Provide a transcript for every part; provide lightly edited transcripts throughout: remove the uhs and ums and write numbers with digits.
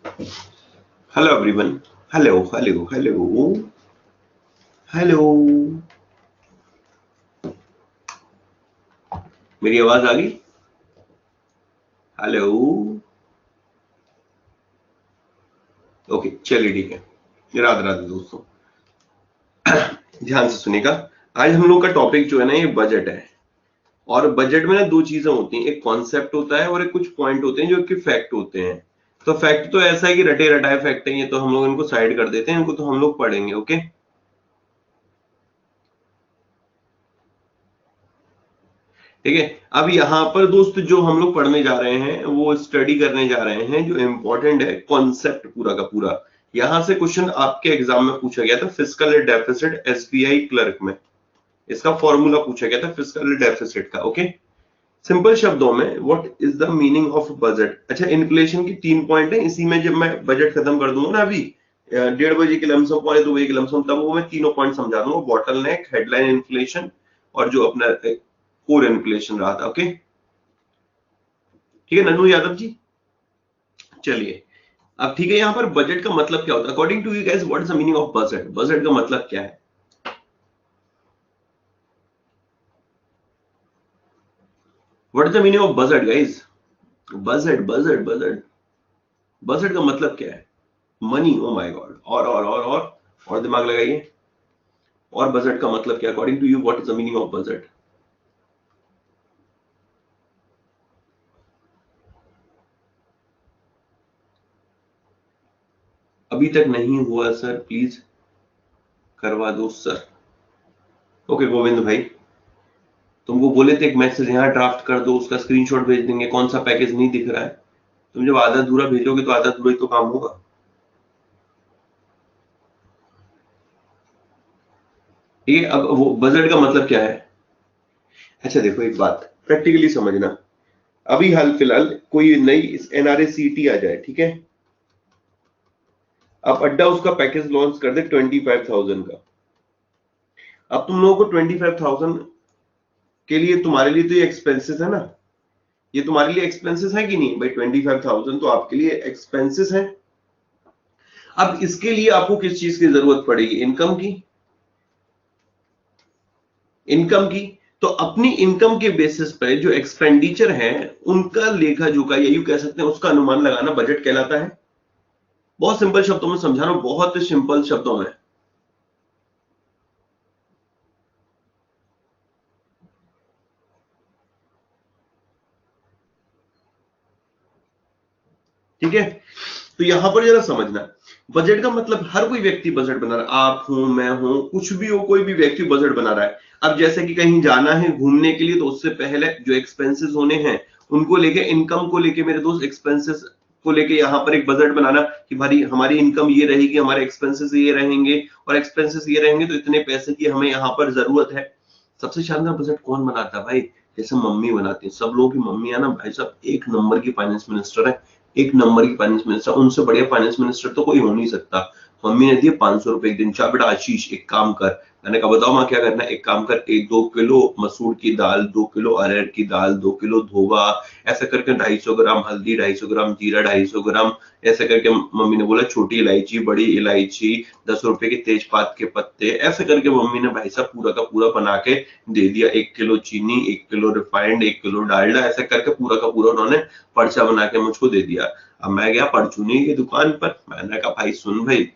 Hello everyone. Hello hello hello hello. मेरी आवाज आ गई? हेलो। ओके, चलिए ठीक है। राधे राधे दोस्तों, ध्यान से सुनिएगा। आज हम लोग का टॉपिक जो है ना, ये बजट है। और बजट में ना दो चीजें होती हैं, एक कॉन्सेप्ट होता है और एक कुछ पॉइंट होते हैं जो कि फैक्ट होते हैं। तो फैक्ट तो ऐसा है कि रटे रटाए फैक्ट है, ये तो हम लोग इनको साइड कर देते हैं, इनको तो हम लोग पढ़ेंगे। ओके, ठीक है। अब यहाँ पर दोस्त जो हम लोग पढ़ने जा रहे हैं, वो स्टडी करने जा रहे हैं, जो इम्पोर्टेंट है कॉन्सेप्ट पूरा का पूरा। यहां से क्वेश्चन आपके एग्जाम में पूछा गया था, फिस्कल डेफिसिट एसबीआई क्लर्क में। इसका फॉर्मूला पूछा गया था फिस्कल डेफिसिट का। ओके, सिंपल शब्दों में what is the meaning of budget. अच्छा, इन्फ्लेशन की 3 पॉइंट है, इसी में जब मैं बजट खत्म कर दूंगा ना अभी 1:30 बजे के लमसम, 2:45 के लमसम, तब वो मैं तीनों पॉइंट समझा दूंगा। बॉटल नेक, हेडलाइन इन्फ्लेशन, और जो अपना कोर इन्फ्लेशन रहा था। ओके, ठीक है नन्नू यादव जी। चलिए, अब ठीक है, यहाँ पर बजट का मतलब क्या होता है according to you guys? What is the meaning of budget? Budget का मतलब क्या है? What is the meaning of budget guys? Budget budget budget budget का मतलब क्या है? मनी। Oh my god. और दिमाग लगाइए। और बजट का मतलब क्या according to you? What is the meaning of budget? अभी तक नहीं हुआ सर, प्लीज करवा दो सर। ओके गोविंद भाई, तुमको बोले थे एक मैसेज यहाँ ड्राफ्ट कर दो, उसका स्क्रीनशॉट भेज देंगे। कौन सा पैकेज नहीं दिख रहा है? तुम जब आधा अधूरा भेजोगे तो आधा अधूरा ही तो काम होगा। ठीक है, अब वो बजट का मतलब क्या है? अच्छा देखो, एक बात प्रैक्टिकली समझना। अभी हाल फिलहाल कोई नई एनआरएसीटी आ जाए, ठीक है। अब अड्डा उसका पैकेज लॉन्च कर दे 25,000 का। अब तुम लोगों को 25,000 के लिए, तुम्हारे लिए तो ये एक्सपेंसेस है ना। ये तुम्हारे लिए एक्सपेंसेस है कि नहीं भाई? 25,000 तो आपके लिए एक्सपेंसेस है। अब इसके लिए आपको किस चीज की जरूरत पड़ेगी? इनकम की। इनकम की। तो अपनी इनकम के बेसिस पर जो एक्सपेंडिचर है, उनका लेखा जोखा, या यूं कह सकते हैं उसका अनुमान लगाना बजट कहलाता है। बहुत सिंपल शब्दों में समझा रहा हूं, बहुत सिंपल शब्दों में। ठीक है, तो यहां पर जरा समझना। बजट का मतलब हर कोई व्यक्ति बजट बना रहा है। आप हो, मैं हूं, कुछ भी हो, कोई भी व्यक्ति बजट बना रहा है। अब जैसे कि कहीं जाना है घूमने के लिए, तो उससे पहले जो एक्सपेंसेस होने हैं, उनको लेके, इनकम को लेके मेरे दोस्त, एक्सपेंसेस को लेके यहाँ पर एक बजट बनाना कि भाई हमारी इनकम ये रहेगी, हमारे एक्सपेंसेस ये रहेंगे, और एक्सपेंसेस ये रहेंगे तो इतने पैसे की हमें यहाँ पर जरूरत है। सबसे शानदार बजट कौन बनाता है भाई? जैसे मम्मी बनाती है। सब लोगों की मम्मी है ना भाई साहब, एक नंबर की फाइनेंस मिनिस्टर है। एक नंबर की फाइनेंस मिनिस्टर, उनसे बढ़िया फाइनेंस मिनिस्टर तो कोई हो नहीं सकता। मम्मी ने दिए 500 रुपए एक दिन, चाह बेटा आशीष एक काम कर। मैंने कहा बताओ माँ क्या करना है? एक काम कर, 2 किलो मसूर की दाल, 2 किलो अरहर की दाल, 2 किलो धोबा, ऐसा करके 250 ग्राम हल्दी, 250 ग्राम जीरा, 250 ग्राम, ऐसे करके मम्मी ने बोला छोटी इलायची, बड़ी इलायची, 10 रुपए के तेजपात के पत्ते, ऐसे करके मम्मी ने भाई साहब पूरा का पूरा बना के दे दिया। 1 किलो चीनी, 1 किलो रिफाइंड, 1 किलो डालडा, ऐसा करके पूरा का पूरा उन्होंने पर्चा बना के मुझको दे दिया। अब मैं गया परचूनी की दुकान पर, मैंने कहा भाई सुन भाई,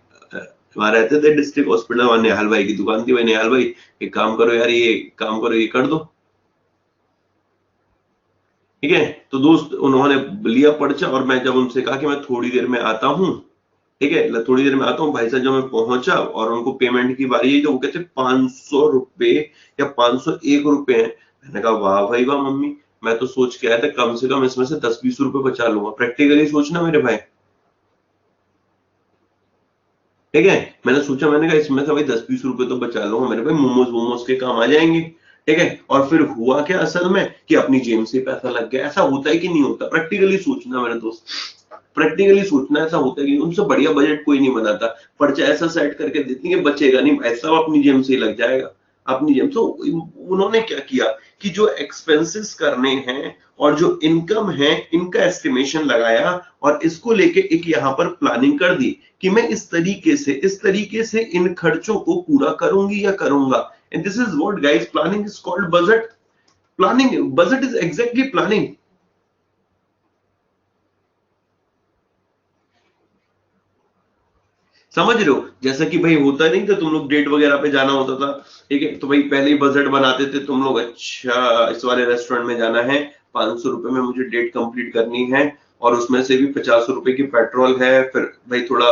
वहां रहते थे डिस्ट्रिक्ट हॉस्पिटल, वहां निहाल भाई की दुकान थी। भाई निहाल भाई, एक काम करो यार, ये काम करो, ये कर दो। ठीक है, तो दोस्त उन्होंने लिया पर्चा, और मैं जब उनसे कहा कि मैं थोड़ी देर में आता हूँ, ठीक है थोड़ी देर में आता हूँ भाई साहब, जब मैं पहुंचा और उनको पेमेंट की बारी आई, तो वो कहते 500 रुपए या 501 रुपए है। मैंने कहा वाह भाई वाह मम्मी, मैं तो सोच के आया था कम से कम इसमें से 10-20 रुपए बचा लूंगा। प्रैक्टिकली सोचना मेरे भाई। ठीक है, मैंने सोचा, मैंने कहा इसमें से भाई 10-20 रुपए तो बचा लूंगा मेरे भाई, मोमोज वोमोज के काम आ जाएंगे। ठीक है, और फिर हुआ क्या असल में कि अपनी जेब से पैसा लग गया। ऐसा होता है कि नहीं होता? प्रैक्टिकली सोचना मेरे दोस्त, प्रैक्टिकली सोचना, ऐसा होता है कि उनसे बढ़िया बजट कोई नहीं बनाता। पर्चा ऐसा सेट करके देती है, बचेगा नहीं, ऐसा अपनी जेब से ही लग जाएगा। अपनी जेब। तो उन्होंने क्या किया कि जो एक्सपेंसेस करने हैं और जो इनकम है इनका एस्टिमेशन लगाया और इसको लेके एक यहाँ पर प्लानिंग कर दी कि मैं इस तरीके से इन खर्चों को पूरा करूंगी या करूंगा। And this is what guys planning is called budget. Planning, budget is exactly planning. समझ रहे हो? जैसा कि भाई होता नहीं था, तुम लोग डेट वगैरह पे जाना होता था, ठीक है, तो भाई पहले ही बजट बनाते थे तुम लोग, अच्छा इस वाले रेस्टोरेंट में जाना है, 500 रुपए में मुझे डेट कंप्लीट करनी है और उसमें से भी 50 रुपए की पेट्रोल है, फिर भाई थोड़ा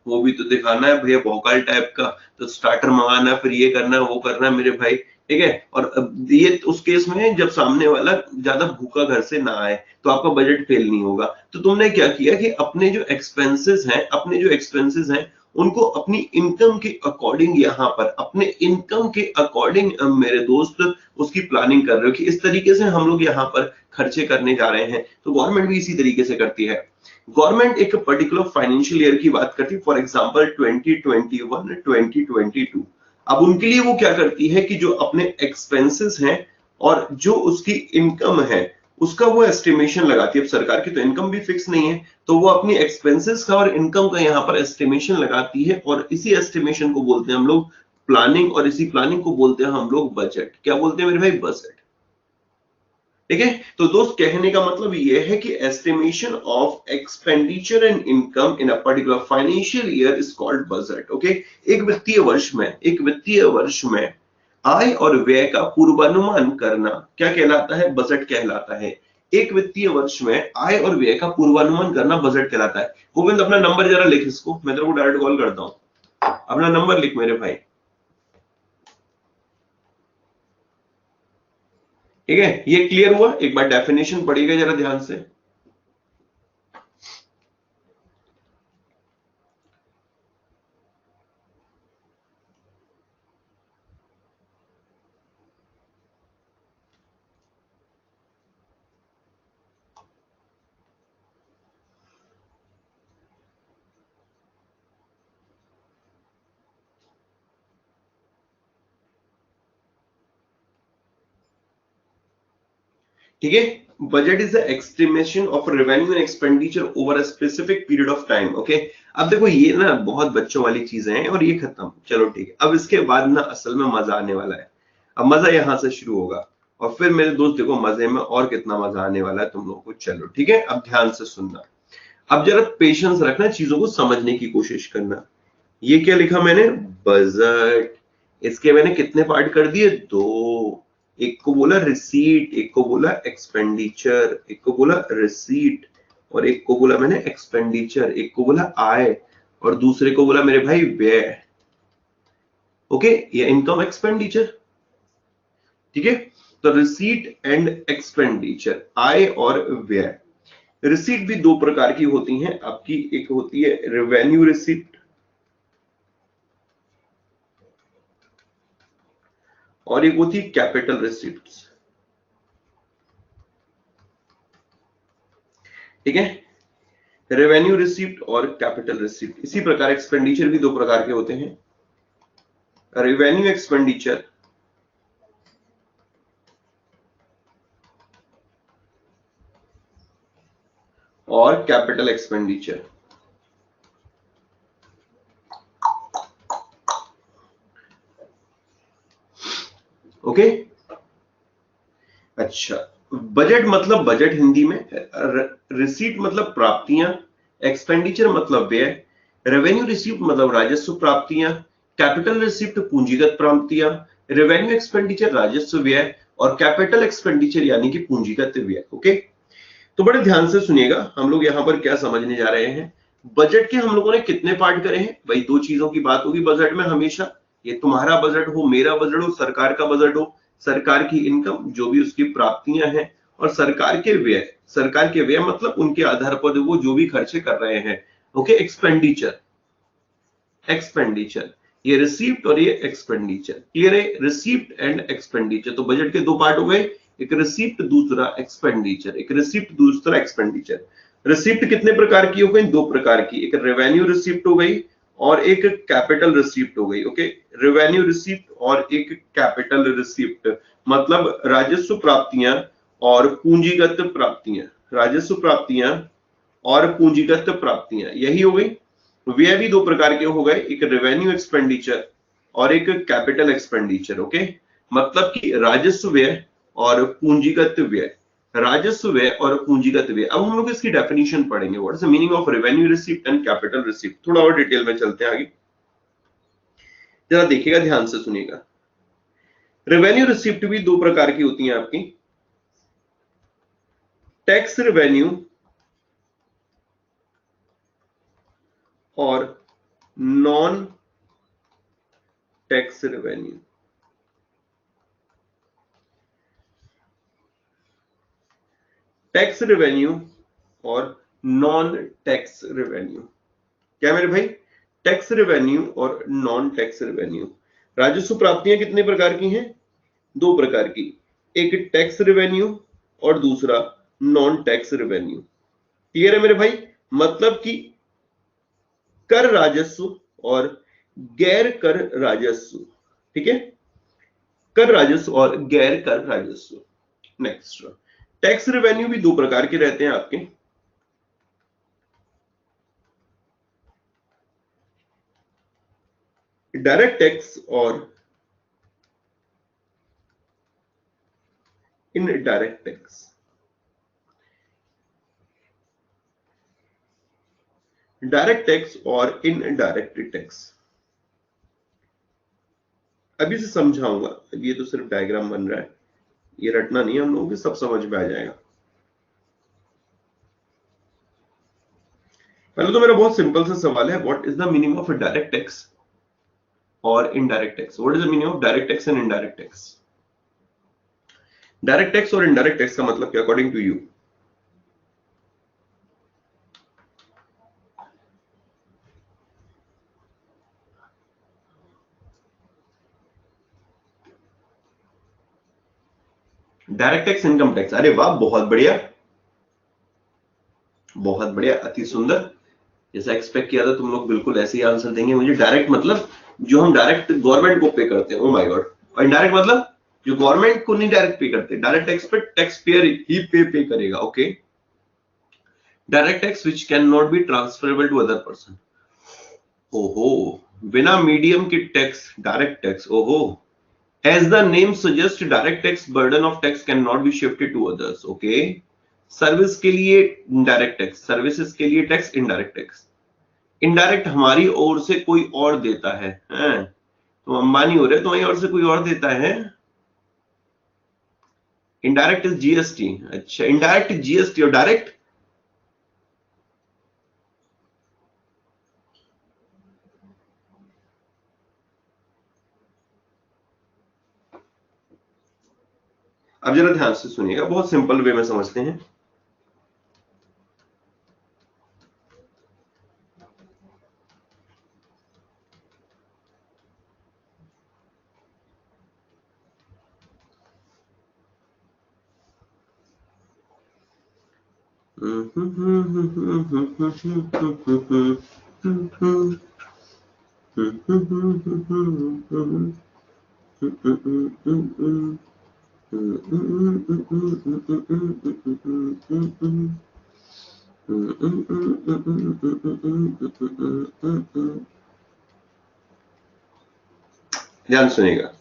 वो भी तो दिखाना है भैया भौकाल टाइप का, तो स्टार्टर मंगाना है, फिर ये करना है वो करना है मेरे भाई, ठीक है। और ये उस केस में जब सामने वाला ज्यादा भूखा घर से ना आए तो आपका बजट फेल नहीं होगा। तो तुमने क्या किया कि अपने जो एक्सपेंसेस हैं उनको अपनी इनकम के अकॉर्डिंग, यहाँ पर अपने इनकम के अकॉर्डिंग मेरे दोस्त उसकी प्लानिंग कर रहे हो कि इस तरीके से हम लोग यहाँ पर खर्चे करने जा रहे हैं। तो गवर्नमेंट भी इसी तरीके से करती है। गवर्नमेंट एक पर्टिकुलर फाइनेंशियल ईयर की बात करती है, फॉर एग्जांपल 2021 2022। अब उनके लिए वो क्या करती है कि जो अपने एक्सपेंसेस हैं और जो उसकी इनकम है उसका वो एस्टिमेशन लगाती है। अब सरकार की तो इनकम भी फिक्स नहीं है, तो वो अपनी एक्सपेंसेस का और इनकम का यहाँ पर एस्टिमेशन लगाती है और इसी एस्टिमेशन को बोलते हैं हम लोग प्लानिंग, और इसी प्लानिंग को बोलते हैं हम लोग बजट। क्या बोलते हैं मेरे भाई? बजट। ठीक है, तो दोस्त कहने का मतलब यह है कि estimation of expenditure and income in a particular financial year is called budget. Okay, एक वित्तीय वर्ष में आय और व्यय का पूर्वानुमान करना क्या कहलाता है? बजट कहलाता है। एक वित्तीय वर्ष में आय और व्यय का पूर्वानुमान करना बजट कहलाता है। गोविंद अपना नंबर जरा लिख, इसको मैं तेरे को डायरेक्ट कॉल करता हूं, अपना नंबर लिख मेरे भाई। ठीक है, ये क्लियर हुआ? एक बार डेफिनेशन पढ़िएगा जरा ध्यान से। ठीक है, budget is the estimation of revenue and expenditure over a specific period of time. Okay, अब देखो ये ना बहुत बच्चों वाली चीजें हैं और ये खत्म, चलो ठीक है। अब इसके बाद ना असल में मजा आने वाला है। अब मजा यहां से शुरू होगा और फिर मेरे दोस्त देखो मजे में और कितना मजा आने वाला है तुम लोगों को। चलो ठीक है, अब ध्यान से सुनना, अब जरा पेशेंस रखना, चीजों को समझने की कोशिश करना। ये क्या लिखा मैंने? बजट। इसके मैंने कितने पार्ट कर दिए? दो। एक को बोला रिसीट, एक को बोला एक्सपेंडिचर, एक को बोला रिसीट और एक को बोला मैंने एक्सपेंडिचर, एक को बोला आय और दूसरे को बोला मेरे भाई व्यय। ओके, ये इनकम एक्सपेंडिचर। ठीक है, तो रिसीट एंड एक्सपेंडिचर, आय और व्यय। रिसीट भी दो प्रकार की होती हैं आपकी, एक होती है रेवेन्यू रिसीट और एक होती है कैपिटल रिसीट्स। ठीक है, रेवेन्यू रिसीप्ट और कैपिटल रिसीप्ट। इसी प्रकार एक्सपेंडिचर भी दो प्रकार के होते हैं, रेवेन्यू एक्सपेंडिचर और कैपिटल एक्सपेंडिचर। ओके, अच्छा, बजट मतलब बजट हिंदी में, रिसीट मतलब प्राप्तियां, एक्सपेंडिचर मतलब व्यय, रेवेन्यू रिसीप्ट मतलब राजस्व प्राप्तियां, कैपिटल रिसीप्ट पूंजीगत प्राप्तियां, रेवेन्यू एक्सपेंडिचर राजस्व व्यय और कैपिटल एक्सपेंडिचर यानी कि पूंजीगत व्यय। ओके, तो बड़े ध्यान से सुनिएगा, हम लोग यहाँ पर क्या समझने जा रहे हैं। बजट के हम लोगों ने कितने पार्ट करे हैं भाई? दो चीजों की बात होगी बजट में हमेशा, ये तुम्हारा बजट हो, मेरा बजट हो, सरकार का बजट हो, सरकार की इनकम जो भी उसकी प्राप्तियां हैं और सरकार के व्यय। सरकार के व्यय मतलब उनके आधार पर वो जो भी खर्चे कर रहे हैं। ओके, एक्सपेंडिचर, एक्सपेंडिचर, ये रिसीप्ट और ये एक्सपेंडिचर। क्लियर है? रिसीप्ट एंड एक्सपेंडिचर, तो बजट के दो पार्ट हो गए, एक रिसीप्ट दूसरा एक्सपेंडिचर, एक रिसीप्ट दूसरा एक्सपेंडिचर। रिसीप्ट कितने प्रकार की हो गई? दो प्रकार की, एक रेवेन्यू रिसीप्ट हो गई और एक कैपिटल रिसिप्ट हो गई। ओके, रेवेन्यू रिसिप्ट और एक कैपिटल रिसिप्ट, मतलब राजस्व प्राप्तियां और पूंजीगत प्राप्तियां, राजस्व प्राप्तियां और पूंजीगत प्राप्तियां, यही हो गई। व्यय भी दो प्रकार के हो गए, एक रेवेन्यू एक्सपेंडिचर और एक कैपिटल एक्सपेंडिचर। ओके, मतलब कि राजस्व व्यय और पूंजीगत व्यय, राजस्व व्यय और पूंजीगत व्यय। अब हम लोग इसकी डेफिनेशन पढ़ेंगे, what is the meaning of revenue receipt and capital receipt. थोड़ा और डिटेल में चलते हैं आगे, जरा देखिएगा, ध्यान से सुनिएगा। रेवेन्यू रिसिप्ट भी दो प्रकार की होती हैं आपकी, टैक्स रेवेन्यू और non tax revenue. Tax revenue और नॉन टैक्स रेवेन्यू, क्या मेरे भाई, टैक्स रेवेन्यू और नॉन टैक्स रेवेन्यू। राजस्व प्राप्तियां कितने प्रकार की हैं, दो प्रकार की, एक टैक्स रेवेन्यू और दूसरा नॉन टैक्स रेवेन्यू। क्लियर है मेरे भाई, मतलब कि कर राजस्व और गैर कर राजस्व। ठीक है, कर राजस्व और गैर कर राजस्व। नेक्स्ट, टैक्स रेवेन्यू भी दो प्रकार के रहते हैं आपके, डायरेक्ट टैक्स और इनडायरेक्ट टैक्स। डायरेक्ट टैक्स और इनडायरेक्ट टैक्स, अभी से समझाऊंगा, अब ये तो सिर्फ डायग्राम बन रहा है, ये रटना नहीं, हम लोगों को सब समझ में आ जाएगा। पहले तो मेरा बहुत सिंपल सा सवाल है, what is the meaning of direct tax और indirect tax. What is the meaning of direct tax and indirect tax. Direct tax और इनडायरेक्ट टैक्स का मतलब क्या according to you. Direct tax income tax, अरे वाह, बहुत बढ़िया, बहुत बढ़िया, अति सुंदर। जैसा एक्सपेक्ट किया था तुम लोग बिल्कुल ऐसे ही आंसर देंगे मुझे। डायरेक्ट मतलब जो हम डायरेक्ट गवर्नमेंट को पे करते हैं, ओ माय गॉड। और इनडायरेक्ट मतलब जो गवर्नमेंट को नहीं डायरेक्ट पे करते, direct tax pay tax payer ही पे करेगा। Okay, direct tax which can not be transferable to other person. ओहो, बिना मीडियम के टैक्स, डायरेक्ट टैक्स। ओहो, as the name suggests, direct tax burden of tax cannot be shifted to others. Okay, service के लिए direct tax, services के लिए tax indirect tax. Indirect हमारी ओर से कोई और देता है, हैं? तो अंबानी हो रहे तुम्हारी ओर से कोई और देता है। Indirect is GST. अच्छा, इनडायरेक्ट जीएसटी और डायरेक्ट, अब जरा ध्यान से सुनिएगा, बहुत सिंपल वे में समझते हैं। ध्यान सुनिएगा,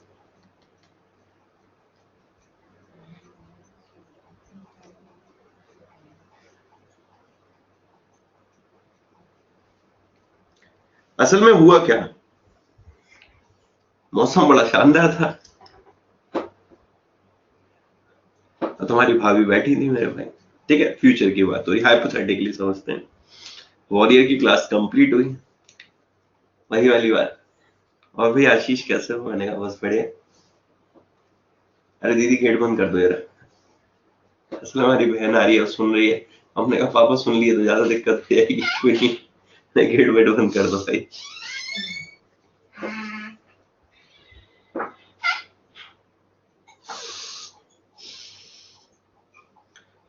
असल में हुआ क्या, मौसम बड़ा शानदार था, तुम्हारी भाभी बैठी थी मेरे भाई। ठीक है, फ्यूचर की बात हो रही, हाइपोथेटिकली समझते हैं। वॉरियर की क्लास कंप्लीट हुई, वही वाली बात। और भाई आशीष कैसे हो, मैंने कहा बस बढ़िया। अरे दीदी गेट बंद कर दो यार, असल में हमारी बहन आ रही है, सुन रही है। हमने कहा पापा सुन लिए तो ज्यादा दिक्कत हो जाएगी, कोई नहीं, गेट वेट बंद कर दो भाई।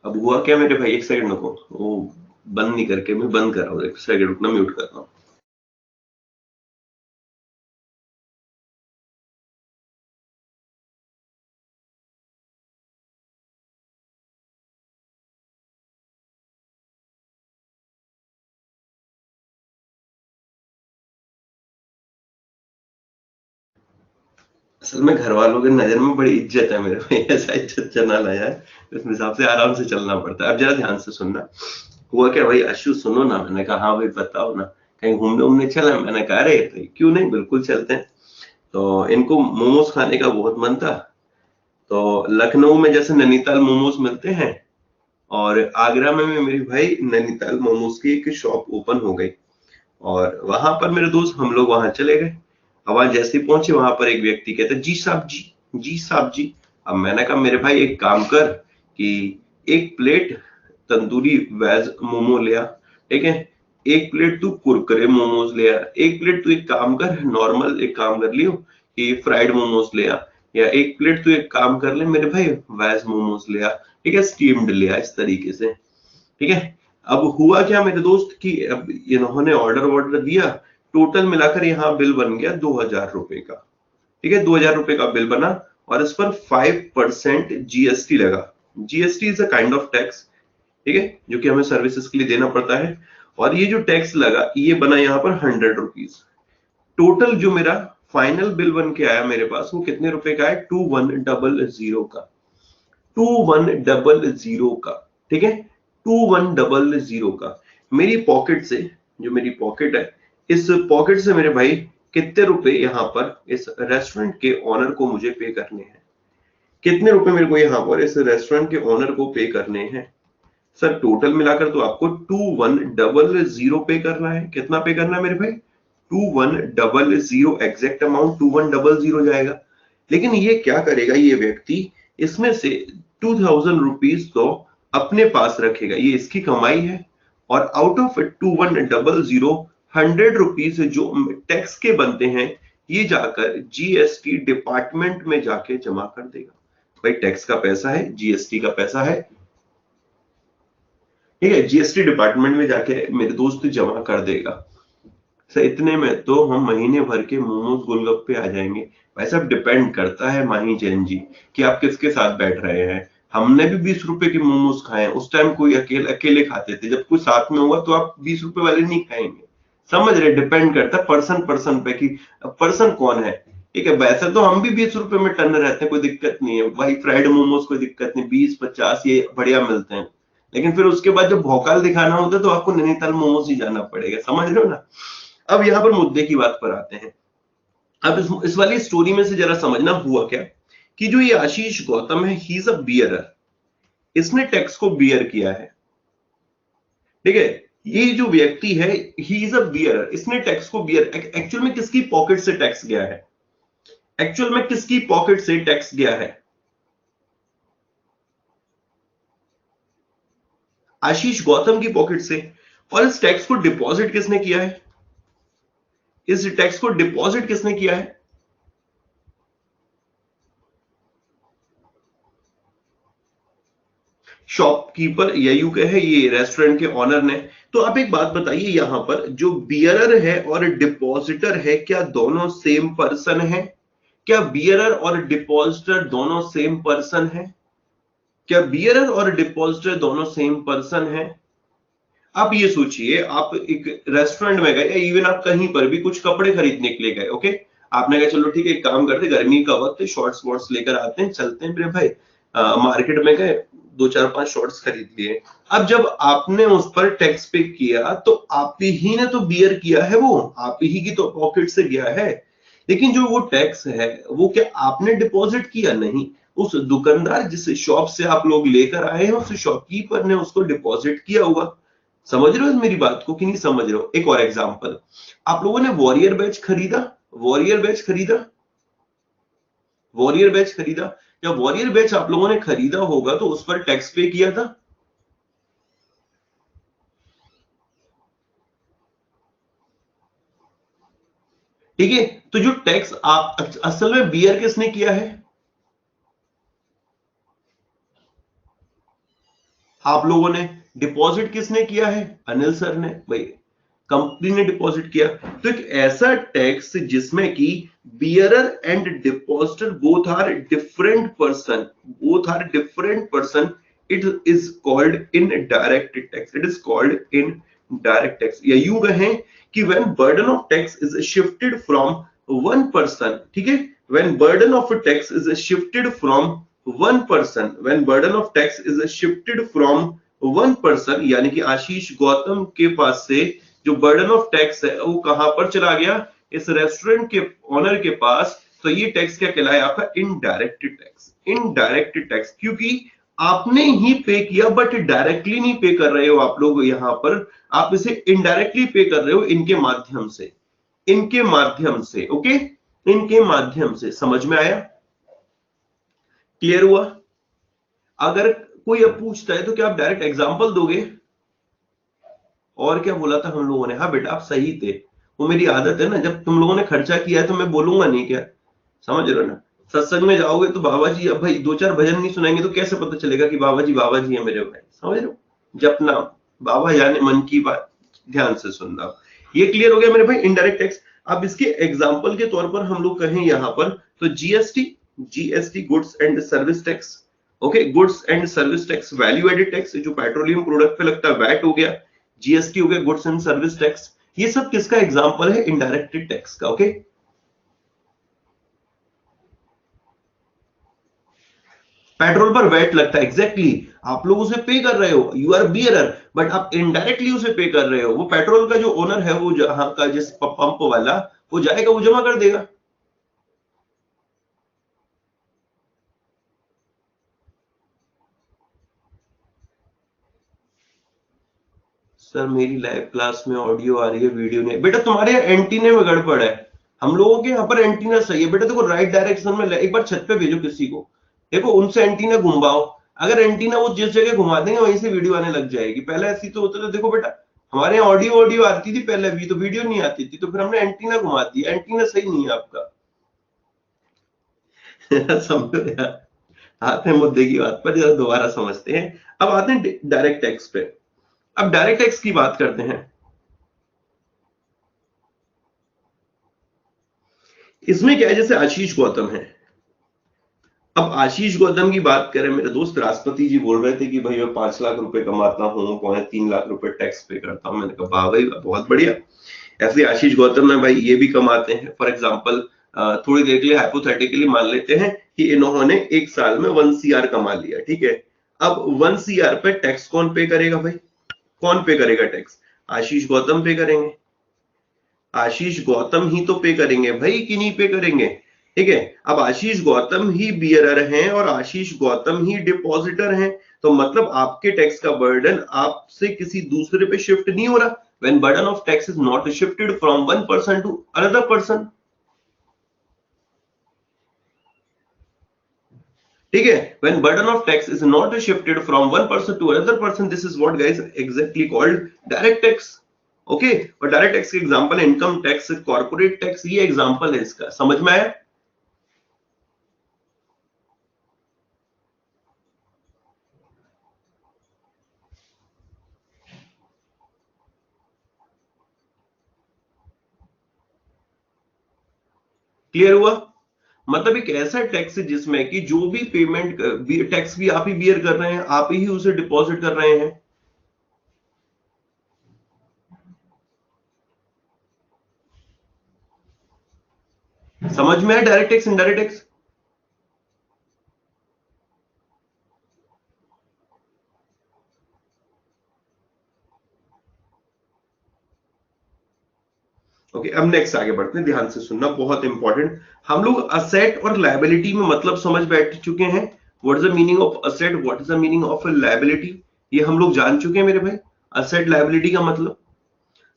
अब हुआ क्या मेरे भाई, एक सेकंड रुको, वो बंद नहीं करके मैं बंद कर रहा हूँ, एक सेकंड रुकना, म्यूट कर रहा हूँ। असल में घर वालों के नजर में बड़ी इज्जत है मेरे में, ऐसा इज्जत चना लाया है, इस हिसाब से आराम से चलना पड़ता है। अब जरा ध्यान से सुनना। हुआ क्या भाई, अशु सुनो ना। मैंने कहा हाँ भाई बताओ ना, कहीं घूमने उमने चला? मैंने कहा अरे क्यों नहीं, बिल्कुल चलते हैं। तो इनको मोमोज खाने का बहुत मन था। तो लखनऊ में जैसे नैनीताल मोमोज मिलते हैं, और आगरा में मेरी भाई नैनीताल मोमोज की एक शॉप ओपन हो गई, और वहां पर मेरे दोस्त हम लोग वहां चले गए। अब वहां जैसे ही पहुंचे, वहां पर एक व्यक्ति कहते जी साहब जी, जी साहब जी। अब मैंने कहा मेरे भाई एक काम कर कि एक प्लेट तंदूरी वेज मोमो ले आ, ठीक है, एक प्लेट तू कुरकुरे मोमोज ले आ, एक प्लेट तू एक काम कर नॉर्मल एक काम कर लियो कि फ्राइड मोमोज ले आ, या एक प्लेट तू एक काम कर ले मेरे भाई वेज मोमोज ले आ, ठीक है, स्टीम्ड ले आ, इस तरीके से, ठीक है। अब हुआ क्या मेरे दोस्त कि अब इन्होंने ऑर्डर दिया, टोटल मिलाकर यहाँ बिल बन गया 2000 रुपए का, ठीक है, 2000 रुपए का बिल बना, और इस पर 5% जीएसटी लगा। GST is a kind of tax, ठीक है, जो कि हमें सर्विसेज के लिए देना पड़ता है। और ये जो टैक्स लगा ये बना यहाँ पर 100 रुपीज। टोटल जो मेरा फाइनल बिल बन के आया मेरे पास, वो कितने रुपए का है? 2100 का, 2100 का, ठीक है, 2100 का। मेरी पॉकेट से, जो मेरी पॉकेट है, इस पॉकेट से मेरे भाई कितने रुपए यहाँ पर इस रेस्टोरेंट के ओनर को मुझे पे करने हैं? कितने रुपए मेरे को यहाँ पर इस रेस्टोरेंट के ओनर को पे करने हैं? सर टोटल मिलाकर तो आपको 2100 पे करना है। कितना पे करना है मेरे भाई? 2100, एग्जैक्ट अमाउंट 2100 जाएगा। लेकिन ये क्या करेगा ये व्यक्ति, इसमें से 2000 रुपीज तो अपने पास रखेगा, ये इसकी कमाई है, और आउट ऑफ 2100, 100 रुपीज जो टैक्स के बनते हैं, ये जाकर जीएसटी डिपार्टमेंट में जाके जमा कर देगा। भाई टैक्स का पैसा है, जीएसटी का पैसा है, ठीक है, जीएसटी डिपार्टमेंट में जाके मेरे दोस्त जमा कर देगा। सर इतने में तो हम महीने भर के मोमोज गोलगप्पे आ जाएंगे। भाई साहब डिपेंड करता है माही जैन जी कि आप किसके साथ बैठ रहे हैं। हमने भी 20 रुपए के मोमोज खाए, उस टाइम कोई अकेले खाते थे, जब कोई साथ में होगा तो आप 20 रुपए वाले नहीं खाएंगे। समझ रहे, डिपेंड करता है पर्सन पे कि पर्सन कौन है, ठीक है। वैसे तो हम भी 20 रुपए में टन रहते हैं, कोई दिक्कत नहीं है भाई, फ्राइड मोमोज कोई दिक्कत नहीं, 20-50 ये बढ़िया मिलते हैं। लेकिन फिर उसके बाद जब भौकाल दिखाना होता है तो आपको नैनीताल मोमोज ही जाना पड़ेगा, समझ रहे हो ना। अब यहाँ पर मुद्दे की बात पर आते हैं। अब इस वाली स्टोरी में से जरा समझना हुआ क्या कि जो ये आशीष गौतम है, ही इज अ बियरर, इसने टैक्स को बियर किया है, ठीक है। ये जो व्यक्ति है ही इज अ बियरर, इसने टैक्स को बियर, एक्चुअल में किसकी पॉकेट से टैक्स गया है? एक्चुअल में किसकी पॉकेट से टैक्स गया है? आशीष गौतम की पॉकेट से। और इस टैक्स को डिपॉजिट किसने किया है? इस टैक्स को डिपॉजिट किसने किया है? शॉपकीपर यू के है, ये रेस्टोरेंट के ऑनर ने। तो आप एक बात बताइए, यहां पर जो बियरर है और डिपॉजिटर है, क्या दोनों सेम पर्सन है? क्या बियरर और डिपॉजिटर दोनों सेम पर्सन है? क्या बियरर और डिपॉजिटर दोनों सेम पर्सन है? आप ये सोचिए, आप एक रेस्टोरेंट में गए, या इवन आप कहीं पर भी कुछ कपड़े खरीदने के लिए गए, ओके, आपने कहा चलो ठीक है एक काम करते, गर्मी का वक्त है, शॉर्ट्स वॉर्ट्स लेकर आते हैं, चलते हैं मेरे भाई। मार्केट में गए, 2-4-5 शॉर्ट्स खरीद लिए। अब जब आपने उस पर टैक्स पे किया तो आप ही ने तो बियर किया है, वो आप ही की तो पॉकेट से गया है। लेकिन जो वो टैक्स है वो क्या आपने डिपॉजिट किया? नहीं, उस दुकानदार जिस शॉप से आप लोग लेकर आए हैं, उस शॉपकीपर ने उसको डिपॉजिट किया होगा। समझ रहे हो मेरी बात को कि नहीं समझ रहे हो? एक और एग्जांपल, आप लोगों ने वॉरियर बैच खरीदा, वॉरियर बैच खरीदा, वॉरियर बैच खरीदा, या वॉरियर बैच आप लोगों ने खरीदा होगा तो उस पर टैक्स पे किया था। ठीक है, तो जो टैक्स आप असल में बियर किसने किया है? आप लोगों ने। डिपॉजिट किसने किया है? अनिल सर ने, भाई कंपनी ने डिपॉजिट किया। तो एक ऐसा टैक्स जिसमें कि bearer and depositor both are different person, both are different person, it is called indirect tax, it is called indirect tax. या यूं कहें कि when burden of tax is shifted from one person, ठीक है, when burden of a tax is shifted from one person, when burden of tax is shifted from one person, यानी कि आशीष गौतम के पास से जो बर्डन ऑफ टैक्स है वो कहां पर चला गया, इस रेस्टोरेंट के ऑनर के पास, तो ये टैक्स क्या कहलाया आपका, इनडायरेक्ट टैक्स। इनडायरेक्ट टैक्स क्योंकि आपने ही पे किया बट डायरेक्टली नहीं पे कर रहे हो आप लोग, यहां पर आप इसे इनडायरेक्टली पे कर रहे हो इनके माध्यम से, इनके माध्यम से, ओके, इनके माध्यम से। समझ में आया, क्लियर हुआ? अगर कोई अब पूछता है तो क्या आप डायरेक्ट एग्जांपल दोगे? और क्या बोला था हम लोगों ने? हाँ बेटा आप सही थे, वो मेरी आदत है ना, जब तुम लोगों ने खर्चा किया है तो मैं बोलूंगा नहीं क्या, समझ रहे हो ना? सत्संग में जाओगे तो बाबा जी, अब भाई दो चार भजन नहीं सुनाएंगे तो कैसे पता चलेगा कि बाबा जी है मेरे भाई, समझ रहे हो? जपना बाबा जाने मन की बात, ध्यान से सुनना। ये क्लियर हो गया मेरे भाई, इनडायरेक्ट टैक्स। अब इसके एग्जाम्पल के तौर पर हम लोग कहें यहां पर तो GST goods and service tax, okay, goods and service tax, value added tax जो पेट्रोलियम प्रोडक्ट पे लगता है वैट हो गया, जीएसटी हो गया, गुड्स एंड सर्विस टैक्स। ये सब किसका एग्जांपल है? इनडायरेक्ट टैक्स का, ओके। पेट्रोल पर वैट लगता है, एग्जैक्टली आप लोग उसे पे कर रहे हो, यू आर बियरर, बट आप इनडायरेक्टली उसे पे कर रहे हो। वो पेट्रोल का जो ओनर है, वो जहां का जिस पंप वाला, वो जाएगा, वो जमा कर देगा। सर मेरी लाइव क्लास में ऑडियो आ रही है, वीडियो नहीं। बेटा तुम्हारे एंटीने में गड़बड़ है, हम लोगों के यहाँ पर एंटीना सही है बेटा। देखो राइट डायरेक्शन में एक बार छत पे भेजो किसी को, देखो उनसे एंटीना घुमाओ, अगर एंटीना वो जिस जगह घुमा देंगे वहीं से वीडियो आने लग जाएगी। पहले ऐसी तो होता था, देखो बेटा हमारे यहाँ ऑडियो आती थी पहले भी, तो वीडियो नहीं आती थी, तो फिर हमने एंटीना घुमा दिया। एंटीना सही नहीं है आपका। समझो यार, आते हैं मुद्दे की बात पर, जरा दोबारा समझते हैं। अब आते हैं डायरेक्ट टैक्स पे। अब डायरेक्ट टैक्स की बात करते हैं। इसमें क्या है, जैसे आशीष गौतम है, अब आशीष गौतम की बात करें, मेरे दोस्त राष्ट्रपति जी बोल रहे थे कि भाई मैं 5 लाख रुपए कमाता हूँ, 3 लाख रुपए टैक्स पे करता हूँ। मैंने कहा वाह भाई बहुत बढ़िया। ऐसे आशीष गौतम है भाई, ये भी कमाते हैं। फॉर एग्जाम्पल थोड़ी देर के लिए हाइपोथेटिकली मान लेते हैं कि इन्होंने एक साल में 1 CR कमा लिया, ठीक है। अब 1 CR पे टैक्स कौन पे करेगा भाई? कौन पे करेगा टैक्स? आशीष गौतम पे करेंगे। आशीष गौतम ही तो पे करेंगे भाई, कि नहीं पे करेंगे? ठीक है। अब आशीष गौतम ही बियरर हैं और आशीष गौतम ही डिपॉजिटर हैं, तो मतलब आपके टैक्स का बर्डन आपसे किसी दूसरे पे शिफ्ट नहीं हो रहा। When burden of tax is not shifted from one person to another person, ठीक है। When burden of tax is not shifted from one person to another person, this is what guys exactly called direct tax, okay. और direct tax के example है income tax, corporate tax, ये example है इसका। समझ में आया? क्लियर हुआ? मतलब एक ऐसा टैक्स जिसमें कि जो भी पेमेंट टैक्स भी आप ही बियर कर रहे हैं, आप ही उसे डिपॉजिट कर रहे हैं। समझ में आया direct tax indirect tax? Okay, अब नेक्स्ट आगे बढ़ते हैं, ध्यान से सुनना, बहुत इंपॉर्टेंट। हम लोग असेट और लायबिलिटी में मतलब समझ बैठ चुके हैं। What is the meaning of asset, what is the meaning of liability, ये हम लोग जान चुके हैं मेरे भाई। असेट लायबिलिटी का मतलब,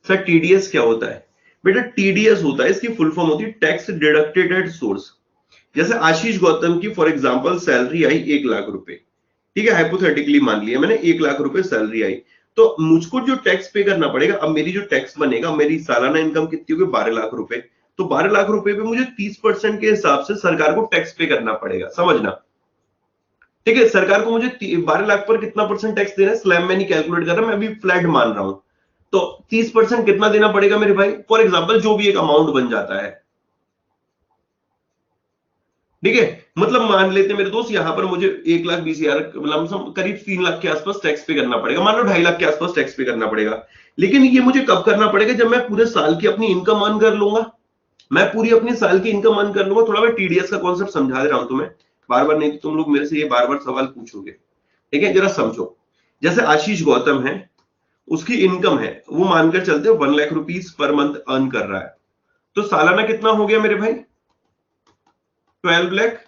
सर टीडीएस क्या होता है? बेटा टीडीएस होता है, इसकी फुल फॉर्म होती है टैक्स डिडक्टेड एट सोर्स। जैसे आशीष गौतम की फॉर एग्जांपल सैलरी आई 1 लाख रुपए, ठीक है, हाइपोथेटिकली मान लिया मैंने 1 लाख रुपए सैलरी आई, तो मुझको जो टैक्स पे करना पड़ेगा, अब मेरी जो टैक्स बनेगा, मेरी सालाना इनकम कितनी होगी? 12 लाख रुपए। तो 12 लाख रुपए पे मुझे 30% के हिसाब से सरकार को टैक्स पे करना पड़ेगा, समझना, ठीक है। सरकार को मुझे 12 लाख पर कितना परसेंट टैक्स देना है, स्लैब में नहीं कैलकुलेट कर रहा, मैं अभी फ्लैट मान रहा हूं। तो 30% कितना देना पड़ेगा मेरे भाई? फॉर एग्जाम्पल जो भी एक अमाउंट बन जाता है, ठीक है। मतलब मान लेते हैं मेरे दोस्त, यहां पर मुझे 1,20,000 लमसम करीब 3 लाख के आसपास टैक्स पे करना पड़ेगा, मान लो 2.5 लाख के आसपास टैक्स पे करना पड़ेगा। लेकिन ये मुझे कब करना पड़ेगा? जब मैं पूरे साल की अपनी इनकम अर्न कर लूंगा, मैं पूरी अपनी साल की इनकम अर्न कर लूंगा। थोड़ा मैं टीडीएस का कॉन्सेप्ट समझा दे रहा हूं तुम्हें, बार बार, नहीं तो तुम लोग मेरे से ये बार बार सवाल पूछोगे। ठीक है, जरा समझो। जैसे आशीष गौतम है, उसकी इनकम है, वो मानकर चलते 1 lakh rupees per month earn कर रहा है, तो सालाना कितना हो गया मेरे भाई? 12 लाख।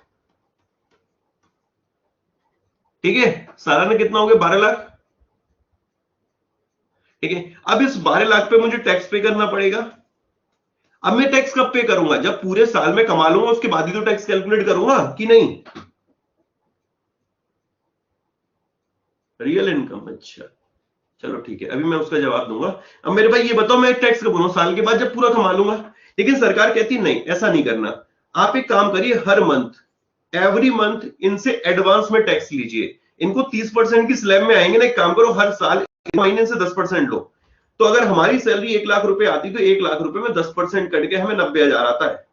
ठीक है, सालाना कितना हो गया? 12 लाख। ठीक है, अब इस 12 लाख पे मुझे टैक्स पे करना पड़ेगा। अब मैं टैक्स कब पे करूंगा? जब पूरे साल में कमा लूंगा, उसके बाद ही तो टैक्स कैलकुलेट करूंगा कि नहीं? रियल इनकम, अच्छा चलो ठीक है, अभी मैं उसका जवाब दूंगा। अब मेरे भाई ये बताओ, मैं टैक्स कब भरूं? साल के बाद जब पूरा कमा लूंगा। लेकिन सरकार कहती नहीं, ऐसा नहीं करना। आप एक काम करिए, हर मंथ, एवरी मंथ इनसे एडवांस में टैक्स लीजिए। इनको 30% की स्लैब में आएंगे ना, एक काम करो, हर साल महीने से 10% लो। तो अगर हमारी सैलरी 1 लाख रुपए आती, तो 1 लाख रुपए में 10% कट के हमें 90,000 आता है।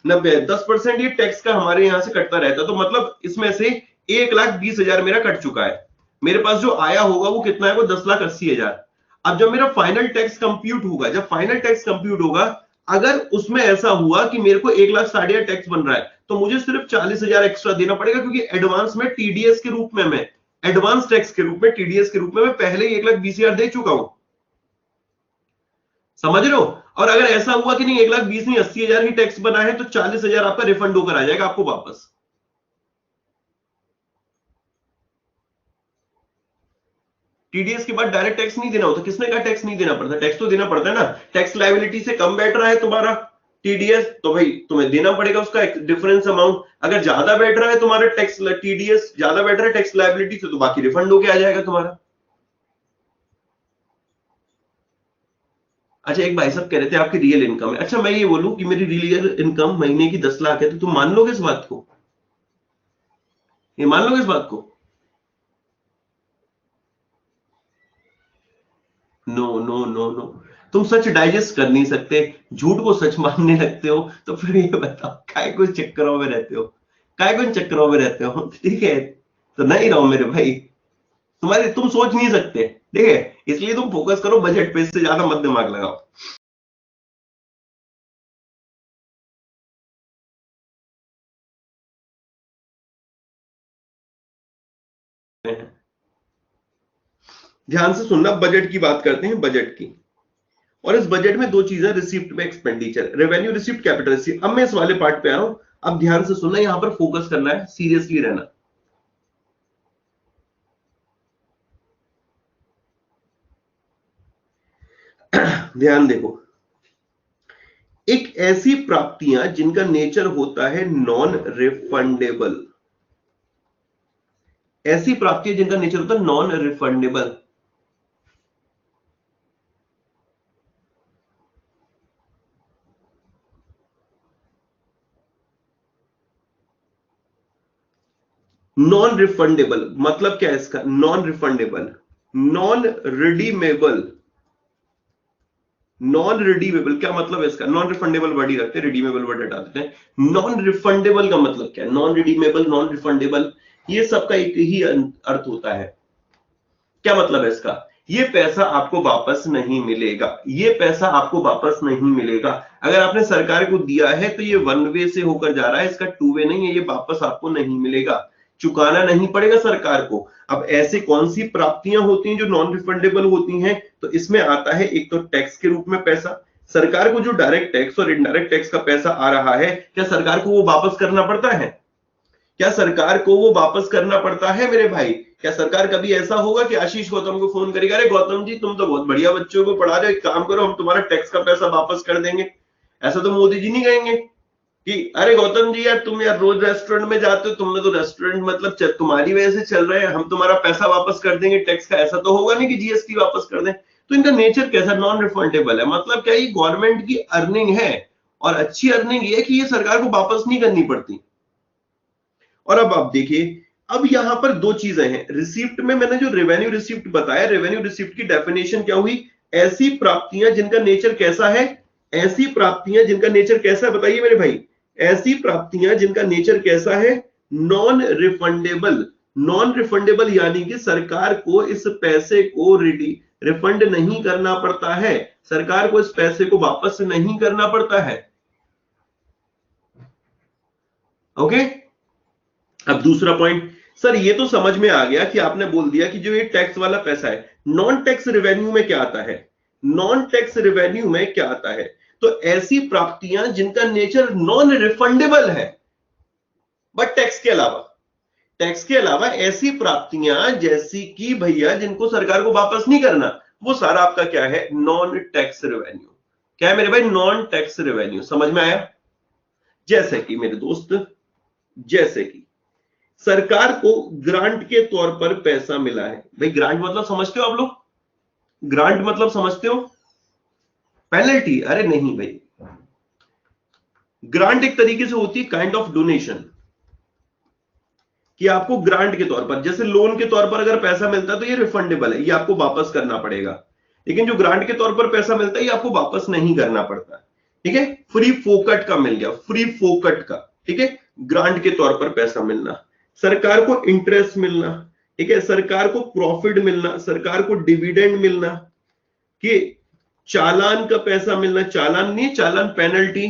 90, 10% ये टैक्स का हमारे यहां से कटता रहता है। तो मतलब इसमें से 1,20,000 मेरा कट चुका है। मेरे पास जो आया होगा वो कितना है? वो 10,80,000। अब जब मेरा फाइनल टैक्स कंप्यूट होगा, जब फाइनल टैक्स कंप्यूट होगा, अगर उसमें ऐसा हुआ कि मेरे को 1,60,000 टैक्स बन रहा है, तो मुझे सिर्फ 40,000 एक्स्ट्रा देना पड़ेगा, क्योंकि एडवांस में टीडीएस के रूप में, मैं एडवांस टैक्स के रूप में, टीडीएस के रूप में मैं पहले ही 1,20,000 दे चुका हूं। समझ रहे हो? और अगर ऐसा हुआ कि नहीं 1,20,000 नहीं 80,000 ही टैक्स बना है, तो 40,000 आपका रिफंड होकर आ जाएगा आपको वापस। टीडीएस के बाद डायरेक्ट टैक्स नहीं देना होता। किसने कहा टैक्स नहीं देना पड़ता? टैक्स तो देना पड़ता है ना। टैक्स लायबिलिटी से कम बैठ रहा है तुम्हारा टीडीएस, तो भाई तुम्हें देना पड़ेगा उसका एक डिफरेंस अमाउंट। अगर ज्यादा बैठ रहा है तुम्हारा टैक्स, टीडीएस ज्यादा बैठ रहा है टैक्स लायबिलिटी से, तो बाकी रिफंड होके आ जाएगा तुम्हारा। अच्छा, एक भाई साहब कह रहे थे आपकी रियल इनकम है। अच्छा, मैं ये बोलूं कि मेरी रियल इनकम महीने की 10 लाख है, तो तुम मान लोगे इस बात को? ये मान लोगे इस बात को? नो नो नो नो, तुम सच डाइजेस्ट कर नहीं सकते, झूठ को सच मानने लगते हो। तो फिर ये बताओ, काय को चक्करों में रहते हो? काय को चक्करों में रहते हो? ठीक है, तो नहीं रहो मेरे भाई। तुम सोच नहीं सकते। ठीक है, इसलिए तुम फोकस करो बजट पे, इससे ज्यादा मत दिमाग लगाओ। ध्यान से सुनना, बजट की बात करते हैं, बजट की। और इस बजट में दो चीजें, रिसिप्ट में expenditure, revenue receipt, capital receipt. अब मैं इस वाले पार्ट पे आ रहा हूं। अब ध्यान से सुनना, यहां पर फोकस करना है, सीरियसली रहना। ध्यान देखो, एक ऐसी प्राप्तियां जिनका नेचर होता है नॉन रिफंडेबल, ऐसी प्राप्तियां जिनका नेचर होता है नॉन रिफंडेबल। नॉन रिफंडेबल मतलब क्या है इसका? Non refundable, non redeemable. Non redeemable क्या मतलब है इसका? नॉन रिफंडेबल वर्ड ही रखते हैं, रिडीमेबल वर्ड हटा देते हैं। नॉन रिफंडेबल का मतलब क्या है? नॉन रिडीमेबल, नॉन रिफंडेबल, ये सबका एक ही अर्थ होता है। क्या मतलब है इसका? ये पैसा आपको वापस नहीं मिलेगा, ये पैसा आपको वापस नहीं मिलेगा। अगर आपने सरकार को दिया है, तो ये वन वे से होकर जा रहा है, इसका टू वे नहीं है, ये वापस आपको नहीं मिलेगा, चुकाना नहीं पड़ेगा सरकार को। अब ऐसे कौन सी प्राप्तियां होती हैं जो नॉन रिफंडेबल होती हैं? तो इसमें आता है एक तो टैक्स के रूप में पैसा। सरकार को जो डायरेक्ट टैक्स और इनडायरेक्ट टैक्स का पैसा आ रहा है, क्या सरकार को वो वापस करना पड़ता है? क्या सरकार को वो वापस करना पड़ता है मेरे भाई? क्या सरकार कभी ऐसा होगा कि आशीष गौतम को फोन करेगा, अरे गौतम जी तुम तो बहुत बढ़िया बच्चों को पढ़ा रहे हो, एक काम करो हम तुम्हारा टैक्स का पैसा वापस कर देंगे? ऐसा तो मोदी जी नहीं कहेंगे कि अरे गौतम जी यार, तुम यार रोज रेस्टोरेंट में जाते हो, तुमने तो रेस्टोरेंट मतलब तुम्हारी वजह से चल रहे हैं, हम तुम्हारा पैसा वापस कर देंगे टैक्स का। ऐसा तो होगा नहीं कि जीएसटी वापस कर दें। तो इनका नेचर कैसा? नॉन रिफंडेबल है। मतलब क्या, ये गवर्नमेंट की अर्निंग है, और अच्छी अर्निंग ये है कि ये सरकार को वापस नहीं करनी पड़ती। और अब आप देखिए, अब यहां पर दो चीजें हैं रिसिप्ट में। मैंने जो रेवेन्यू रिसिप्ट बताया, रेवेन्यू रिसिप्ट की डेफिनेशन क्या हुई? ऐसी प्राप्तियां जिनका नेचर कैसा है? ऐसी प्राप्तियां जिनका नेचर कैसा है, बताइए मेरे भाई। ऐसी प्राप्तियां जिनका नेचर कैसा है? Non refundable. नॉन रिफंडेबल यानी कि सरकार को इस पैसे को रिफंड नहीं करना पड़ता है, सरकार को इस पैसे को वापस नहीं करना पड़ता है। ओके। अब दूसरा पॉइंट, सर ये तो समझ में आ गया कि आपने बोल दिया कि जो ये टैक्स वाला पैसा है, नॉन टैक्स रेवेन्यू में क्या आता है? नॉन टैक्स रेवेन्यू में क्या आता है? तो ऐसी प्राप्तियां जिनका नेचर नॉन रिफंडेबल है, बट टैक्स के अलावा, टैक्स के अलावा ऐसी प्राप्तियां जैसी कि भैया जिनको सरकार को वापस नहीं करना, वो सारा आपका क्या है? Non tax revenue. क्या है मेरे भाई? Non tax revenue. समझ में आया? जैसे कि मेरे दोस्त, जैसे कि सरकार को ग्रांट के तौर पर पैसा मिला है। भाई ग्रांट मतलब समझते हो आप लोग? ग्रांट मतलब समझते हो? पेनल्टी? अरे नहीं भाई, ग्रांट एक तरीके से होती है काइंड ऑफ डोनेशन, कि आपको ग्रांट के तौर पर, जैसे लोन के तौर पर अगर पैसा मिलता है तो ये रिफंडेबल है, ये आपको वापस करना पड़ेगा। लेकिन जो ग्रांट के तौर पर पैसा मिलता है ये आपको वापस नहीं करना पड़ता। ठीक है, फ्री फोकट का मिल गया, फ्री फोकट का। ठीक है, ग्रांट के तौर पर पैसा मिलना, सरकार को इंटरेस्ट मिलना, ठीक है, सरकार को प्रॉफिट मिलना, सरकार को डिविडेंड मिलना, कि चालान का पैसा मिलना, चालान नहीं, चालान पेनल्टी।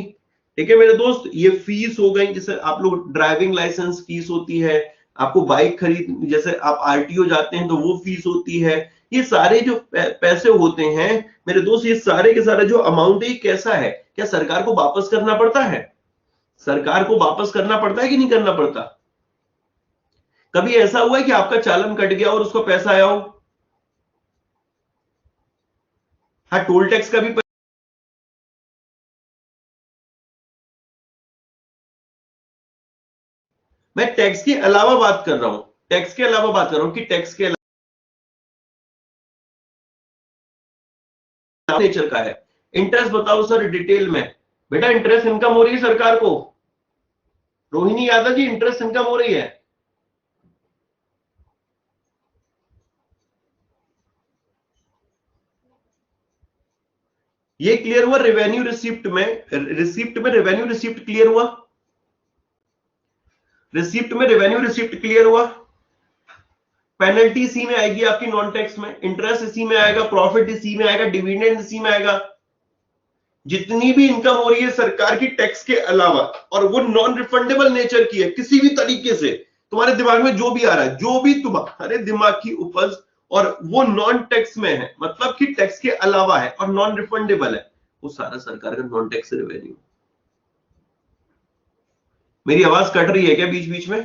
ठीक है मेरे दोस्त, ये फीस हो गई, जैसे आप लोग ड्राइविंग लाइसेंस फीस होती है, आपको बाइक खरीद, जैसे आप आरटीओ जाते हैं तो वो फीस होती है। ये सारे जो पैसे होते हैं मेरे दोस्त, ये सारे के सारे जो अमाउंट है, कैसा है? क्या सरकार को वापस करना पड़ता है? सरकार को वापस करना पड़ता है कि नहीं करना पड़ता? कभी ऐसा हुआ है कि आपका चालान कट गया और उसको पैसा आया हो? हाँ, टोल टैक्स का भी मैं टैक्स के अलावा बात कर रहा हूं, टैक्स के अलावा बात कर रहा हूं कि टैक्स के अलावा नेचर का है। इंटरेस्ट बताओ सर डिटेल में। बेटा इंटरेस्ट इनकम हो रही है सरकार को, रोहिणी यादव जी, इंटरेस्ट इनकम हो रही है। ये क्लियर हुआ? रेवेन्यू रिसिप्ट में, रिसिप्ट में रेवेन्यू रिसिप्ट क्लियर हुआ? रिसिप्ट में रेवेन्यू रिसिप्ट क्लियर हुआ? पेनल्टी इसी में आएगी आपकी नॉन टैक्स में, इंटरेस्ट इसी में आएगा, प्रॉफिट इसी में आएगा, डिविडेंड इसी में आएगा। जितनी भी इनकम हो रही है सरकार की टैक्स के अलावा, और वो नॉन रिफंडेबल नेचर की है, किसी भी तरीके से तुम्हारे दिमाग में जो भी आ रहा है, जो भी तुम्हारे दिमाग की उपज, और वो नॉन टैक्स में है, मतलब कि टैक्स के अलावा है और नॉन रिफंडेबल है, वो सारा सरकार का नॉन टैक्स रेवेन्यू। मेरी आवाज कट रही है क्या बीच बीच में?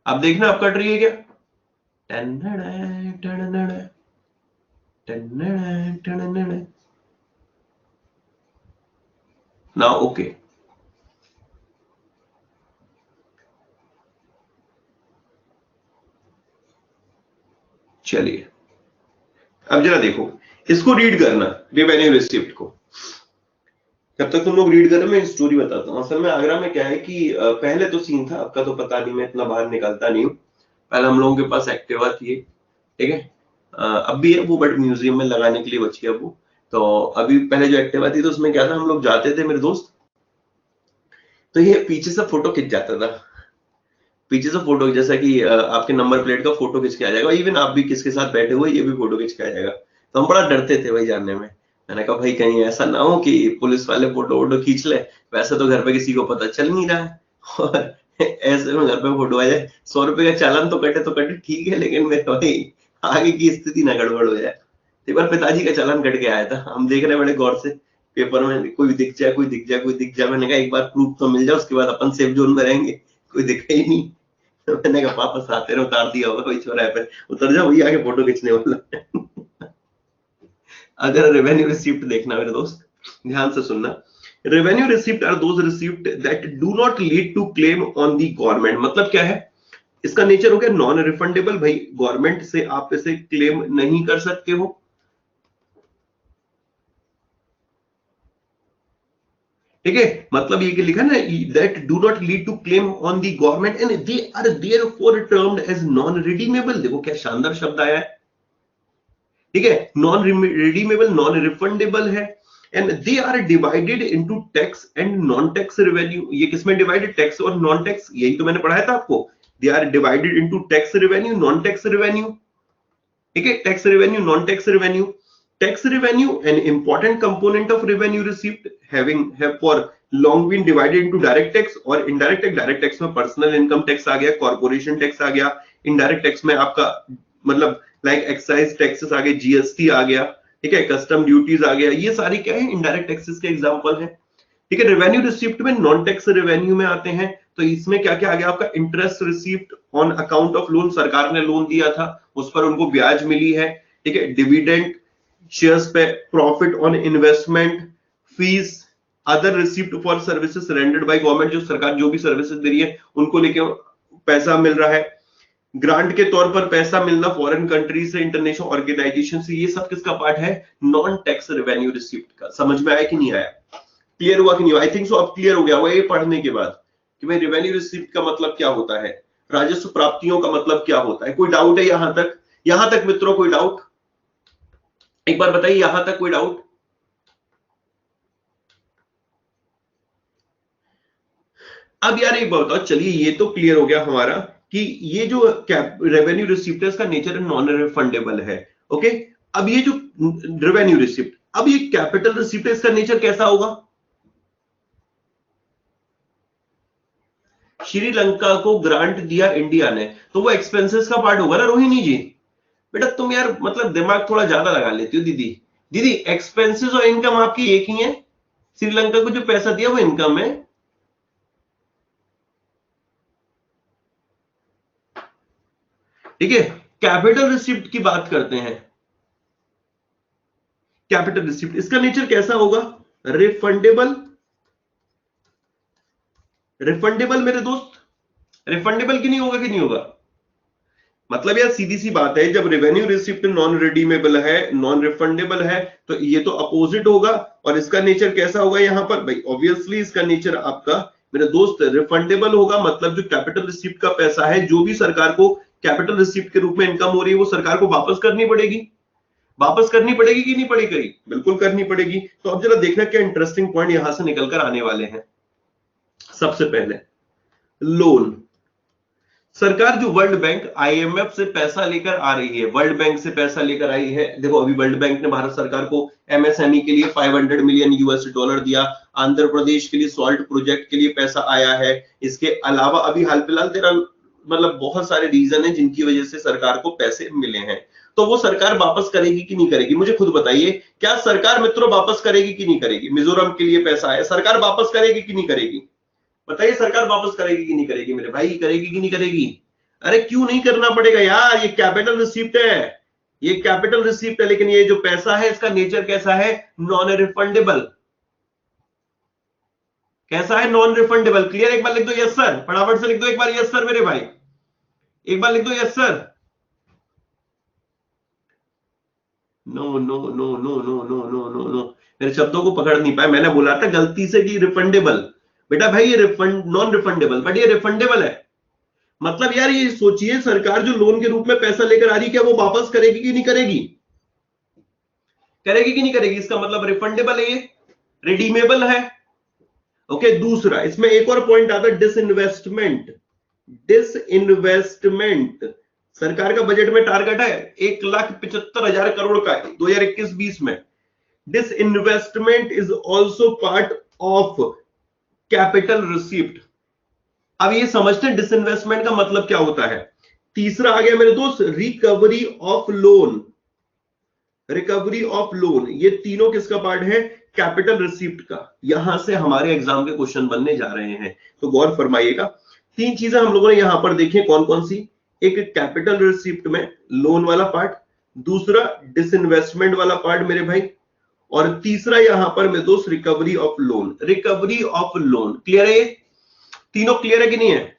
आप देखना आप कट रही है क्या? ना ओके। चलिए अब जरा देखो, इसको रीड करना, रेवेन्यू रिसिप्ट को। जब तक तुम लोग रीड कर रहे हो मैं स्टोरी बताता हूँ। असल में आगरा में क्या है कि पहले तो सीन था, आपका तो पता नहीं, मैं इतना बाहर निकलता नहीं हूँ। पहले हम लोगों के पास एक्टिवा थी, ठीक है, अब भी है वो, बट म्यूजियम में लगाने के लिए बची है वो। तो अभी पहले जो एक्टिवा थी तो उसमें क्या था, हम लोग जाते थे मेरे दोस्त, तो ये पीछे से फोटो खिंच जाता था। पीछे से फोटो, जैसा कि आपके नंबर प्लेट का फोटो खिंच के आ जाएगा, इवन आप भी किसके साथ बैठे हुए ये भी फोटो खिंच के आ जाएगा। तो हम बड़ा डरते थे भाई जानने में। मैंने कहा भाई कहीं ऐसा ना हो कि पुलिस वाले फोटो वोटो खींच ले, वैसे तो घर पे किसी को पता चल नहीं रहा है, और ऐसे में घर पे फोटो आ जाए, 100 रुपए का चालान तो कटे ठीक है, लेकिन मेरे भाई आगे की स्थिति ना गड़बड़ हो जाए। एक बार पिताजी का चालान कट के आया था, हम देख रहे बड़े गौर से पेपर में, कोई दिख जाए कोई दिख जाए कोई दिख जाए, मैंने कहा एक बार प्रूफ तो मिल जाए, उसके बाद अपन सेफ जोन में रहेंगे। कोई दिखा ही नहीं, तो मैंने कहा वापस आते रहे, उतार दिया होगा कोई चौराहे पे, उतर जाओ वही आके फोटो खींचने वाला है। अगर रेवेन्यू रिसिप्ट देखना मेरे दोस्त, ध्यान से सुनना, revenue receipt are those receipt that do not lead to claim on the government. मतलब क्या है, इसका नेचर हो गया नॉन रिफंडेबल, भाई गवर्नमेंट से आप इसे क्लेम नहीं कर सकते हो। ठीक है, मतलब ये कि लिखा ना, that do not lead to claim on the government and they are therefore termed as non redeemable. देखो क्या शानदार शब्द आया है। ठीक है, नॉन रिडीमेबल, नॉन रिफंडेबल है, and they are divided into tax and non tax revenue. ये किसमें डिवाइडेड? टैक्स और नॉन टैक्स, यही तो मैंने पढ़ाया था आपको। They are divided into tax revenue, non tax revenue. ठीक है, tax revenue, non tax revenue. Tax revenue an important component of revenue received have for long been divided into direct tax और indirect tax. Direct tax में personal income tax आ गया, corporation tax आ गया। Indirect tax में आपका मतलब like excise taxes आ गए, जीएसटी आ गया, ठीक है, कस्टम ड्यूटीज आ गया। ये सारी क्या है, इनडायरेक्ट टैक्सेस के एग्जांपल है। ठीक है, रेवेन्यू रिसीव्ड में नॉन टैक्स रेवेन्यू में आते हैं, तो इसमें क्या क्या आ गया आपका, interest received on account of loan, सरकार ने लोन दिया था उस पर उनको ब्याज मिली है। ठीक है, डिविडेंड शेयर्स पे, profit on investment, fees, other received for services rendered by government, जो सरकार जो भी सर्विसेज दे रही है उनको लेके पैसा मिल रहा है। ग्रांट के तौर पर पैसा मिलना फॉरेन कंट्री से, इंटरनेशनल ऑर्गेनाइजेशन से, ये सब किसका पार्ट है, नॉन टैक्स रेवेन्यू रिसीव्ड का। समझ में आया कि नहीं आया, क्लियर हुआ कि नहीं? आई थिंक सो अब क्लियर हो गया हुआ ये पढ़ने के बाद कि भाई रेवेन्यू रिसीव्ड का मतलब क्या होता है, राजस्व प्राप्तियों का मतलब क्या होता है। कोई डाउट है यहां तक? यहां तक मित्रों कोई डाउट? एक बार बताइए, यहां तक कोई डाउट? अब यार एक बात बताओ, चलिए ये तो क्लियर हो गया हमारा कि ये जो रेवेन्यू रिसिप्ट है इसका नेचर नॉन रिफंडेबल है। ओके, अब ये जो रेवेन्यू रिसिप्ट, अब ये कैपिटल रिसिप्ट है, इसका नेचर कैसा होगा? श्रीलंका को ग्रांट दिया इंडिया ने, तो वो एक्सपेंसेस का पार्ट होगा ना रोहिणी जी? बेटा तुम यार मतलब दिमाग थोड़ा ज्यादा लगा लेती हो दीदी। दीदी एक्सपेंसेस और इनकम आपकी एक ही है, श्रीलंका को जो पैसा दिया वो इनकम है। ठीक है, कैपिटल रिसिप्ट की बात करते हैं। कैपिटल रिसिप्ट इसका नेचर कैसा होगा? रिफंडेबल। रिफंडेबल मेरे दोस्त, रिफंडेबल की नहीं होगा कि नहीं होगा? मतलब यार सीधी सी बात है, जब रेवेन्यू रिसिप्ट नॉन रिडीमेबल है, नॉन रिफंडेबल है, तो ये तो अपोजिट होगा। और इसका नेचर कैसा होगा यहां पर भाई? ऑब्वियसली इसका नेचर आपका मेरे दोस्त रिफंडेबल होगा। मतलब जो कैपिटल रिसिप्ट का पैसा है, जो भी सरकार को कैपिटल रिसिप्ट के रूप में इनकम हो रही है, वो सरकार को वापस करनी पड़ेगी। वापस करनी पड़ेगी कि नहीं पड़ेगी? बिल्कुल करनी पड़ेगी। तो अब जरा देखना क्या इंटरेस्टिंग पॉइंट यहां से निकल कर आने वाले हैं। सबसे पहले लोन, सरकार जो वर्ल्ड बैंक आईएमएफ से पैसा लेकर आ रही है, वर्ल्ड बैंक से पैसा लेकर आई है। देखो अभी वर्ल्ड बैंक ने भारत सरकार को एमएसएमई के लिए 500 मिलियन यूएस डॉलर दिया, आंध्र प्रदेश के लिए सॉल्ट प्रोजेक्ट के लिए पैसा आया है। इसके अलावा अभी हाल फिलहाल तेरा मतलब बहुत सारे रीजन है जिनकी वजह से सरकार को पैसे मिले हैं। तो वो सरकार वापस करेगी कि नहीं करेगी, मुझे खुद बताइए। क्या सरकार मित्रों वापस करेगी कि नहीं करेगी? मिजोरम के लिए पैसा आया, सरकार वापस करेगी कि नहीं करेगी? बताइए, सरकार वापस करेगी कि नहीं करेगी मेरे भाई? करेगी कि नहीं करेगी? अरे क्यों नहीं करना पड़ेगा यार, ये कैपिटल रिसीप्ट है, ये कैपिटल रिसीप्ट है। लेकिन ये जो पैसा है इसका नेचर कैसा है? Non refundable. कैसा है? Non refundable. क्लियर? एक बार लिख दो यस सर, फटाफट से लिख दो एक बार यस सर मेरे भाई, एक बार लिख दो yes sir. No no no no no no no no no, मेरे शब्दों को पकड़ नहीं पाए। मैंने बोला था गलती से कि रिफंडेबल। बेटा भाई ये रिफंड नॉन रिफंडेबल, बट ये रिफंडेबल है। मतलब यार ये सोचिए, सरकार जो लोन के रूप में पैसा लेकर आ रही है, क्या वो वापस करेगी कि नहीं करेगी? करेगी कि नहीं करेगी? इसका मतलब रिफंडेबल है, ये रिडीमेबल है। ओके, दूसरा इसमें एक और पॉइंट आता है, डिसइन्वेस्टमेंट। डिसइन्वेस्टमेंट, सरकार का बजट में टारगेट है 1,75,000 करोड़ का 2021-20 में। Disinvestment is also part of capital receipt. अब ये समझते हैं डिसइन्वेस्टमेंट का मतलब क्या होता है। तीसरा आ गया मेरे दोस्त, recovery of loan. Recovery of loan, ये तीनों किसका पार्ट है? कैपिटल रिसीप्ट का। यहां से हमारे एग्जाम के क्वेश्चन बनने जा रहे हैं, तो गौर फरमाइएगा। तीन चीजें हम लोगों ने यहां पर देखी, कौन कौन सी? एक कैपिटल रिसीप्ट में लोन वाला पार्ट, दूसरा डिसइन्वेस्टमेंट वाला पार्ट मेरे भाई, और तीसरा यहां पर मेरे दोस्त recovery of loan. Recovery of loan, clear है? ये तीनों क्लियर है कि नहीं है?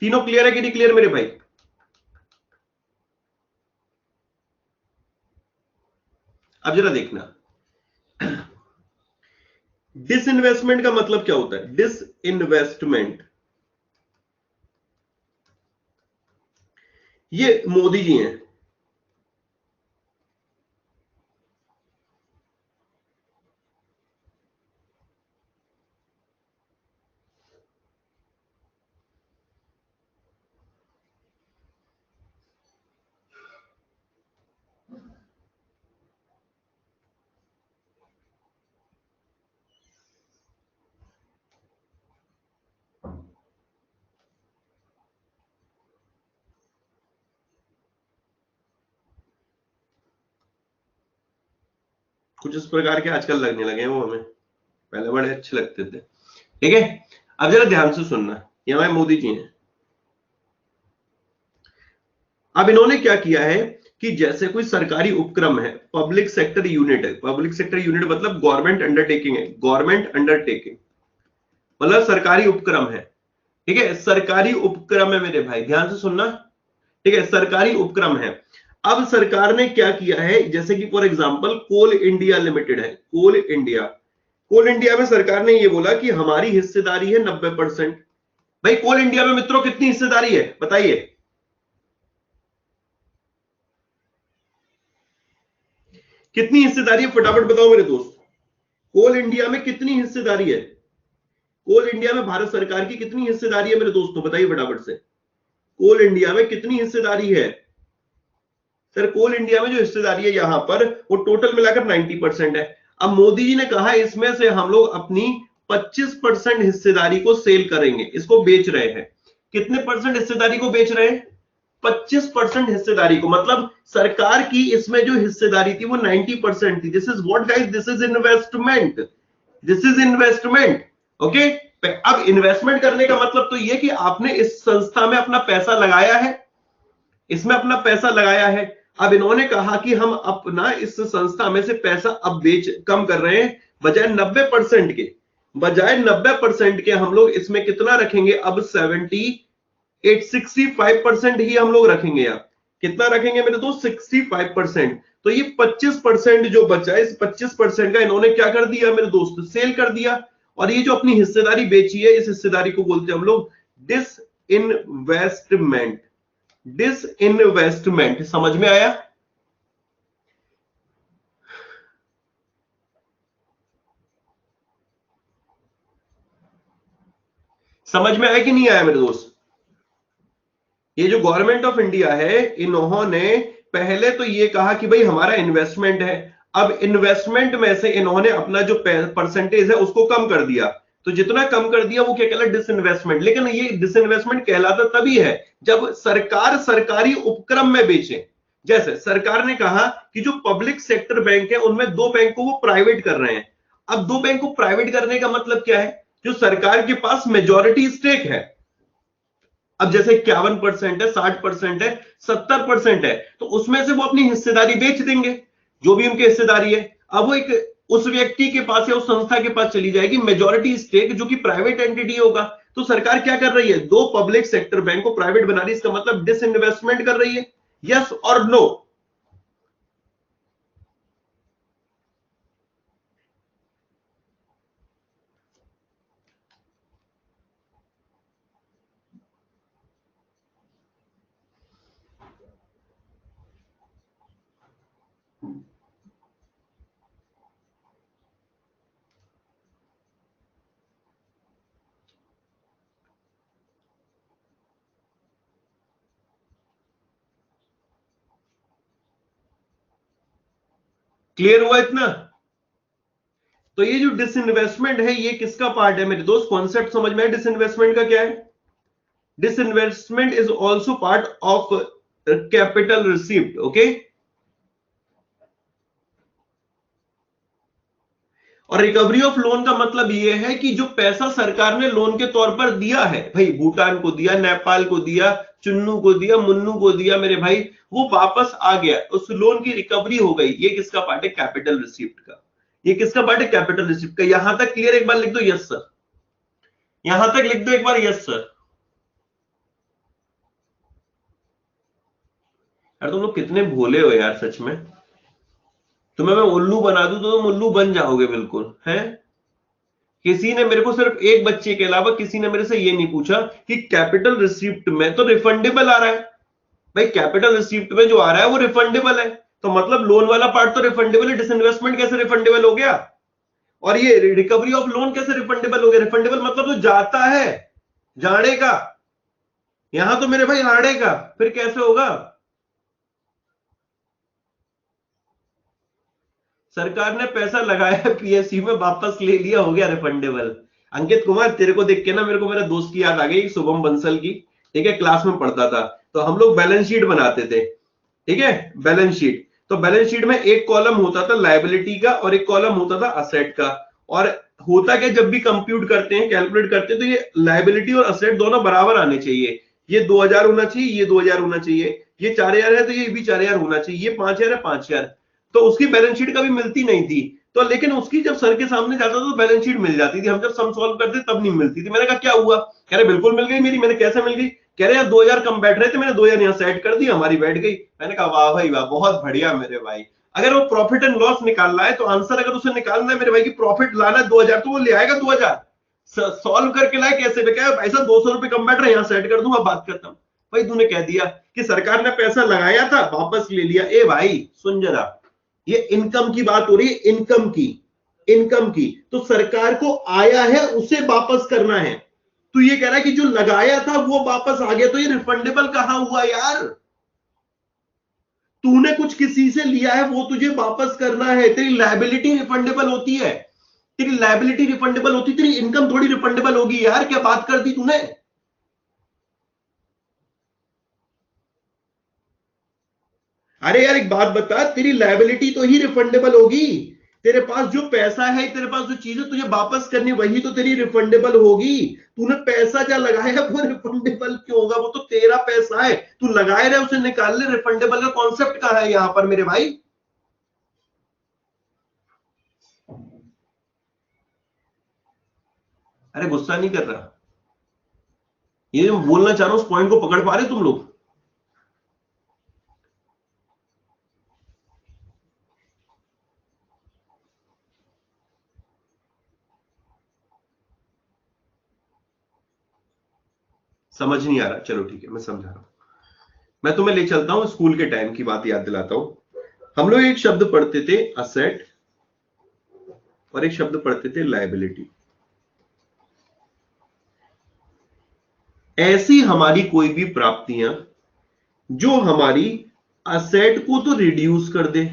तीनों क्लियर है कि नहीं क्लियर मेरे भाई? अब जरा देखना, डिसइन्वेस्टमेंट का मतलब क्या होता है? डिसइन्वेस्टमेंट, ये मोदी जी हैं। कुछ इस प्रकार के आजकल लगने लगे हैं वो हमें, पहले बड़े अच्छे लगते थे। ठीक है, अब जरा ध्यान से सुनना, ये हमारे मोदी जी हैं। अब इन्होंने क्या किया है कि जैसे कोई सरकारी उपक्रम है, पब्लिक सेक्टर यूनिट है, पब्लिक सेक्टर यूनिट मतलब गवर्नमेंट अंडरटेकिंग है, गवर्नमेंट अंडरटेकिंग मतलब सरकारी उपक्रम है। ठीक है, सरकारी उपक्रम है मेरे भाई, ध्यान से सुनना। ठीक है, सरकारी उपक्रम है। अब सरकार ने क्या किया है, जैसे कि for example Coal India Limited है, कोल इंडिया, कोल इंडिया में सरकार ने यह बोला कि हमारी हिस्सेदारी है 90%। भाई कोल इंडिया में मित्रों कितनी हिस्सेदारी है बताइए, कितनी हिस्सेदारी है फटाफट बताओ मेरे दोस्त। कोल इंडिया में कितनी हिस्सेदारी है, कोल इंडिया में भारत सरकार की कितनी हिस्सेदारी है मेरे दोस्तों, बताइए फटाफट से। कोल इंडिया में कितनी हिस्सेदारी है सर? कोल इंडिया में जो हिस्सेदारी है यहां पर वो टोटल मिलाकर 90% है। अब मोदी जी ने कहा इसमें से हम लोग अपनी 25% हिस्सेदारी को सेल करेंगे, इसको बेच रहे हैं। कितने परसेंट हिस्सेदारी को बेच रहे हैं? 25% हिस्सेदारी को, मतलब सरकार की इसमें जो हिस्सेदारी थी वो 90% थी। This is what guys, this is investment, this is investment. Okay, अब इन्वेस्टमेंट करने का मतलब तो ये कि आपने इस संस्था में अपना पैसा लगाया है, इसमें अपना पैसा लगाया है। अब इन्होंने कहा कि हम अपना इस संस्था में से पैसा अब कम कर रहे हैं, बजाय 90% के, बजाय 90% के हम लोग इसमें कितना रखेंगे अब 65% ही हम लोग रखेंगे। यार कितना रखेंगे मेरे दोस्त? 65%। तो ये 25% जो बचा, इस 25% का इन्होंने क्या कर दिया मेरे दोस्त? सेल कर दिया। और ये जो अपनी हिस्सेदारी बेची है, इस हिस्सेदारी को बोलते हैं हम लोग डिसइन्वेस्टमेंट। डिसइन्वेस्टमेंट समझ में आया? समझ में आया कि नहीं आया मेरे दोस्त? ये जो गवर्नमेंट ऑफ इंडिया है, इन्होंने पहले तो ये कहा कि भाई हमारा इन्वेस्टमेंट है। अब इन्वेस्टमेंट में से इन्होंने अपना जो परसेंटेज है उसको कम कर दिया। तो जितना कम कर दिया वो क्या कहलाता? डिसइन्वेस्टमेंट। लेकिन ये डिसइन्वेस्टमेंट कहलाता तभी है जब सरकार सरकारी उपक्रम में बेचे। जैसे सरकार ने कहा कि जो पब्लिक सेक्टर बैंक है उनमें 2 बैंक को वो प्राइवेट कर रहे हैं। अब 2 बैंक को प्राइवेट करने का मतलब क्या है? जो सरकार के पास मेजॉरिटी स्टेक है, अब जैसे 51% है, 60% है, 70% है, तो उसमें से वो अपनी हिस्सेदारी बेच देंगे, जो भी उनकी हिस्सेदारी है। अब वो एक उस व्यक्ति के पास या उस संस्था के पास चली जाएगी मेजॉरिटी स्टेक, जो कि प्राइवेट एंटिटी होगा। तो सरकार क्या कर रही है? 2 पब्लिक सेक्टर बैंक को प्राइवेट बना रही है। इसका मतलब डिसइन्वेस्टमेंट कर रही है। यस और नो? क्लियर हुआ इतना? तो ये जो डिसइन्वेस्टमेंट है ये किसका पार्ट है मेरे दोस्त? कॉन्सेप्ट समझ में है डिसइन्वेस्टमेंट का क्या है? Disinvestment is also part of capital received. Okay, और रिकवरी ऑफ लोन का मतलब यह है कि जो पैसा सरकार ने लोन के तौर पर दिया है, भाई भूटान को दिया, नेपाल को दिया, चुन्नू को दिया, मुन्नू को दिया मेरे भाई, वो वापस आ गया, उस लोन की रिकवरी हो गई। ये किसका पार्ट है? कैपिटल रिसिप्ट का। ये किसका पार्ट है? कैपिटल रिसिप्ट का। यहां तक क्लियर? एक बार लिख दो यस सर, यहां तक लिख दो एक बार यस सर। यार तुम लोग कितने भोले हो यार सच में। तुम्हें मैं उल्लू बना दूं तो तुम उल्लू बन जाओगे बिल्कुल है। किसी ने मेरे को, सिर्फ एक बच्चे के अलावा किसी ने मेरे से ये नहीं पूछा कि कैपिटल रिसिप्ट में तो रिफंडेबल आ रहा है। भाई कैपिटल रिसिप्ट में जो आ रहा है वो रिफंडेबल है, तो मतलब लोन वाला पार्ट तो रिफंडेबल है। डिसइन्वेस्टमेंट कैसे रिफंडेबल हो गया? और ये रिकवरी ऑफ लोन कैसे रिफंडेबल हो गया? रिफंडेबल मतलब तो जाता है, जाने का। यहां तो मेरे भाई आने का, फिर कैसे होगा? सरकार ने पैसा लगाया पीएसयू में, वापस ले लिया, हो गया रिफंडेबल। अंकित कुमार तेरे को देख के ना मेरे को मेरे दोस्त की याद आ गई, शुभम बंसल की। ठीक है, क्लास में पढ़ता था तो हम लोग बैलेंस शीट बनाते थे। ठीक है, बैलेंस शीट। तो बैलेंस शीट में एक कॉलम होता था लायबिलिटी का और एक कॉलम होता था असेट का। और होता क्या, जब भी कंप्यूट करते हैं, कैलकुलेट करते हैं, तो ये लायबिलिटी और असेट दोनों बराबर आने चाहिए। ये 2000 होना चाहिए, ये 2000 होना चाहिए, ये 4000 है तो ये भी 4000 होना चाहिए, ये 5000 है 5000। तो उसकी बैलेंस शीट कभी मिलती नहीं थी। तो लेकिन उसकी जब सर के सामने जाता था तो बैलेंस शीट मिल जाती थी, हम जब सम सॉल्व करते तब नहीं मिलती थी। मैंने कहा क्या हुआ, कह रहे बिल्कुल मिल गई मेरी। मैंने कैसे मिल गई, कह रहे यार 2000 कम बैठ रहे थे, मैंने 2000 यहाँ सेट कर दी, हमारी बैठ गई। मैंने कहा वाह भाई वाह, बहुत बढ़िया मेरे भाई। अगर वो प्रॉफिट एंड लॉस निकालना है तो आंसर अगर उसे निकालना है मेरे भाई की प्रॉफिट लाना है 2000, तो वो ले आएगा 2000। सॉल्व करके लाए कैसे, क्या ऐसा 200 रुपए कम बैठ रहे यहाँ सेट कर दूंगा, बात खत्म। भाई तूने कह दिया कि सरकार ने पैसा लगाया था वापस ले लिया। ए भाई सुन जरा, ये इनकम की बात हो रही है, इनकम की, इनकम की। तो सरकार को आया है उसे वापस करना है। तू ये कह रहा है कि जो लगाया था वो वापस आ गया, तो ये रिफंडेबल कहां हुआ यार। तूने कुछ किसी से लिया है, वो तुझे वापस करना है। तेरी लायबिलिटी रिफंडेबल होती है, तेरी लायबिलिटी रिफंडेबल होती, तेरी इनकम थोड़ी रिफंडेबल होगी यार। क्या बात कर दी तूने। अरे यार एक बात बता, तेरी लायबिलिटी तो ही रिफंडेबल होगी। तेरे पास जो पैसा है, तेरे पास जो चीज है तुझे वापस करनी, वही तो तेरी रिफंडेबल होगी। तूने पैसा क्या लगाया वो रिफंडेबल क्यों होगा, वो तो तेरा पैसा है, तू लगाए रहे उसे निकाल ले। रिफंडेबल का कॉन्सेप्ट कहां है यहां पर मेरे भाई। अरे गुस्सा नहीं कर रहा, ये जो बोलना चाह रहा हूं उस पॉइंट को पकड़ पा रहे तुम लोग। समझ नहीं आ रहा, चलो ठीक है मैं समझा रहा हूं। मैं तुम्हें ले चलता हूं स्कूल के टाइम की बात याद दिलाता हूं। हम लोग एक शब्द पढ़ते थे असेट और एक शब्द पढ़ते थे लायबिलिटी। ऐसी हमारी कोई भी प्राप्तियां जो हमारी असेट को तो रिड्यूस कर दे,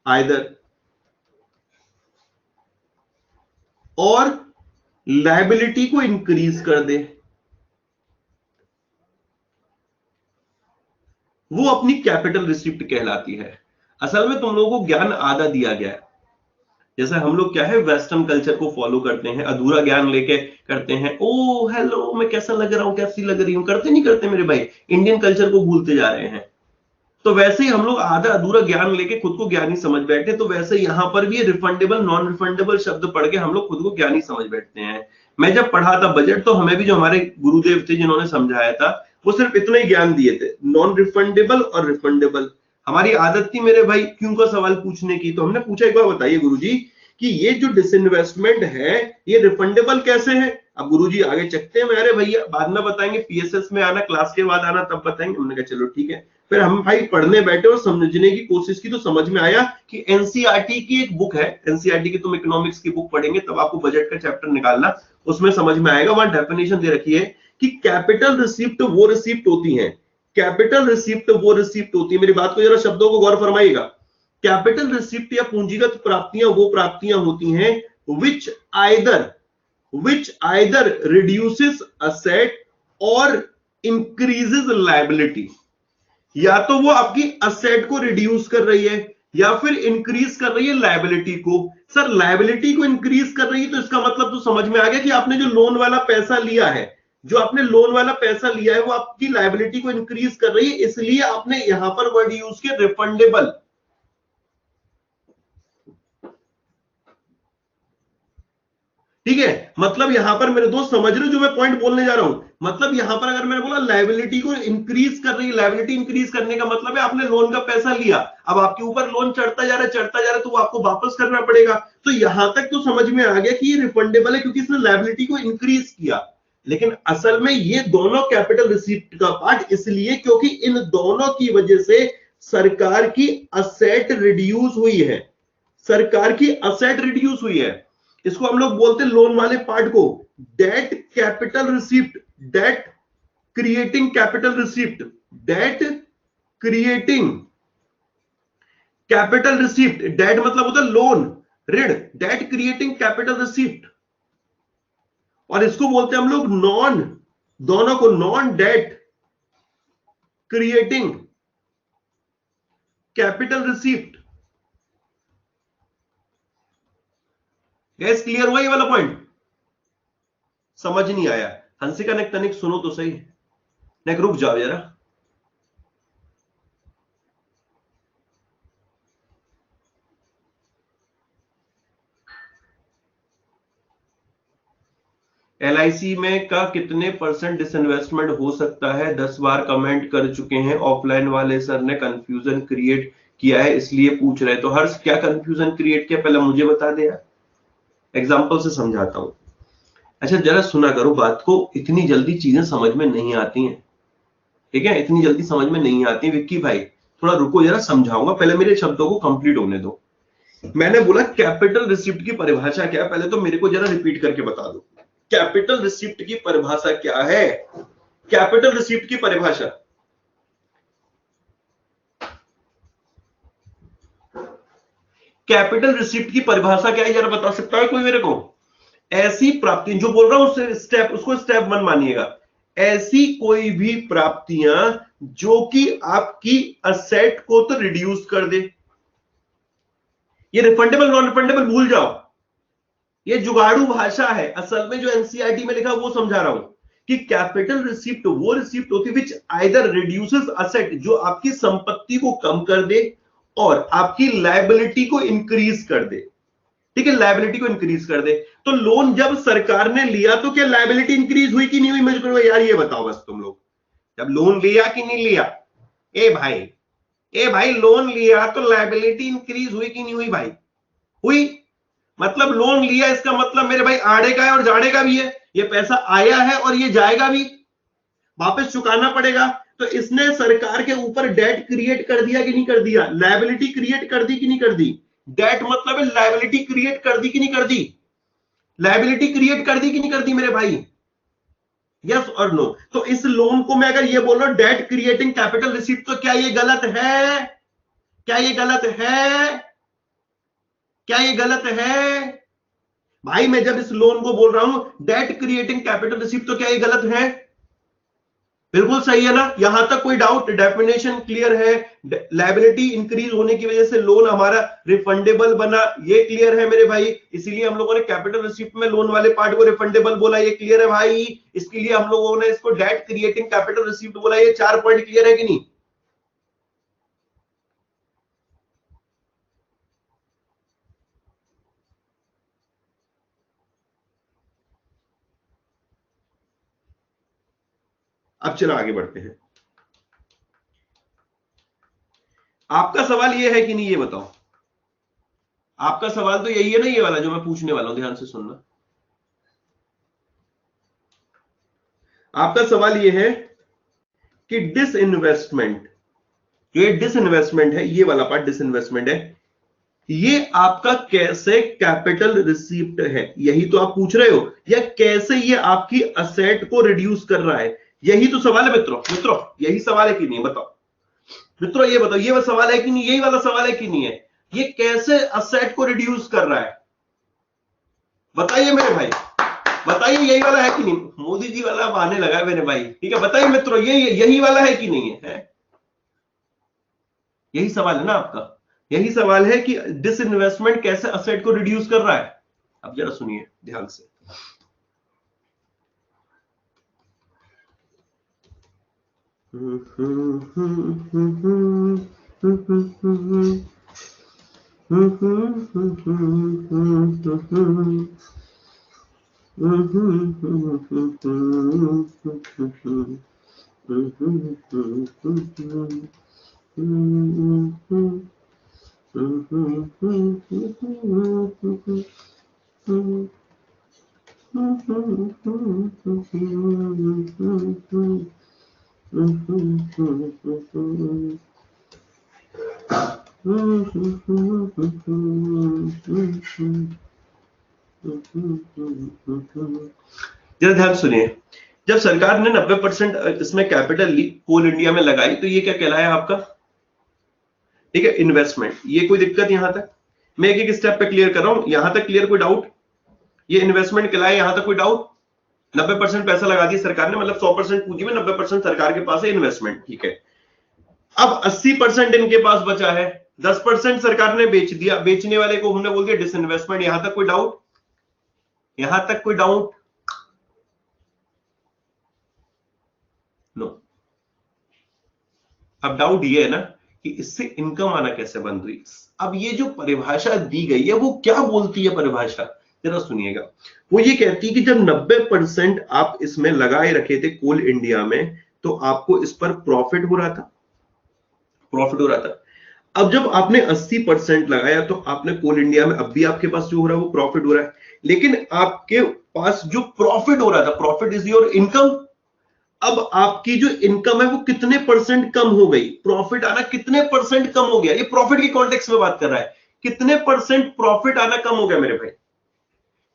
आइदर, और लायबिलिटी को इंक्रीज कर दे, वो अपनी कैपिटल रिसिप्ट कहलाती है। असल में तुम लोगों को ज्ञान आधा दिया गया है। जैसे हम लोग क्या है, वेस्टर्न कल्चर को फॉलो करते हैं, अधूरा ज्ञान लेके करते हैं। ओ हेलो मैं कैसा लग रहा हूं, कैसी लग रही हूं, करते नहीं करते मेरे भाई, इंडियन कल्चर को भूलते जा रहे हैं। तो वैसे ही हम लोग आधा अधूरा ज्ञान लेके खुद को ज्ञानी समझ बैठे, तो वैसे यहां पर भी रिफंडेबल नॉन रिफंडेबल शब्द पढ़ के हम लोग खुद को ज्ञानी समझ बैठते हैं। मैं जब पढ़ा था बजट, तो हमें भी जो हमारे गुरुदेव थे जिन्होंने समझाया था, वो सिर्फ इतना ही ज्ञान दिए थे, नॉन रिफंडेबल और रिफंडेबल। हमारी आदत थी मेरे भाई क्यों का सवाल पूछने की। तो हमने पूछा एक बार बताइए गुरुजी कि ये जो डिसइन्वेस्टमेंट है ये रिफंडेबल कैसे है। अब गुरुजी आगे चकते हैं, अरे भैया बाद में बताएंगे, पीएसएस में आना, क्लास के बाद आना तब बताएंगे। हमने कहा चलो ठीक है। फिर हम भाई पढ़ने बैठे और समझने की कोशिश की, तो समझ में आया कि एनसीईआरटी की एक बुक है, एनसीईआरटी की तुम इकोनॉमिक्स की बुक पढ़ेंगे तब आपको बजट का चैप्टर निकालना, उसमें समझ में आएगा। वहां डेफिनेशन दे रखी है कि कैपिटल रिसिप्ट वो रिसिप्ट होती है, कैपिटल रिसिप्ट वो रिसिप्ट होती है, मेरी बात को जरा शब्दों को गौर फरमाइएगा। कैपिटल रिसिप्ट या पूंजीगत प्राप्तियां वो प्राप्तियां होती हैं विच आइदर रिड्यूसेस असेट और इंक्रीजेस लायबिलिटी। या तो वो आपकी असेट को रिड्यूस कर रही है या फिर इंक्रीज कर रही है लायबिलिटी को। सर लायबिलिटी को इंक्रीज कर रही है तो इसका मतलब तो समझ में आ गया कि आपने जो लोन वाला पैसा लिया है, जो आपने लोन वाला पैसा लिया है वो आपकी लायबिलिटी को इंक्रीज कर रही है, इसलिए आपने यहां पर वर्ड यूज किया रिफंडेबल। ठीक है, मतलब यहां पर मेरे दोस्त समझ रहे हो जो मैं पॉइंट बोलने जा रहा हूं। मतलब यहां पर अगर मैंने बोला लायबिलिटी को इंक्रीज कर रही है, लायबिलिटी इंक्रीज करने का मतलब है आपने लोन का पैसा लिया, अब आपके ऊपर लोन चढ़ता जा रहा है चढ़ता जा रहा है, तो वो आपको वापस करना पड़ेगा। तो यहां तक तो समझ में आ गया कि ये रिफंडेबल है क्योंकि इसने लायबिलिटी को इंक्रीज किया। लेकिन असल में ये दोनों कैपिटल रिसिप्ट का पार्ट इसलिए क्योंकि इन दोनों की वजह से सरकार की असेट रिड्यूस हुई है, सरकार की असेट रिड्यूस हुई है। इसको हम लोग बोलते हैं लोन वाले पार्ट को debt capital receipt, debt creating capital receipt, debt creating capital receipt. Debt मतलब होता है लोन, ऋण, डेट क्रिएटिंग कैपिटल रिसिप्ट। और इसको बोलते हैं हम लोग नॉन, दोनों को non debt creating capital receipt. Gas clear हुआ ये वाला पॉइंट? समझ नहीं आया? हंसिका ने तनिक सुनो तो सही, नेक रुक जाओ जरा। LIC में का कितने % डिसइन्वेस्टमेंट हो सकता है? 10 बार कमेंट कर चुके हैं ऑफलाइन वाले सर ने, कंफ्यूजन क्रिएट किया है इसलिए पूछ रहे हैं। तो हर्ष क्या कंफ्यूजन क्रिएट किया पहले मुझे बता दे यार, एग्जांपल से समझाता हूं। अच्छा जरा सुना करो बात को, इतनी जल्दी चीजें समझ में नहीं आती हैं, ठीक है? इतनी जल्दी समझ में नहीं आती। विक्की भाई थोड़ा रुको जरा, समझाऊंगा, पहले मेरे शब्दों को कंप्लीट होने दो। मैंने बोला कैपिटल रिसिप्ट की परिभाषा क्या है, पहले तो मेरे को जरा रिपीट करके बता दो। कैपिटल रिसिप्ट की परिभाषा क्या है? कैपिटल रिसिप्ट की परिभाषा, कैपिटल रिसिप्ट की परिभाषा क्या है जरा बता सकता है कोई मेरे को? ऐसी प्राप्ति, जो बोल रहा हूं उससे स्टेप, उसको स्टेप 1 मानिएगा। ऐसी कोई भी प्राप्तियां जो कि आपकी असेट को तो रिड्यूस कर दे। ये रिफंडेबल नॉन रिफंडेबल भूल जाओ, ये जुगाड़ू भाषा है। असल में जो एनसीईआरटी में लिखा वो समझा रहा हूं कि कैपिटल रिसिप्ट वो रिसिप्ट होती है विच आइदर रिड्यूसेस असेट, जो आपकी संपत्ति को कम कर दे और आपकी लायबिलिटी को इंक्रीज कर दे। ठीक है, लायबिलिटी को इंक्रीज कर दे। तो लोन जब सरकार ने लिया तो क्या लायबिलिटी इंक्रीज हुई कि नहीं हुई? मुझे यार ये बताओ बस तुम लोग, जब लोन लिया कि नहीं लिया? ए भाई लोन लिया तो लायबिलिटी इंक्रीज हुई कि नहीं हुई भाई? हुई। मतलब लोन लिया इसका मतलब मेरे भाई आड़े का है और जाड़े का भी है, ये पैसा आया है और ये जाएगा भी, वापस चुकाना पड़ेगा। तो इसने सरकार के ऊपर डेट क्रिएट कर दिया कि नहीं कर दिया? लायबिलिटी क्रिएट कर दी कि नहीं कर दी? डेट मतलब लायबिलिटी क्रिएट कर दी कि नहीं कर दी? लायबिलिटी क्रिएट कर दी कि नहीं कर दी मेरे भाई? यस और नो? तो इस लोन को मैं अगर ये बोल रहा हूं डेट क्रिएटिंग कैपिटल रिसीप्ट, तो क्या ये गलत है? क्या ये गलत है? क्या ये गलत है भाई? मैं जब इस लोन को बोल रहा हूं डेट क्रिएटिंग कैपिटल रिसीप्ट, तो क्या ये गलत है? बिल्कुल सही है ना? यहां तक कोई डाउट? डेफिनेशन क्लियर है? लायबिलिटी इंक्रीज होने की वजह से लोन हमारा रिफंडेबल बना, ये क्लियर है मेरे भाई? इसीलिए हम लोगों ने कैपिटल रिसिप्ट में लोन वाले पार्ट को रिफंडेबल बोला, ये क्लियर है भाई? इसके लिए हम लोगों ने इसको डेट क्रिएटिंग कैपिटल रिसिप्ट बोला। ये 4 पॉइंट क्लियर है कि नहीं? अब चलो आगे बढ़ते हैं। आपका सवाल ये है कि नहीं ये बताओ? आपका सवाल तो यही है ना, ये वाला जो मैं पूछने वाला हूं, ध्यान से सुनना। आपका सवाल ये है कि डिसइन्वेस्टमेंट, जो ये डिसइन्वेस्टमेंट है, ये वाला पार्ट डिसइन्वेस्टमेंट है, ये आपका कैसे कैपिटल रिसीप्ट है? यही तो आप पूछ रहे हो, या कैसे ये आपकी असेट को रिड्यूस कर रहा है? यही तो सवाल है मित्रों, यही सवाल है कि नहीं? बताओ मित्रों, ये बताओ, ये वाला सवाल है कि नहीं? यही वाला सवाल है कि नहीं है? ये कैसे असेट को रिड्यूस कर रहा है? बताइए मेरे भाई, बताइए यही वाला है कि नहीं? मोदी जी वाला आने लगा है मेरे भाई, ठीक है? बताइए मित्रों, ये यही वाला है कि नहीं है? यही सवाल है ना आपका? यही सवाल है कि डिसइन्वेस्टमेंट कैसे असेट को रिड्यूस कर रहा है? अब जरा सुनिए ध्यान से। जरा ध्यान सुनिए, जब सरकार ने 90% इसमें कैपिटल ली, कोल इंडिया में लगाई, तो ये क्या कहलाया आपका? ठीक है, इन्वेस्टमेंट। ये कोई दिक्कत यहां तक? मैं एक एक स्टेप पे क्लियर कर रहा हूं, यहां तक क्लियर? कोई डाउट? ये इन्वेस्टमेंट कहलाया, यहां तक कोई डाउट? 90% पैसा लगा दिया सरकार ने, मतलब 100% पूंजी में 90% सरकार के पास है इन्वेस्टमेंट, ठीक है? अब 80% इनके पास बचा है, 10% सरकार ने बेच दिया, बेचने वाले को हमने बोल दिया डिसइन्वेस्टमेंट। यहां तक कोई डाउट? यहां तक कोई डाउट? नो। अब डाउट ये है ना कि इससे इनकम आना कैसे बंद हुई। अब ये जो परिभाषा दी गई है वो क्या बोलती है परिभाषा, जरा सुनिएगा। वो ये कहती है कि जब 90% आप इसमें लगाए रखे थे कोल इंडिया में, तो आपको इस पर प्रॉफिट हो रहा था, प्रॉफिट हो रहा था। अब जब आपने 80% लगाया तो आपने कोल इंडिया में, अब भी आपके पास जो हो रहा है वो प्रॉफिट हो रहा है, लेकिन आपके पास जो प्रॉफिट हो रहा था, प्रॉफिट इज योर इनकम, अब आपकी जो इनकम है वो कितने परसेंट कम हो गई, प्रॉफिट आना कितने परसेंट कम हो गया। ये प्रॉफिट की कॉन्टेक्स्ट में बात कर रहा है, कितने परसेंट प्रॉफिट आना कम हो गया मेरे भाई।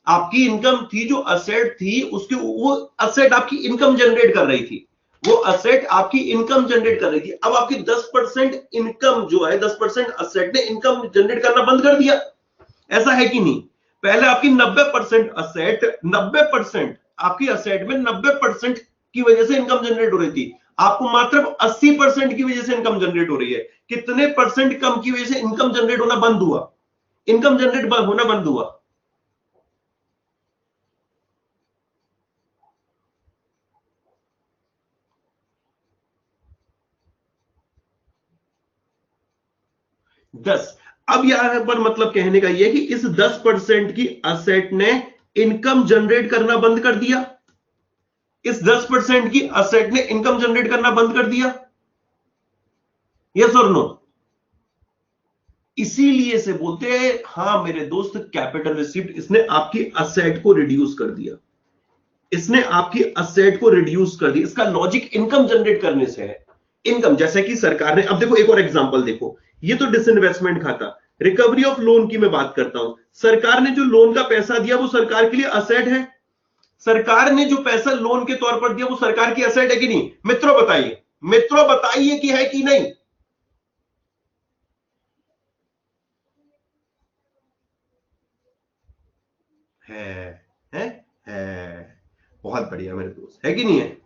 आपकी इनकम थी, जो असेट थी, उसके वो असेट आपकी इनकम जनरेट कर रही थी, वो असेट आपकी इनकम जनरेट कर रही थी। अब आपकी 10% इनकम जो है, 10% असेट ने इनकम जनरेट करना बंद कर दिया, ऐसा है कि नहीं? पहले आपकी 90% असेट, 90% आपकी असेट में 90% की वजह से इनकम जनरेट हो रही थी, आपको मात्र 80% की वजह से इनकम जनरेट हो रही है। कितने परसेंट कम की वजह से इनकम जनरेट होना बंद हुआ, इनकम जनरेट होना बंद हुआ? दस। अब यहां पर मतलब कहने का यह कि इस 10% की असेट ने इनकम जनरेट करना बंद कर दिया, इस 10% की असेट ने इनकम जनरेट करना बंद कर दिया, यस और नो? इसीलिए से बोलते हैं, हां मेरे दोस्त, कैपिटल रिसिप्ट, इसने आपकी असेट को रिड्यूस कर दिया, इसने आपकी असेट को रिड्यूस कर दिया। इसका लॉजिक इनकम जनरेट करने से है। इनकम, जैसे कि सरकार ने, अब देखो एक और एग्जांपल देखो, ये तो डिसइन्वेस्टमेंट खाता, रिकवरी ऑफ लोन की मैं बात करता हूं। सरकार ने जो लोन का पैसा दिया वो सरकार के लिए असेट है, सरकार ने जो पैसा लोन के तौर पर दिया वो सरकार की असेट है कि नहीं? मित्रों बताइए, मित्रों बताइए कि है कि नहीं? है, है, है। बहुत बढ़िया मेरे दोस्त, है कि नहीं है?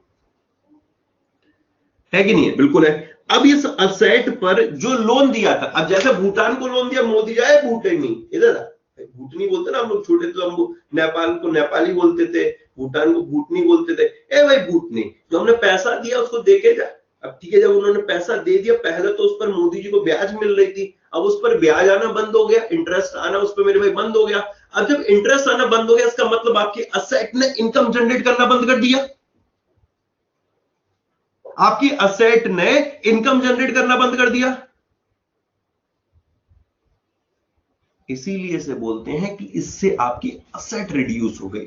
है कि नहीं है? बिल्कुल है। अब इस असेट पर जो लोन दिया था, अब जैसे भूटान को लोन दिया मोदी, जाए भूटानी इधर, भूटनी बोलते ना हम लोग, छोटे तो हम नेपाल को नेपाली बोलते थे, भूटान को भूटनी बोलते थे। ए भाई भूटनी, जो हमने पैसा दिया उसको देके जा। अब ठीक है, जब उन्होंने पैसा दे दिया, पहले तो उस पर मोदी जी को ब्याज मिल रही थी, अब उस पर ब्याज आना बंद हो गया, इंटरेस्ट आना उस पर मेरे भाई बंद हो गया। अब जब इंटरेस्ट आना बंद हो गया, इसका मतलब आपकी असेट ने इनकम जनरेट करना बंद कर दिया, आपकी असेट ने इनकम जनरेट करना बंद कर दिया। इसीलिए से बोलते हैं कि इससे आपकी असेट रिड्यूस हो गई।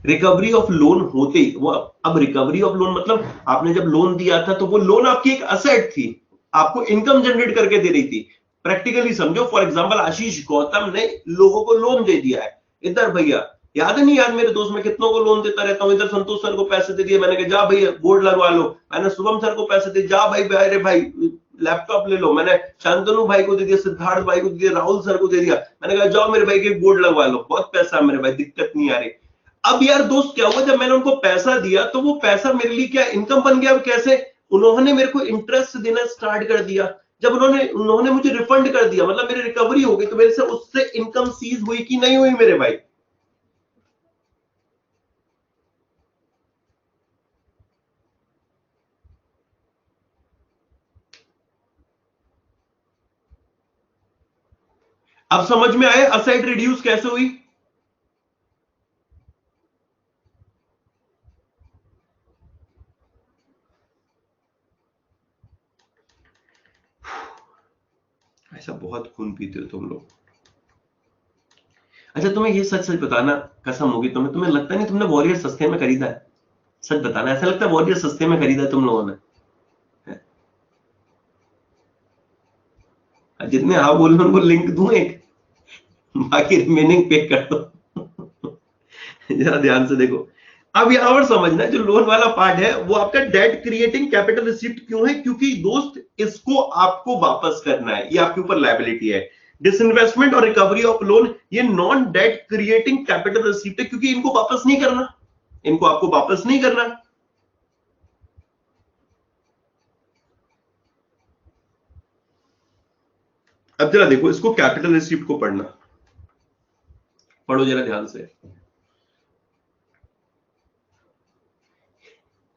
रिकवरी ऑफ लोन होते ही वो, अब रिकवरी ऑफ लोन मतलब आपने जब लोन दिया था तो वो लोन आपकी एक असेट थी, आपको इनकम जनरेट करके दे रही थी। प्रैक्टिकली समझो, फॉर एग्जांपल आशीष गौतम ने लोगों को लोन दे दिया है, इधर भैया, याद है नहीं याद मेरे दोस्त, मैं कितनों को लोन देता रहता हूं। इधर संतोष सर को पैसे दे दिए, मैंने कहा जा भैया बोर्ड लगवा लो। मैंने शुभम सर को पैसे दे, जा भाई, अरे भाई लैपटॉप ले लो। मैंने शांतनु भाई को दे दिया, सिद्धार्थ भाई को दे दिया, राहुल सर को दे दिया। मैंने कहा जाओ मेरे भाई के बोर्ड लगवा लो, बहुत पैसा है मेरे भाई, दिक्कत नहीं आ रही। अब यार दोस्त क्या हुआ, जब मैंने उनको पैसा दिया तो वो पैसा मेरे लिए क्या इनकम बन गया? कैसे? उन्होंने मेरे को इंटरेस्ट देना स्टार्ट कर दिया। जब उन्होंने उन्होंने मुझे रिफंड कर दिया, मतलब मेरी रिकवरी हो गई, तो मेरे से उससे इनकम सीज हुई कि नहीं हुई मेरे भाई? अब समझ में आए असेट रिड्यूस कैसे हुई? ऐसा बहुत खून पीते हो तुम लोग। अच्छा तुम्हें ये सच सच बताना, कसम होगी तुम्हें, तुम्हें लगता नहीं तुमने वॉरियर सस्ते में खरीदा है? सच बताना, ऐसा लगता है वॉरियर सस्ते में खरीदा है तुम लोगों ने? जितने हाँ बोल रहे उनको लिंक दूं एक, बाकी रिमेनिंग पे कर दो। जरा ध्यान से देखो। अब यहां पर समझना, जो लोन वाला पार्ट है वो आपका डेट क्रिएटिंग कैपिटल रिसिप्ट क्यों है? क्योंकि दोस्त इसको आपको वापस करना है, ये आपके ऊपर लायबिलिटी है। डिसइन्वेस्टमेंट और रिकवरी ऑफ लोन ये non debt creating capital receipt है, क्योंकि इनको वापस नहीं करना, इनको आपको वापस नहीं करना। अब जरा देखो इसको, कैपिटल रिसीप्ट को पढ़ना, पढ़ो जरा ध्यान से।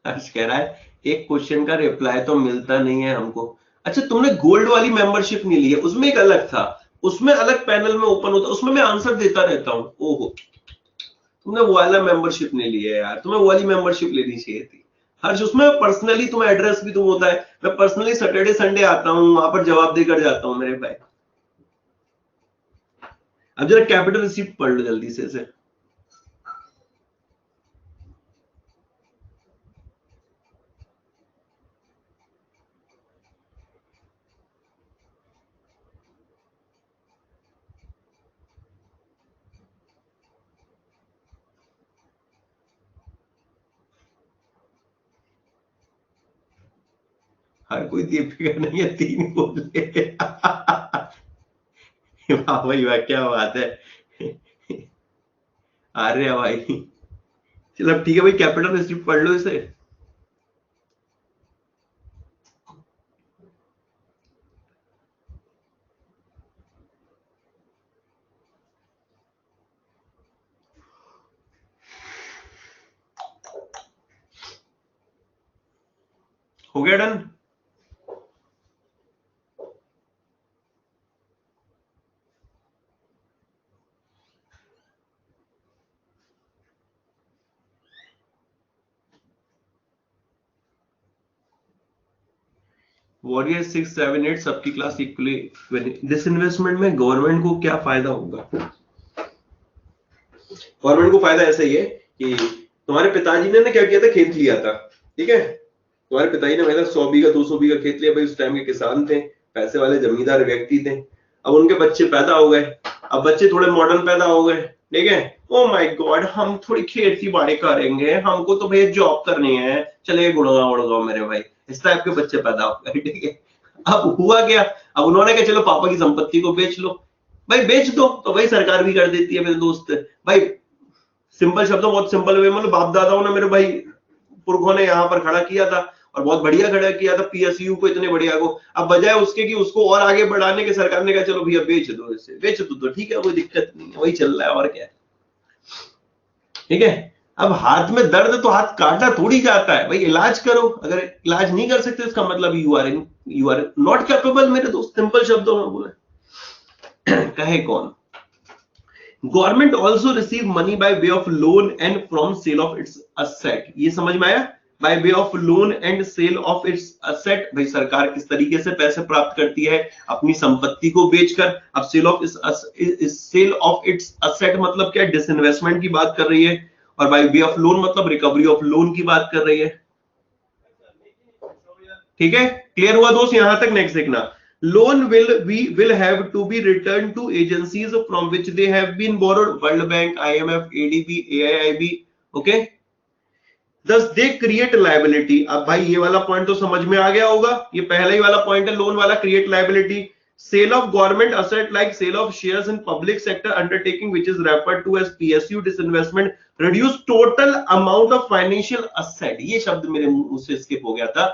हर्ष कह रहा है एक क्वेश्चन का रिप्लाई तो मिलता नहीं है हमको। अच्छा तुमने गोल्ड वाली मेंबरशिप नहीं ली है, उसमें एक अलग था, उसमें अलग पैनल में ओपन होता, उसमें मैं आंसर देता रहता हूं। ओहो तुमने वो वाला मेंबरशिप नहीं लिया यार, तुम्हें वो वाली मेंबरशिप लेनी चाहिए थी। हर्ष उसमें पर्सनली तुम्हें एड्रेस भी तुम होता है, मैं पर्सनली सैटरडे संडे आता हूं, वहां पर जवाब देकर जाता हूं मेरे भाई। अब जरा कैपिटल रिसीप्ट पढ़ लो जल्दी से। हर कोई दीपिका नहीं है, 3 बोल ले। वाह भाई वाह, क्या बात है। अरे भाई चलो ठीक है भाई, कैपिटल रिसीप्ट पढ़ लो इसे। हो गया डन? वॉरियर 6, 7, 8 सबकी क्लास इक्वली। डिसइन्वेस्टमेंट में गवर्नमेंट को क्या फायदा होगा? गवर्नमेंट को फायदा ऐसा ही है कि तुम्हारे पिताजी ने क्या किया था, खेत लिया था, ठीक है, तुम्हारे पिताजी ने मतलब 100 बीघा 200 बीघा खेत लिया भाई, उस टाइम के किसान थे, पैसे वाले जमींदार व्यक्ति थे। अब उनके बच्चे पैदा हो गए, अब बच्चे थोड़े मॉडर्न पैदा हो गए, ठीक है, ओ माय गॉड हम थोड़ी खेती बाड़ी करेंगे, हमको तो भाई जॉब करनी है, चले गुड़गांव उड़गांव मेरे भाई, इस टाइप के बच्चे पैदा हो गए, ठीक है। अब हुआ क्या, अब उन्होंने कहा चलो पापा की संपत्ति को बेच लो, भाई बेच दो, तो भाई सरकार भी कर देती है मेरे दोस्त भाई। सिंपल शब्दों बहुत सिंपल वे, मतलब बाप दादाओं ने मेरे भाई पुरखों ने यहाँ पर खड़ा किया था और बहुत बढ़िया खड़ा किया था पीएसयू को, इतने बढ़िया को। अब बजाय उसके कि उसको और आगे बढ़ाने के, सरकार ने कहा चलो भैया बेच दो, इसे बेच दो तो ठीक है, कोई दिक्कत नहीं है, वही चल रहा है और क्या है, ठीक है। अब हाथ में दर्द तो हाथ काटा थोड़ी जाता है भाई, इलाज करो, अगर इलाज नहीं कर सकते इसका मतलब यू आर नॉट कैपेबल मेरे दोस्त, सिंपल शब्दों में बोले। कहे कौन? Government also receive money by way of loan and from sale of its asset. ये समझ में आया? By way of loan and sale of its asset, भाई सरकार किस तरीके से पैसे प्राप्त करती है, अपनी संपत्ति को बेचकर। अब सेल ऑफ इट्स असेट मतलब क्या? डिसइन्वेस्टमेंट की बात कर रही है, और बाय वे ऑफ लोन मतलब रिकवरी ऑफ लोन की बात कर रही है, ठीक है। क्लियर हुआ दोस्त यहां तक? नेक्स्ट देखना, loan will have to be returned to agencies from which they have been borrowed, World Bank, IMF, ADB, AIIB, okay, thus they create liability। अब भाई ये वाला पॉइंट तो समझ में आ गया होगा, ये पहला ही वाला पॉइंट है, लोन वाला, create liability. Sale of government asset like sale of shares in public sector undertaking which is referred to as PSU, disinvestment, reduce total amount of financial asset. ये शब्द मेरे मुंह से स्किप हो गया था,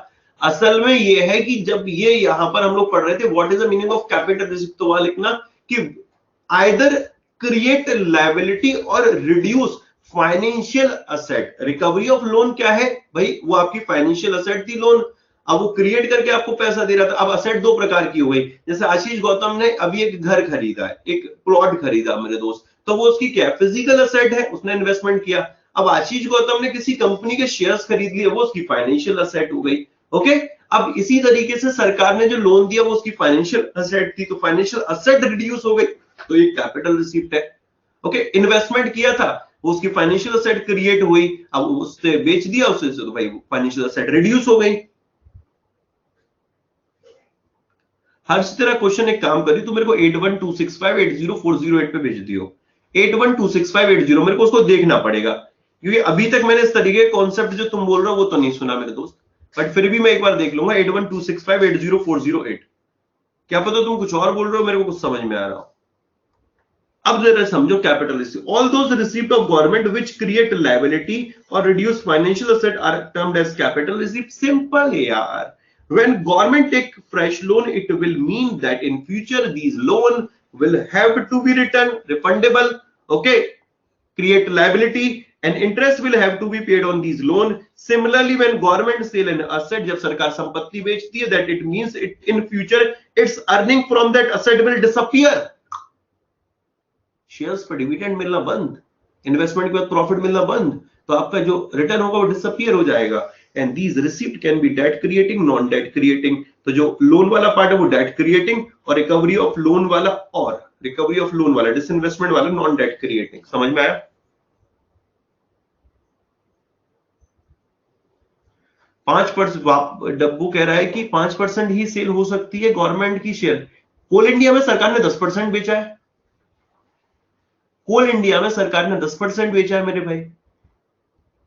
असल में ये है कि जब ये यहां पर हम लोग पढ़ रहे थे what is the meaning of capital receipt, तो वहां लिखना कि आइदर क्रिएट लायबिलिटी और reduce financial asset. Recovery of loan क्या है भाई? वो आपकी फाइनेंशियल असेट थी लोन, अब वो क्रिएट करके आपको पैसा दे रहा था। अब असेट दो प्रकार की हो गई, जैसे आशीष गौतम ने अभी एक घर खरीदा है, एक प्लॉट खरीदा मेरे दोस्त, तो वो उसकी क्या फिजिकल असेट है, उसने इन्वेस्टमेंट किया। अब आशीष गौतम ने किसी कंपनी के शेयर्स खरीद लिए, वो उसकी फाइनेंशियल असेट हो गई, ओके। अब इसी तरीके से सरकार ने जो लोन दिया वो उसकी फाइनेंशियल असेट थी, तो फाइनेंशियल असेट रिड्यूस हो गई, तो ये कैपिटल रिसीप्ट है, ओके। इन्वेस्टमेंट किया था, वो उसकी फाइनेंशियल असेट क्रिएट हुई, अब उससे बेच दिया उससे, तो भाई फाइनेंशियल असेट रिड्यूस हो गई। हर्ष तेरा क्वेश्चन एक काम करी, तू मेरे को 8126580408 पे भेज दियो, 81265808, मेरे को उसको देखना पड़ेगा, क्योंकि अभी तक मैंने इस तरीके के कॉन्सेप्ट जो तुम बोल रहे हो वो तो नहीं सुना मेरे दोस्त, बट फिर भी मैं एक बार देख लूंगा। 8126580408, क्या पता तुम कुछ और बोल रहे हो, मेरे को कुछ समझ में आ रहा हो। अब जरा समझो capital receipt, all those receipt of government which create liability और reduce financial asset are termed as capital receipt. Simple है यार, When government take fresh loan, it will mean that in future these loan will have to be returned, refundable, okay, create liability, and interest will have to be paid on these loan. Similarly, when government sell an asset, जब सरकार संपत्ति बेचती है, that it means it in future its earning from that asset will disappear. Shares पर dividend मिलना बंद, investment के बाद प्रॉफिट मिलना बंद, तो आपका जो रिटर्न होगा वो डिसअपियर हो जाएगा. And these receipt can be debt creating, non debt creating. तो जो लोन वाला पार्ट है वो डेट क्रिएटिंग, और रिकवरी ऑफ लोन वाला, और रिकवरी ऑफ लोन वाला, डिसइन्वेस्टमेंट वाला नॉन डेट क्रिएटिंग. समझ में आया? 5%. डब्बू कह रहा है कि 5% ही सेल हो सकती है गवर्नमेंट की शेयर. कोल इंडिया में सरकार ने 10% बेचा है. कोल इंडिया में सरकार ने 10% बेचा है मेरे भाई.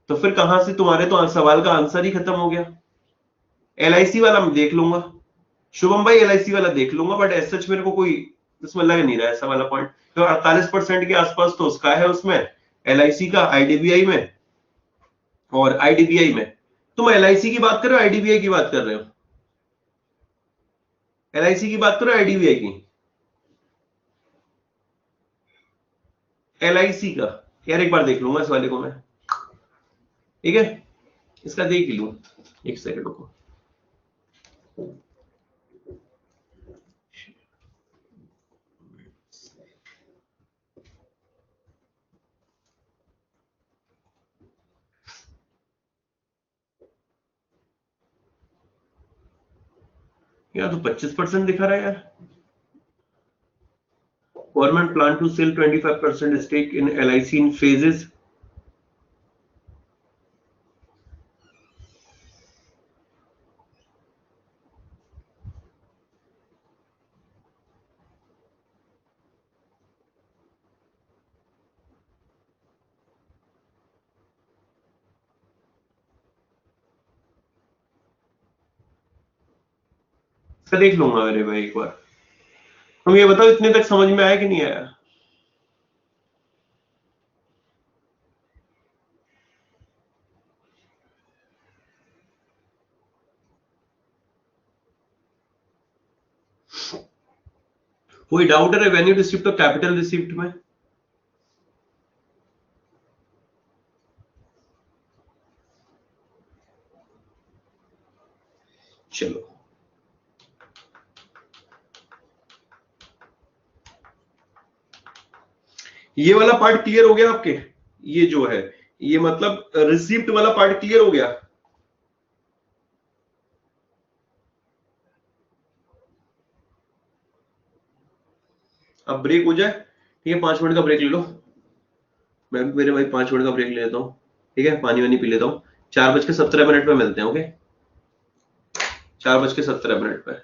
तो फिर कहां से तुम्हारे तो सवाल का आंसर ही खत्म हो गया. एलआईसी वाला मैं देख लूंगा, शुभम भाई एलआईसी वाला देख लूंगा, बट एज सच मेरे को कोई इसमें लग नहीं रहा है ऐसा वाला पॉइंट. तो 48% के आसपास तो उसका है उसमें, एलआईसी का, आईडीबीआई में. और आईडीबीआई में तुम एलआईसी की बात कर रहे हो, आईडीबीआई की बात कर रहे हो? एलआईसी की बात करो, आईडीबीआई की? एलआईसी का यार एक बार देख लूंगा इस वाले को मैं, ठीक है, इसका देख ही लूं. एक सेकंड को. यार तो 25% दिखा रहा है यार. Government plan to sell 25% stake in LIC in phases. इसका देख लूंगा मेरे भाई एक बार. तुम ये बताओ इतने तक समझ में आया कि नहीं आया? कोई डाउट है रेवेन्यू रिसिप्ट और कैपिटल रिसिप्ट में? चलो, ये वाला पार्ट क्लियर हो गया आपके? ये जो है, ये मतलब रिसिप्ट वाला पार्ट क्लियर हो गया? अब ब्रेक हो जाए, ठीक है, 5 मिनट का ब्रेक ले लो. मैं भी मेरे भाई 5 मिनट का ब्रेक ले लेता हूँ, ठीक है, पानी वानी पी लेता हूँ. 4:17 पे मिलते हैं, ओके? 4:17 पे.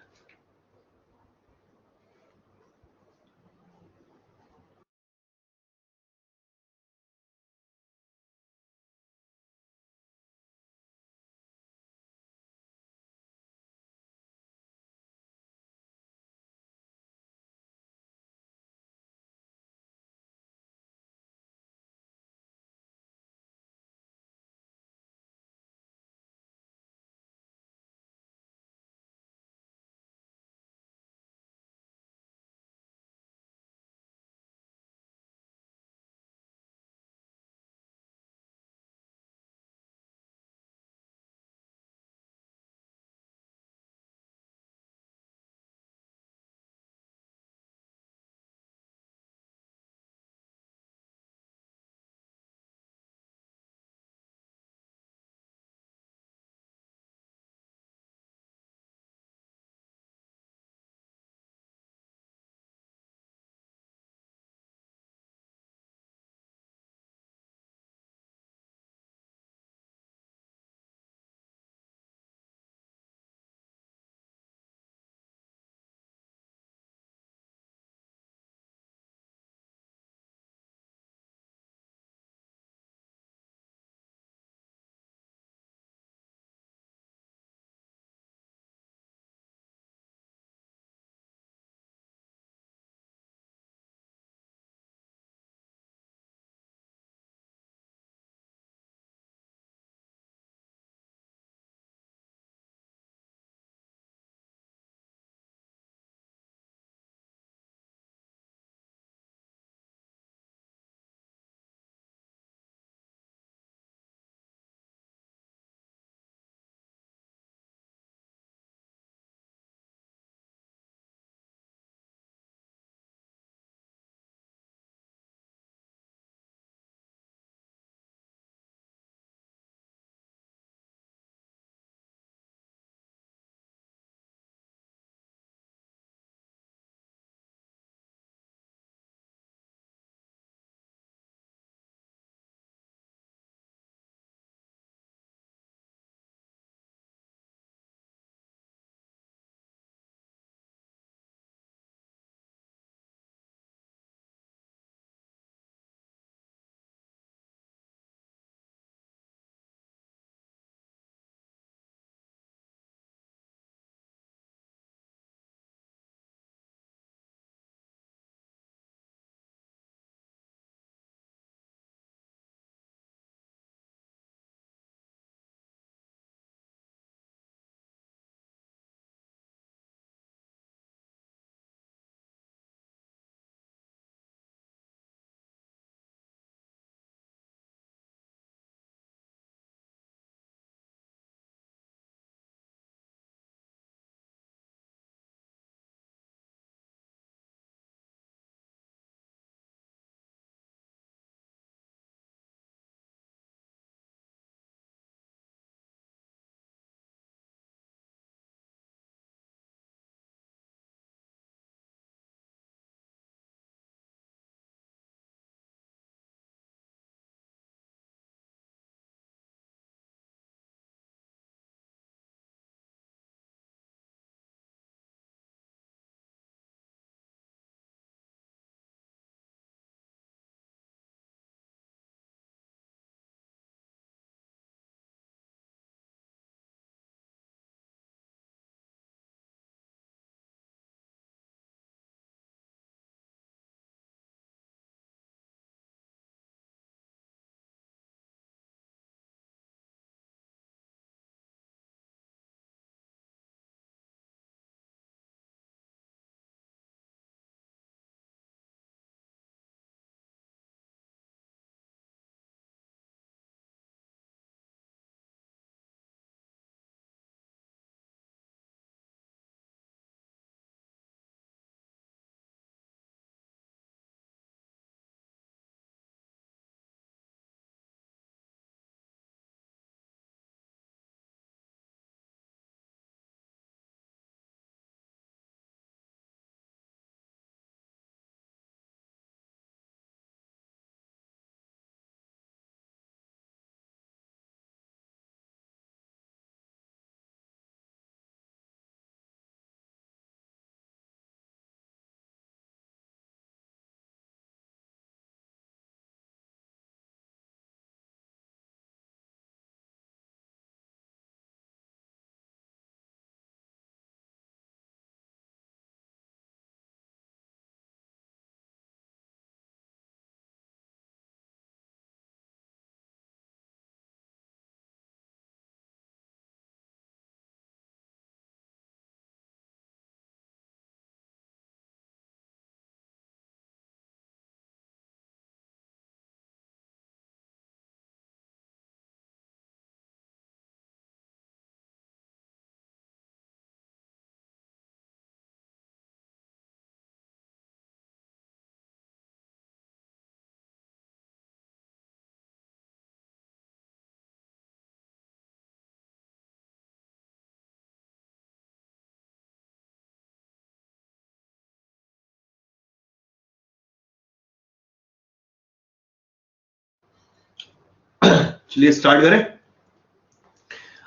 चलिए स्टार्ट करें।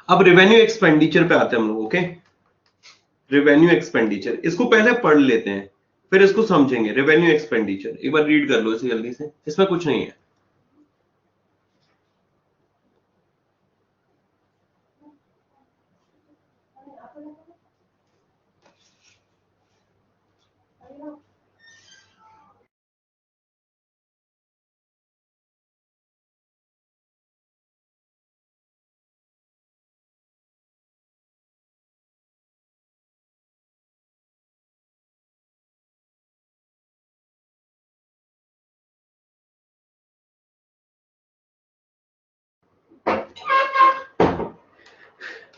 अब रेवेन्यू एक्सपेंडिचर पे आते हैं हम लोग। ओके, रेवेन्यू एक्सपेंडिचर, इसको पहले पढ़ लेते हैं फिर इसको समझेंगे। रेवेन्यू एक्सपेंडिचर एक बार रीड कर लो इसे जल्दी से, इसमें कुछ नहीं है।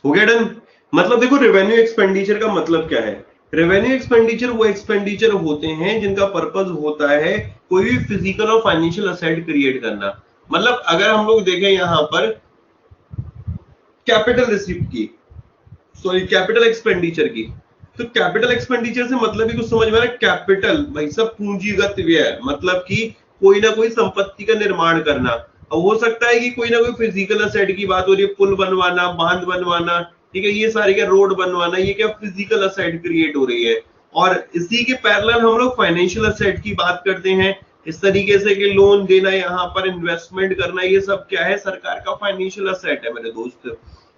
हो गया डन। मतलब देखो रेवेन्यू एक्सपेंडिचर का मतलब क्या है। रेवेन्यू एक्सपेंडिचर वो एक्सपेंडिचर होते हैं जिनका पर्पस होता है कोई भी फिजिकल और फाइनेंशियल असेट क्रिएट करना। मतलब अगर हम लोग देखें यहां पर कैपिटल रिसीप्ट की, सॉरी कैपिटल एक्सपेंडिचर की, तो कैपिटल एक्सपेंडिचर से मतलब ही कुछ समझ में आ रहा है। कैपिटल भाई सब पूंजीगत व्यय, मतलब कि कोई ना कोई संपत्ति का निर्माण करना। अब हो सकता है कि कोई ना कोई फिजिकल असेट की बात हो रही है, पुल बनवाना, बांध बनवाना, ठीक है, ये सारे क्या रोड बनवाना, ये क्या फिजिकल असेट क्रिएट हो रही है। और इसी के पैरेलल हम लोग फाइनेंशियल असेट की बात करते हैं इस तरीके से कि लोन देना, यहाँ पर इन्वेस्टमेंट करना, ये सब क्या है, सरकार का फाइनेंशियल असेट है मेरे दोस्त।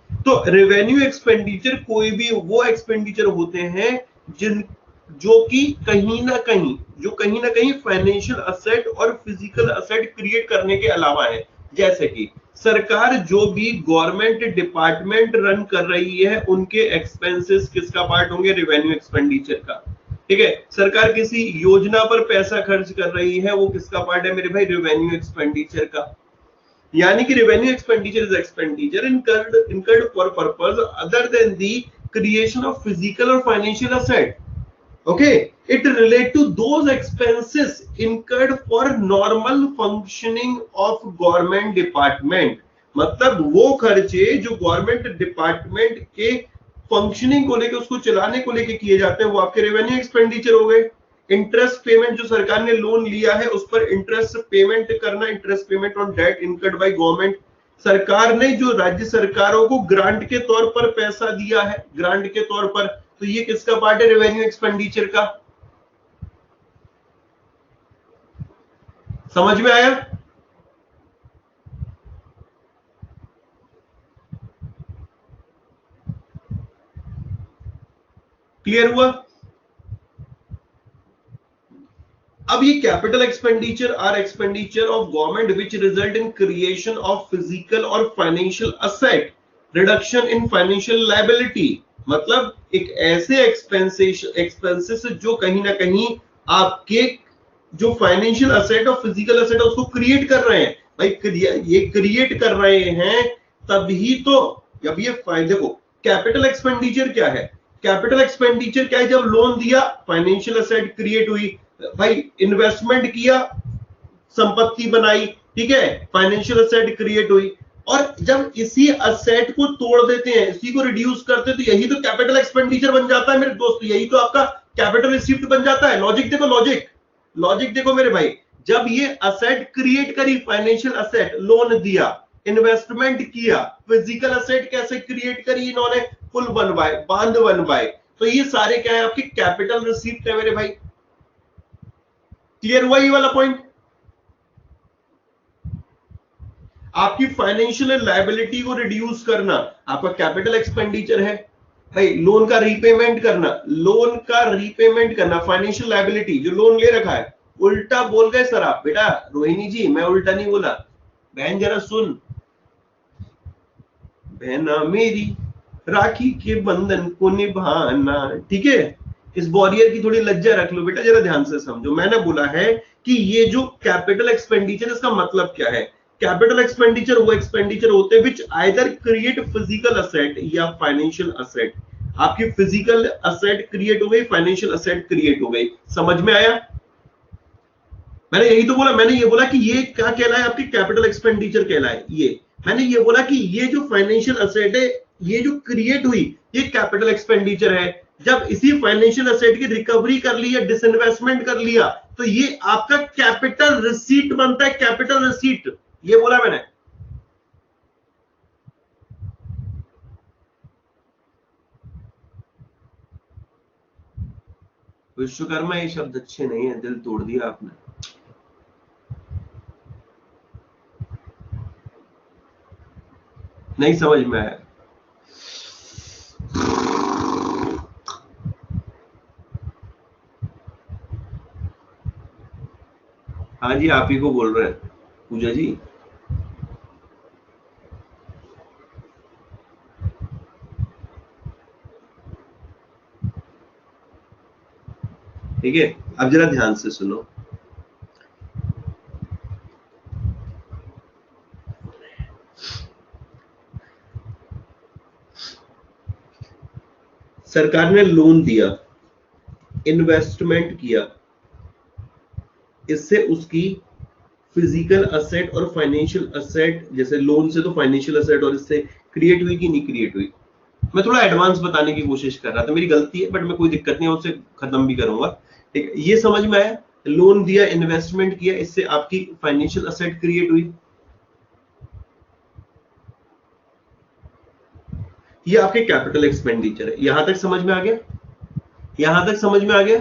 तो रेवेन्यू एक्सपेंडिचर कोई भी वो एक्सपेंडिचर होते हैं जिन जो कि कहीं ना कहीं फाइनेंशियल असेट और फिजिकल असेट क्रिएट करने के अलावा है। जैसे कि सरकार जो भी गवर्नमेंट डिपार्टमेंट रन कर रही है उनके एक्सपेंसेस किसका पार्ट होंगे, रेवेन्यू एक्सपेंडिचर का। ठीक है, सरकार किसी योजना पर पैसा खर्च कर रही है, वो किसका पार्ट है मेरे भाई, रेवेन्यू एक्सपेंडिचर का। यानी कि revenue expenditure is expenditure incurred for purpose other than the creation of physical or financial asset. Okay, it relate to those expenses incurred for normal functioning of government department. मतलब वो खर्चे जो government department के functioning को लेकर, उसको चलाने को लेकर किए जाते हैं, वो आपके रेवेन्यू एक्सपेंडिचर हो गए। इंटरेस्ट पेमेंट, जो सरकार ने लोन लिया है उस पर इंटरेस्ट पेमेंट करना, interest payment on debt incurred by government. सरकार ने जो राज्य सरकारों को ग्रांट के तौर पर पैसा दिया है, ग्रांट के तौर पर, तो ये किसका पार्ट है, रेवेन्यू एक्सपेंडिचर का। समझ में आया? क्लियर हुआ? अब ये capital expenditure are expenditure of government which result in creation of physical और financial asset, reduction in financial liability. मतलब एक ऐसे एक्सपेंसेस जो कहीं ना कहीं आपके जो फाइनेंशियल असेट और फिजिकल असेट है उसको क्रिएट कर रहे हैं। भाई ये क्रिएट कर रहे हैं तभी तो। अब ये देखो कैपिटल एक्सपेंडिचर क्या है, कैपिटल एक्सपेंडिचर क्या है, जब लोन दिया फाइनेंशियल असेट क्रिएट हुई, भाई इन्वेस्टमेंट किया संपत्ति बनाई, ठीक है, फाइनेंशियल असेट क्रिएट हुई। और जब इसी असेट को तोड़ देते हैं, इसी को रिड्यूस करते हैं, तो यही तो कैपिटल एक्सपेंडिचर बन जाता है मेरे दोस्त, यही तो आपका कैपिटल रिसीप्ट बन जाता है। लॉजिक देखो, लॉजिक देखो मेरे भाई, जब ये असेट क्रिएट करी, फाइनेंशियल असेट, लोन दिया, इन्वेस्टमेंट किया, फिजिकल असेट कैसे क्रिएट करी इन्होंने, पुल बनवाए, बांध बनवाए, तो ये सारे क्या है, आपकी कैपिटल रिसीप्ट है मेरे भाई। क्लियर हुआ ये वाला पॉइंट? आपकी फाइनेंशियल लायबिलिटी को रिड्यूस करना आपका कैपिटल एक्सपेंडिचर है। भाई लोन का रीपेमेंट करना, फाइनेंशियल लायबिलिटी, जो लोन ले रखा है। उल्टा बोल गए सर आप, बेटा रोहिणी जी मैं उल्टा नहीं बोला, बहन जरा सुन, बहना मेरी राखी के बंधन को निभाना, ठीक है, इस वॉरियर की थोड़ी लज्जा रख लो बेटा, जरा ध्यान से समझो। मैंने बोला है कि ये जो कैपिटल एक्सपेंडिचर, इसका मतलब क्या है, कैपिटल एक्सपेंडिचर वो एक्सपेंडिचर होते हैं विच आइदर क्रिएट फिजिकल असेट या फाइनेंशियल असेट। आपकी फिजिकल असेट क्रिएट हो गई, फाइनेंशियल असेट क्रिएट हो गई। समझ में आया? मैंने यही तो बोला, मैंने ये बोला कि ये क्या कहलाए, आपकी कैपिटल एक्सपेंडिचर कहलाए। ये मैंने ये बोला कि ये जो फाइनेंशियल असेट है, ये जो क्रिएट हुई, ये कैपिटल एक्सपेंडिचर है। जब इसी फाइनेंशियल असेट की रिकवरी कर ली या डिसइन्वेस्टमेंट कर लिया, तो ये आपका कैपिटल रिसीट बनता है, कैपिटल रिसीट, ये बोला मैंने। विश्वकर्मा ये शब्द अच्छे नहीं है, दिल तोड़ दिया आपने। नहीं समझ में आया। हाँ जी, आप ही को बोल रहे हैं पूजा जी। ठीक है, अब जरा ध्यान से सुनो। सरकार ने लोन दिया, इन्वेस्टमेंट किया, इससे उसकी फिजिकल असेट और फाइनेंशियल असेट, जैसे लोन से तो फाइनेंशियल असेट और इससे क्रिएट हुई कि नहीं क्रिएट हुई। मैं थोड़ा एडवांस बताने की कोशिश कर रहा था, मेरी गलती है, बट मैं कोई दिक्कत नहीं है, उससे खत्म भी करूंगा। ठीक, ये समझ में आया? लोन दिया, इन्वेस्टमेंट किया, इससे आपकी फाइनेंशियल असेट क्रिएट हुई, ये आपके कैपिटल एक्सपेंडिचर है। यहां तक समझ में आ गया? यहां तक समझ में आ गया?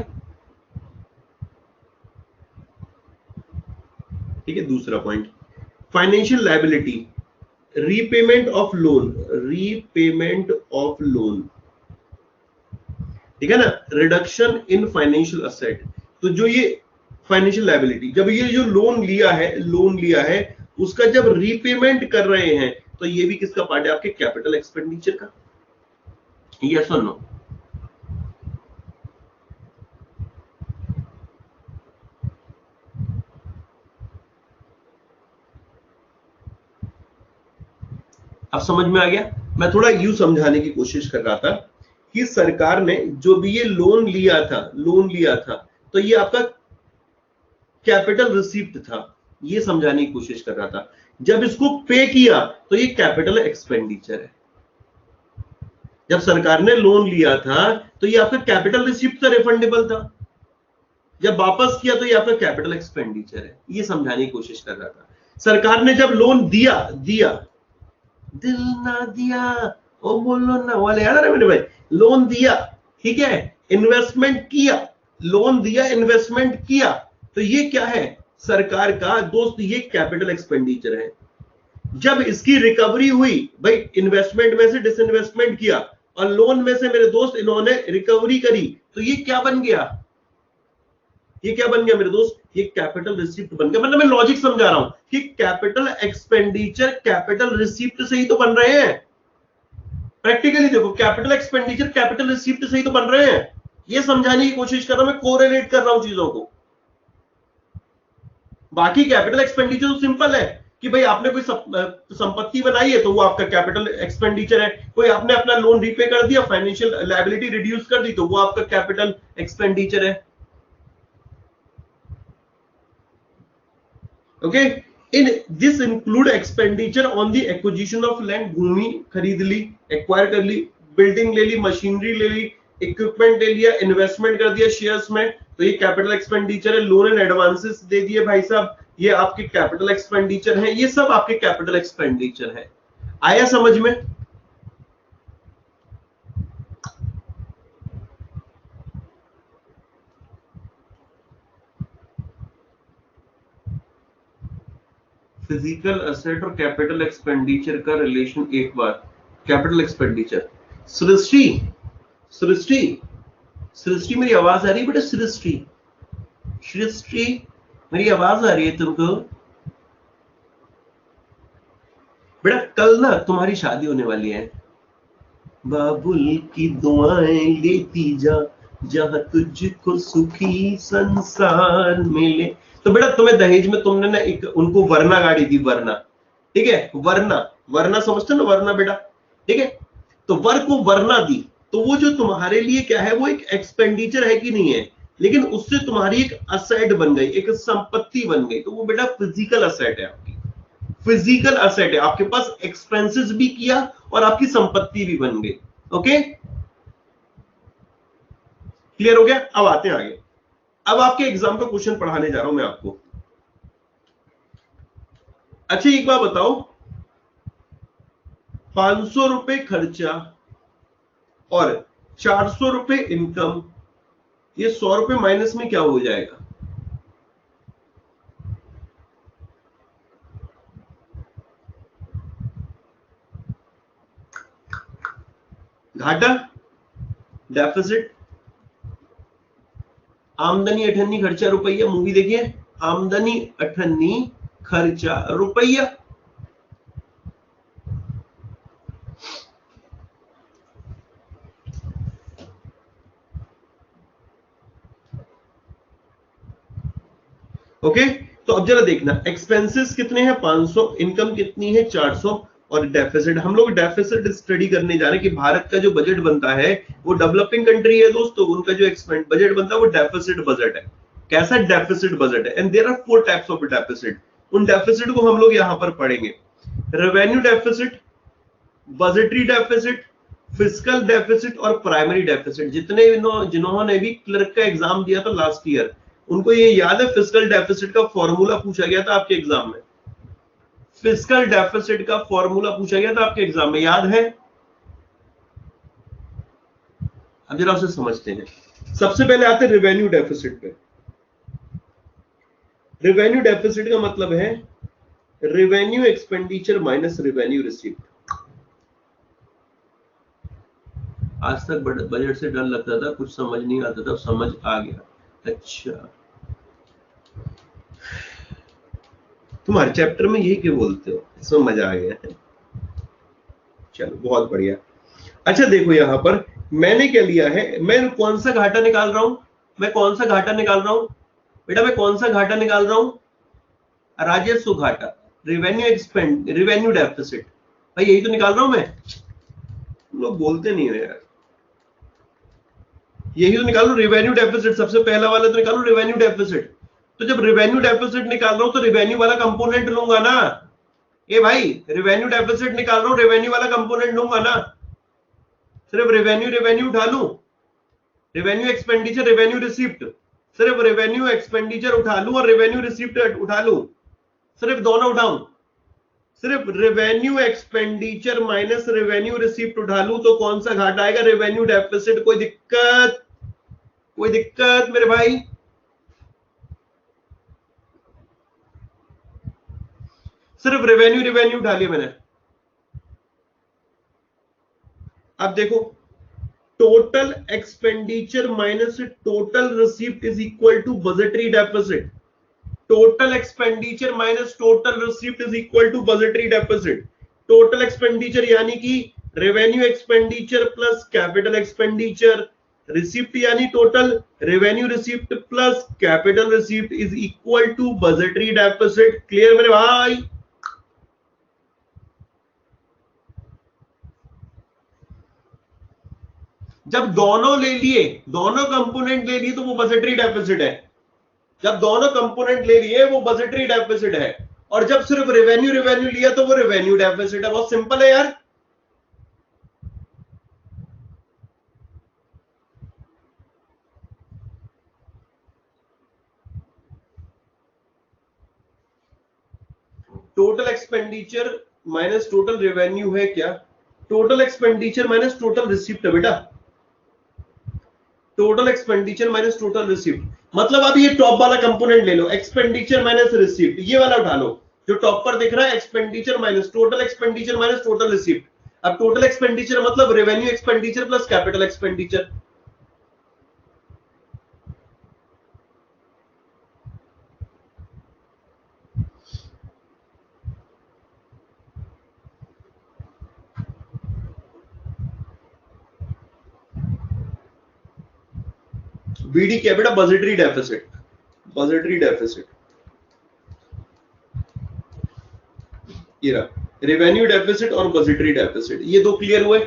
ठीक है, दूसरा point, financial liability, repayment of loan, repayment of loan, ठीक है ना, रिडक्शन इन फाइनेंशियल असेट। तो जो ये फाइनेंशियल लायबिलिटी, जब ये जो लोन लिया है उसका जब रीपेमेंट कर रहे हैं, तो ये भी किसका पार्ट है? आपके कैपिटल एक्सपेंडिचर का। यस और नो? अब समझ में आ गया? मैं थोड़ा यूं समझाने की कोशिश कर रहा था कि सरकार ने जो भी ये लोन लिया था, तो ये आपका कैपिटल रिसीप्ट था, ये समझाने की कोशिश कर रहा था। जब इसको पे किया तो ये कैपिटल एक्सपेंडिचर है। जब सरकार ने लोन लिया था तो ये आपका कैपिटल रिसीप्ट था, रिफंडेबल था। जब वापस किया तो ये आपका कैपिटल एक्सपेंडिचर है, ये समझाने की कोशिश कर रहा था। सरकार ने जब लोन दिया दिया दिल ना दिया, ओ बोलो ना वाले, याद आ रहा है मेरे भाई? लोन दिया, ठीक है, इन्वेस्टमेंट किया, लोन दिया, इन्वेस्टमेंट किया, तो ये क्या है? सरकार का दोस्त, ये कैपिटल एक्सपेंडिचर है। जब इसकी रिकवरी हुई, भाई इन्वेस्टमेंट में से डिसइन्वेस्टमेंट किया और लोन में से मेरे दोस्त इन्होंने रिकवरी करी, तो ये क्या बन गया? ये क्या बन गया मेरे दोस्त? ये कैपिटल रिसिप्ट बन गया। मतलब मैं लॉजिक समझा रहा हूं कि कैपिटल एक्सपेंडिचर कैपिटल रिसिप्ट से ही तो बन रहे हैं। प्रैक्टिकली देखो, कैपिटल एक्सपेंडिचर कैपिटल रिसिप्ट से ही तो बन रहे हैं। ये समझाने की कोशिश कर रहा हूं, मैं कोरिलेट कर रहा हूं चीजों को। बाकी कैपिटल एक्सपेंडिचर तो सिंपल है कि भाई आपने कोई संपत्ति बनाई है तो वो आपका कैपिटल एक्सपेंडिचर है, कोई आपने अपना लोन रीपे कर दिया, फाइनेंशियल लायबिलिटी रिड्यूस कर दी, तो वो आपका कैपिटल एक्सपेंडिचर है। Okay, in this include expenditure on the acquisition of land, भूमि खरीद ली, एक्वायर कर ली, बिल्डिंग ले ली, मशीनरी ले ली, इक्विपमेंट ले लिया, इन्वेस्टमेंट कर दिया शेयर्स में, तो ये कैपिटल एक्सपेंडिचर है। लोन एंड एडवांसेस दे दिए भाई साहब, ये आपके कैपिटल एक्सपेंडिचर है। ये सब आपके कैपिटल एक्सपेंडिचर है। आया समझ में? फिजिकल असेट और कैपिटल एक्सपेंडिचर का रिलेशन एक बार, कैपिटल एक्सपेंडिचर, सृष्टि सृष्टि सृष्टि मेरी आवाज आ रही है बेटा? सृष्टि सृष्टि मेरी आवाज आ रही है तुमको? बेटा कल ना तुम्हारी शादी होने वाली है, बाबुल की दुआएं लेती जा, जहां तुझको सुखी संसार मिले। तो बेटा तुम्हें दहेज में तुमने ना एक उनको वरना गाड़ी दी, वरना, ठीक है, वरना, वरना समझते हो ना, वरना बेटा, ठीक है। तो वर को वरना दी, तो वो जो तुम्हारे लिए क्या है, वो एक एक्सपेंडिचर है कि नहीं है, लेकिन उससे तुम्हारी एक असेट बन गई, एक संपत्ति बन गई, तो वो बेटा फिजिकल असेट है आपकी, फिजिकल असेट है। आपके पास एक्सपेंसेस भी किया और आपकी संपत्ति भी बन गई। ओके, क्लियर हो गया? अब आते हैं आगे। अब आपके एग्जाम का क्वेश्चन पढ़ाने जा रहा हूं मैं आपको। अच्छा एक बात बताओ, 500 रुपए खर्चा और 400 रुपए इनकम, ये 100 रुपए माइनस में क्या हो जाएगा? घाटा, डेफिसिट, आमदनी अठन्नी खर्चा रुपया, मूवी देखिए, आमदनी अठन्नी खर्चा रुपया। ओके, तो अब जरा देखना, एक्सपेंसेस कितने हैं 500, इनकम कितनी है 400, और डेफिसिट, हम लोग डेफिसिट स्टडी करने जा रहे हैं कि भारत का जो बजट बनता है वो डेवलपिंग कंट्री है दोस्तों, उनका जो एक्सपेंड बजट बनता है वो डेफिसिट बजट है। कैसा डेफिसिट बजट है? And there are 4 types of deficit. उन डेफिसिट को हम लोग यहां पर पढ़ेंगे। Revenue deficit, budgetary deficit, fiscal deficit और प्राइमरी डेफिसिट। जितने जिन्होंने भी क्लर्क का एग्जाम दिया था लास्ट ईयर, उनको ये याद है फिस्कल डेफिसिट का फॉर्मूला पूछा गया था आपके एग्जाम में। फिस्कल डेफिसिट का फॉर्मूला पूछा गया था आपके एग्जाम में, याद है? अब जरा उसे समझते हैं। सबसे पहले आते हैं रेवेन्यू डेफिसिट पे। रेवेन्यू डेफिसिट का मतलब है revenue expenditure minus revenue received. आज तक बजट से डर लगता था, कुछ समझ नहीं आता था, समझ आ गया। अच्छा, तुम हर चैप्टर में यही क्यों बोलते हो? इसमें मजा आ गया है। चलो बहुत बढ़िया। अच्छा देखो, यहां पर मैंने क्या लिया है, मैं कौन सा घाटा निकाल रहा हूं? मैं कौन सा घाटा निकाल रहा हूं बेटा? मैं कौन सा घाटा निकाल रहा हूं? राजस्व घाटा, रेवेन्यू एक्सपेंड, रेवेन्यू डेफिसिट। भाई यही तो निकाल रहा हूं मैं। तुम लोग बोलते नहीं हो यार। यही तो निकालो, रेवेन्यू डेफिसिट, सबसे पहला वाला तो निकालो रेवेन्यू डेफिसिट। तो जब रेवेन्यू डेफिसिट निकाल रहा हूं तो रेवेन्यू वाला कंपोनेंट लूंगा ना। ए भाई, रेवेन्यू डेफिसिट निकाल रहा हूं, रेवेन्यू वाला कंपोनेंट लूंगा ना। सिर्फ रेवेन्यू रेवेन्यू उठा लूं? रेवेन्यू एक्सपेंडिचर, रेवेन्यू रिसिप्ट, सिर्फ रेवेन्यू एक्सपेंडिचर उठा लूं और रेवेन्यू रिसिप्ट उठा लूं? सिर्फ दोनों उठाऊं? सिर्फ revenue expenditure minus revenue receipt उठा लूं तो कौन सा घाटा आएगा? Revenue deficit. कोई दिक्कत? कोई दिक्कत मेरे भाई? सिर्फ रेवेन्यू रेवेन्यू उठा लिया मैंने। अब देखो, total expenditure minus total receipt is equal to budgetary deficit. Total expenditure minus total receipt is equal to budgetary deficit. Total expenditure यानी कि revenue expenditure plus capital expenditure, receipt यानी total revenue receipt plus capital receipt is equal to budgetary deficit. Clear मेरे भाई? जब दोनों ले लिए, दोनों कंपोनेंट ले लिए तो वो बजटरी डेफिसिट है। जब दोनों कंपोनेंट ले लिए वो बजटरी डेफिसिट है, और जब सिर्फ रेवेन्यू रेवेन्यू लिया तो वो रेवेन्यू डेफिसिट है। बहुत सिंपल है यार। Total expenditure minus total revenue है क्या? Total expenditure minus total receipt है बेटा। Total expenditure minus total receipt मतलब अब ये टॉप वाला कंपोनेंट ले लो, एक्सपेंडिचर माइनस रिसिप्ट, ये वाला उठा लो जो टॉप पर दिख रहा है, expenditure minus total expenditure minus total receipt. अब टोटल एक्सपेंडिचर मतलब revenue expenditure plus capital expenditure. BD क्या बेटा? Budgetary deficit. बजटरी डेफिसिट ये रहा, रेवेन्यू डेफिसिट और बजटरी डेफिसिट, ये दो क्लियर हुए?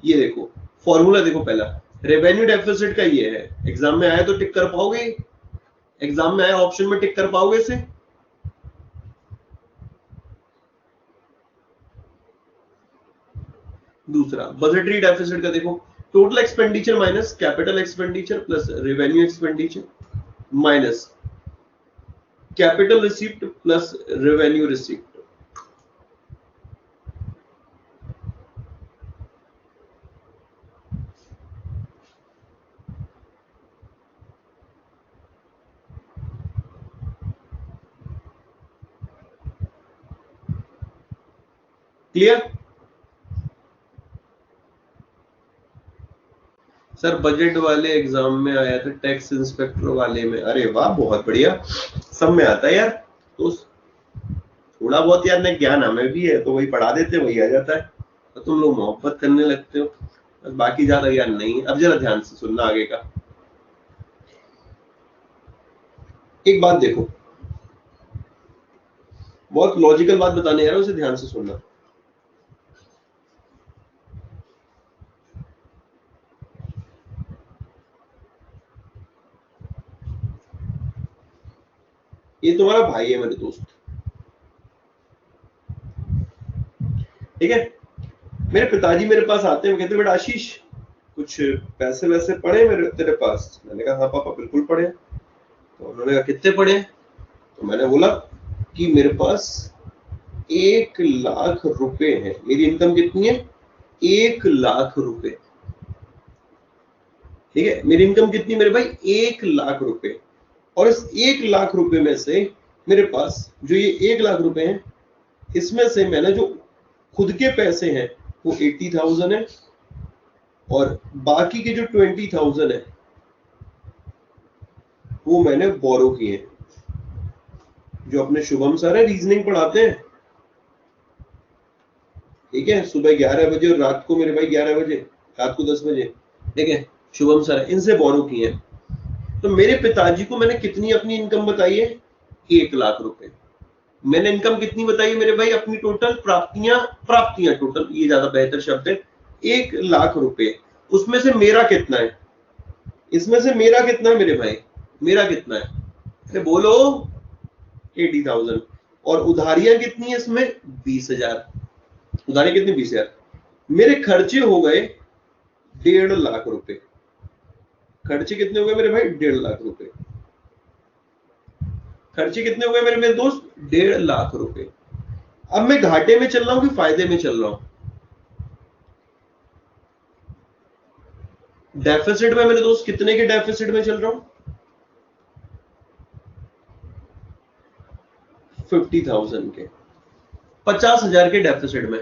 ये देखो फॉर्मूला, देखो पहला रेवेन्यू डेफिसिट का ये है, एग्जाम में आया तो टिक कर पाओगे? एग्जाम में आया ऑप्शन में टिक कर पाओगे इसे? दूसरा बजटरी डेफिसिट का देखो, total expenditure minus capital expenditure plus revenue expenditure minus capital receipt plus revenue receipt. Clear? Sir budget वाले एग्जाम में आया था, टैक्स इंस्पेक्टर वाले में। अरे वाह, बहुत बढ़िया, सब में आता है यार। तो थोड़ा बहुत यार ना ज्ञान हमें भी है, तो वही पढ़ा देते हैं, वही आ जाता है, तो तुम लोग मोहब्बत करने लगते हो, बाकी ज्यादा ज्ञान नहीं। अब जरा ध्यान से सुनना आगे का। एक बात देखो, बहुत लॉजिकल बात बताने यार, उसे ध्यान से सुनना। ये तुम्हारा भाई है मेरे दोस्त, ठीक है? मेरे पिताजी मेरे पास आते हैं, कहते बेटा आशीष कुछ पैसे वैसे पड़े मेरे तेरे पास? मैंने कहा हाँ पापा बिल्कुल पड़े। तो उन्होंने कहा कितने पड़े? तो मैंने बोला कि मेरे पास 1,00,000 रुपए हैं। मेरी इनकम कितनी है? 1,00,000 रुपए, ठीक है? मेरी इनकम कितनी मेरे भाई? 1,00,000 रुपए। और इस 1,00,000 रुपए में से मेरे पास जो ये 1,00,000 रुपए हैं, इसमें से मैंने जो खुद के पैसे हैं वो 80,000 है, और बाकी के जो 20,000 है वो मैंने बोरो किए हैं। जो अपने शुभम सर है, रीजनिंग पढ़ाते हैं, ठीक है? सुबह 11 बजे और रात को मेरे भाई 11 बजे, रात को 10 बजे, ठीक है? शुभम सर है, इनसे बोरो किए हैं। तो मेरे पिताजी को मैंने कितनी अपनी इनकम बताई है? 1,00,000 रुपए। मैंने इनकम कितनी बताई है मेरे भाई? अपनी टोटल प्राप्तियां टोटल, ये ज्यादा बेहतर शब्द है, 1,00,000 रुपए। उसमें से मेरा कितना है? इसमें से मेरा कितना है मेरे भाई? मेरा कितना है? अरे बोलो। 80,000। और उधारियां कितनी है इसमें? 20,000। उधारी कितनी? 20,000। मेरे खर्चे हो गए 1,50,000 रुपए। खर्चे कितने हो गए मेरे भाई? 1,50,000 रुपए। खर्चे कितने हो गए मेरे दोस्त? 1,50,000 रुपए। अब मैं घाटे में चल रहा हूं कि फायदे में चल रहा हूं? डेफिसिट में मेरे दोस्त, कितने के डेफिसिट में चल रहा हूं? 50,000 के, 50,000 के डेफिसिट में।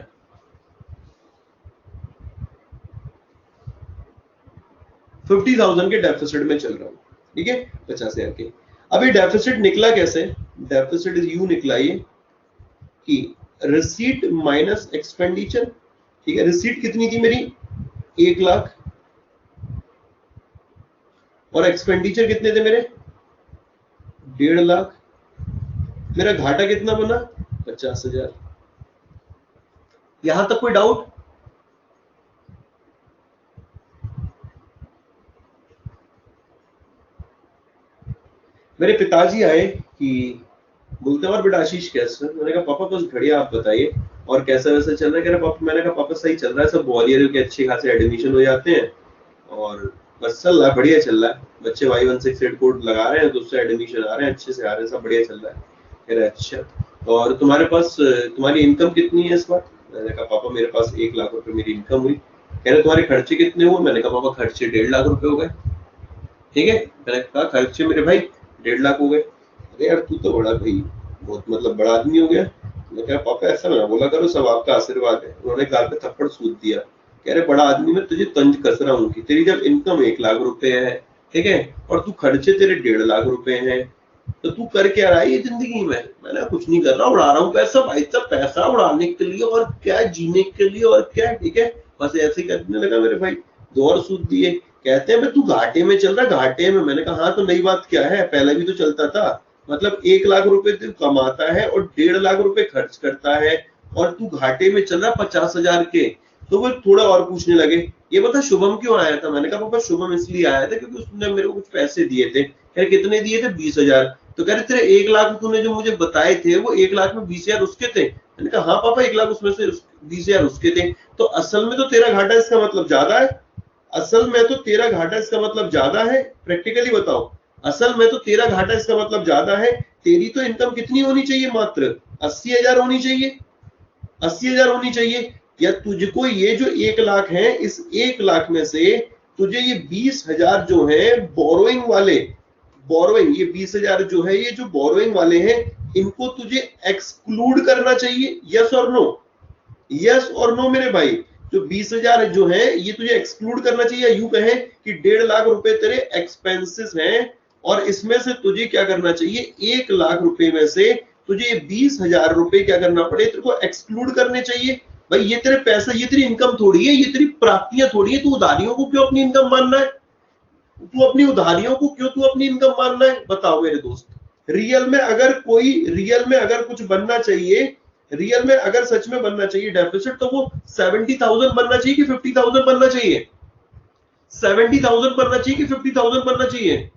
50,000 के डेफिसिट में चल रहा हूं, ठीक है? 50,000 के। अब ये डेफिसिट निकला कैसे? डेफिसिट यू निकला ये कि रिसीट माइनस एक्सपेंडिचर, ठीक है? रिसीट कितनी थी मेरी? 1,00,000। और एक्सपेंडिचर कितने थे मेरे? 1,50,000। मेरा घाटा कितना बना? 50,000। यहां तक कोई डाउट? मेरे पिताजी आए कि बोलते हैं और बेटा आशीष कैसे? मैंने कहा पापा बस बढ़िया, आप बताइए और कैसा वैसा चल रहा है? कह रहे पापा, मैंने कहा पापा सही चल रहा है, सब ग्वालियर के अच्छे खासे एडमिशन हो जाते हैं और बस चल रहा है, बढ़िया चल रहा है। बच्चे Y168 कोड लगा रहे हैं तो उससे एडमिशन आ रहे हैं, अच्छे से आ रहे हैं, सब बढ़िया चल रहा है। कह रहे अच्छा, और तुम्हारे पास तुम्हारी इनकम कितनी है इस बार? मैंने कहा पापा मेरे पास 1,00,000 रुपए मेरी इनकम हुई। कह रहे तुम्हारे खर्चे कितने हुए? मैंने कहा पापा खर्चे 1,50,000 रुपए हो गए, ठीक है? मैंने कहा खर्चे मेरे भाई 1,50,000 हो गए। अरे यार तू तो बड़ा भाई, बहुत मतलब बड़ा आदमी हो गया। मैं कहा पापा ऐसा ना बोला करो, सब आपका आशीर्वाद है। उन्होंने गाल पे थप्पड़ सूद दिया। कह रहे बड़ा आदमी मैं तुझे तंज कस रहा हूँ कि तेरी जब इनकम 1,00,000 रुपए है, ठीक है, और तू खर्चे तेरे 1,50,000 रुपए हैं, तो तू कर क्या रहा है ये जिंदगी में? मैंने कुछ नहीं कर रहा, उड़ा रहा हूँ पैसा भाई साहब, पैसा उड़ाने के लिए और क्या, जीने के लिए और क्या, ठीक है? बस ऐसे ही करने लगा मेरे भाई, 2 और सूद दिए। कहते हैं तू घाटे में चल रहा, घाटे में? मैंने कहा हाँ तो नई बात क्या है, पहले भी तो चलता था। मतलब 1,00,000 रुपए तू कमाता है और 1,50,000 रुपए खर्च करता है, और तू घाटे में चल रहा 50,000 के। तो वो थोड़ा और पूछने लगे ये बता शुभम क्यों आया था? मैंने कहा पापा शुभम इसलिए आया था क्योंकि उसने मेरे को कुछ पैसे दिए थे। कह रहे कितने दिए थे? 20,000। तो कह रहे तेरे 1,00,000 तूने जो मुझे बताए थे वो 1,00,000 में 20,000 उसके थे। मैंने कहा हाँ पापा 1,00,000 उसमें से 20,000 उसके थे। तो असल में तो तेरा घाटा इसका मतलब ज्यादा है। असल में तो तेरा घाटा इसका मतलब ज्यादा है, प्रैक्टिकली बताओ, असल में तो तेरा घाटा इसका मतलब ज्यादा है। तेरी तो इनकम कितनी होनी चाहिए, मात्र 80,000 होनी चाहिए, 80,000 होनी चाहिए। या तुझको ये जो 1 लाख है, इस 1 लाख में से तुझे ये 20,000 जो है बोरोइंग वाले, बोरोइंग, ये 20,000 जो है ये जो बोरोइंग वाले हैं, इनको तुझे एक्सक्लूड करना चाहिए। यस और नो, यस और नो मेरे भाई। जो 20,000 जो है ये तुझे एक्सक्लूड करना चाहिए। यूं कहें कि 1.5 लाख रुपए तेरे एक्सपेंसेस हैं, और इसमें से तुझे क्या करना चाहिए, 1 लाख रुपए में से तुझे 20,000 रुपए क्या करना पड़े, तेरे को एक्सक्लूड करने चाहिए। भाई ये तेरे पैसा, ये तेरी इनकम थोड़ी है, ये तेरी प्राप्तियां थोड़ी है। तू उधारियों को क्यों अपनी इनकम मानना है, तू अपनी उधारियों को क्यों तू अपनी इनकम मानना है, बताओ मेरे दोस्त। रियल में अगर कोई, रियल में अगर कुछ बनना चाहिए, रियल में अगर सच में बनना चाहिए डेफिसिट, तो वो 70,000 बनना चाहिए कि 50,000 बनना चाहिए, 70,000 बनना चाहिए कि 50,000 बनना चाहिए,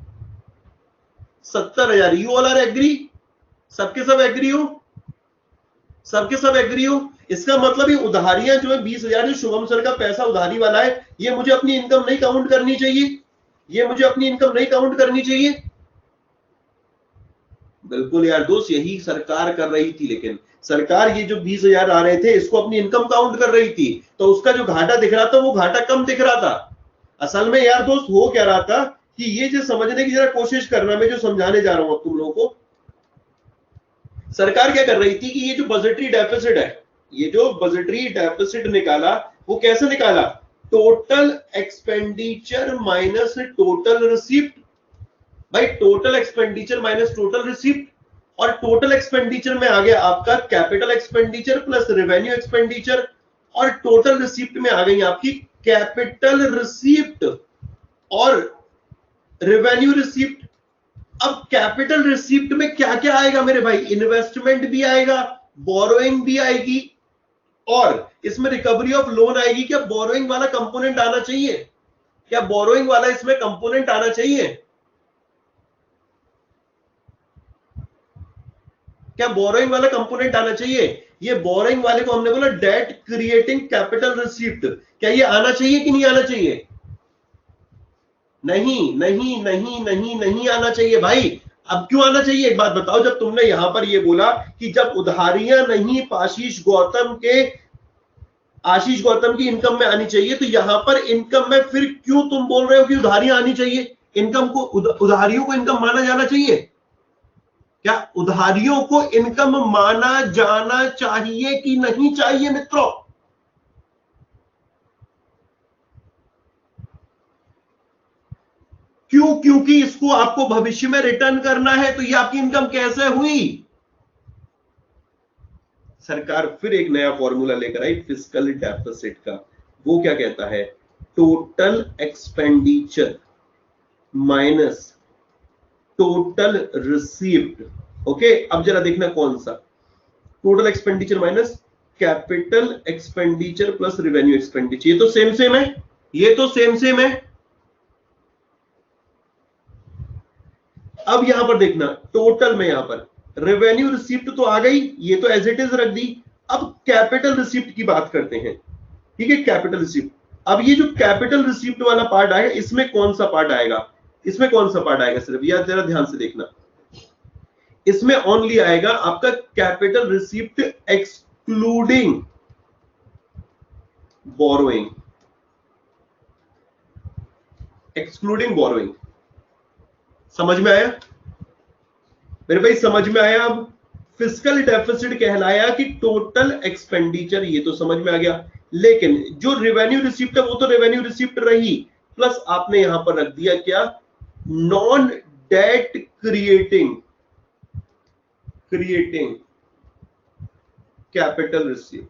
70,000। यू ऑल आर एग्री, सबके सब एग्री हो, सबके सब एग्री हो। इसका मतलब ये उधारियां जो है 20,000 जो शुभम सर का पैसा उधारी वाला है, ये मुझे अपनी इनकम नहीं काउंट करनी चाहिए, ये मुझे अपनी इनकम नहीं काउंट करनी चाहिए। बिल्कुल यार दोस्त, यही सरकार कर रही थी, लेकिन सरकार ये जो 20,000 आ रहे थे इसको अपनी इनकम काउंट कर रही थी, तो उसका जो घाटा दिख रहा था वो घाटा कम दिख रहा था। असल में यार दोस्त हो क्या रहा था कि ये जो समझने की जरा कोशिश करना, मैं जो समझाने जा रहा हूं अब तुम लोगों को, सरकार क्या कर रही थी कि ये जो बजटरी डेफिसिट है, ये जो बजटरी डेफिसिट निकाला, वो कैसे निकाला, total expenditure minus total receipt. भाई total expenditure minus total receipt, और टोटल एक्सपेंडिचर में आ गया आपका capital expenditure plus revenue expenditure, और टोटल रिसीप्ट में आ गई आपकी कैपिटल रिसीप्ट और रेवेन्यू रिसीप्ट। अब कैपिटल रिसीप्ट में क्या क्या आएगा मेरे भाई, इन्वेस्टमेंट भी आएगा, बोरोइंग भी आएगी, और इसमें रिकवरी ऑफ लोन आएगी। क्या बोरोइंग वाला कंपोनेंट आना चाहिए, क्या बोरोइंग वाला इसमें कंपोनेंट आना चाहिए, क्या बोरोइंग वाला कंपोनेंट आना चाहिए। ये बोरोइंग वाले को हमने बोला डेट क्रिएटिंग कैपिटल रिसीप्ट, क्या ये आना चाहिए कि नहीं आना चाहिए, नहीं नहीं नहीं नहीं नहीं आना चाहिए भाई। अब क्यों आना चाहिए, एक बात बताओ, जब तुमने यहां पर ये बोला कि जब उधारियां नहीं आशीष गौतम की इनकम में आनी चाहिए, तो यहां पर इनकम में फिर क्यों तुम बोल रहे हो कि उधारियां आनी चाहिए, इनकम को, उधारियों को इनकम माना जाना चाहिए, क्या उधारियों को इनकम माना जाना चाहिए कि नहीं चाहिए मित्रों। क्यों, क्योंकि इसको आपको भविष्य में रिटर्न करना है, तो ये आपकी इनकम कैसे हुई। सरकार फिर एक नया फॉर्मूला लेकर आई फिस्कल डेफिसिट का, वो क्या कहता है, total expenditure minus total received. Okay, अब जरा देखना कौन सा, total expenditure minus capital expenditure plus revenue expenditure. ये तो सेम सेम है, ये तो सेम सेम है। अब यहां पर देखना टोटल में, यहां पर रेवेन्यू रिसीप्ट तो आ गई, ये तो एज इट इज रख दी। अब कैपिटल रिसीप्ट की बात करते हैं, ठीक है, कैपिटल रिसीप्ट। अब ये जो कैपिटल रिसीप्ट वाला पार्ट आएगा, इसमें कौन सा पार्ट आएगा, इसमें कौन सा पार्ट आएगा, सिर्फ यार जरा ध्यान से देखना, इसमें ओनली आएगा आपका capital receipt excluding borrowing, excluding borrowing. समझ में आया मेरे भाई, समझ में आया। अब फिस्कल डेफिसिट कहलाया कि टोटल एक्सपेंडिचर, ये तो समझ में आ गया, लेकिन जो रेवेन्यू रिसीप्ट है वो तो रेवेन्यू रिसीप्ट रही, प्लस आपने यहां पर रख दिया क्या, non debt creating capital receipt.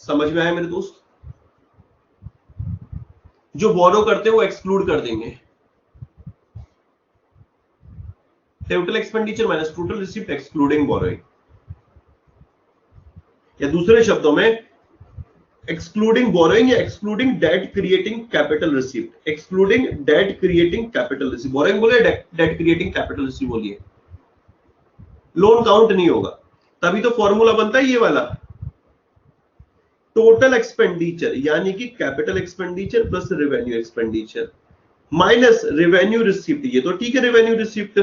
समझ में आया मेरे दोस्त, जो बोरो करते हैं वो एक्सक्लूड कर देंगे, total expenditure minus total receipt excluding borrowing, या दूसरे शब्दों में एक्सक्लूडिंग बोरोइंग या excluding debt creating capital receipt, excluding debt creating capital receipt. Borrowing बोले, डेट क्रिएटिंग कैपिटल रिसीप्ट बोलिए, लोन काउंट नहीं होगा, तभी तो फॉर्मूला बनता है ये वाला। टोटल एक्सपेंडिचर यानी कि capital expenditure plus revenue expenditure minus revenue receipt, ये तो ठीक है रेवेन्यू रिसिप्ट,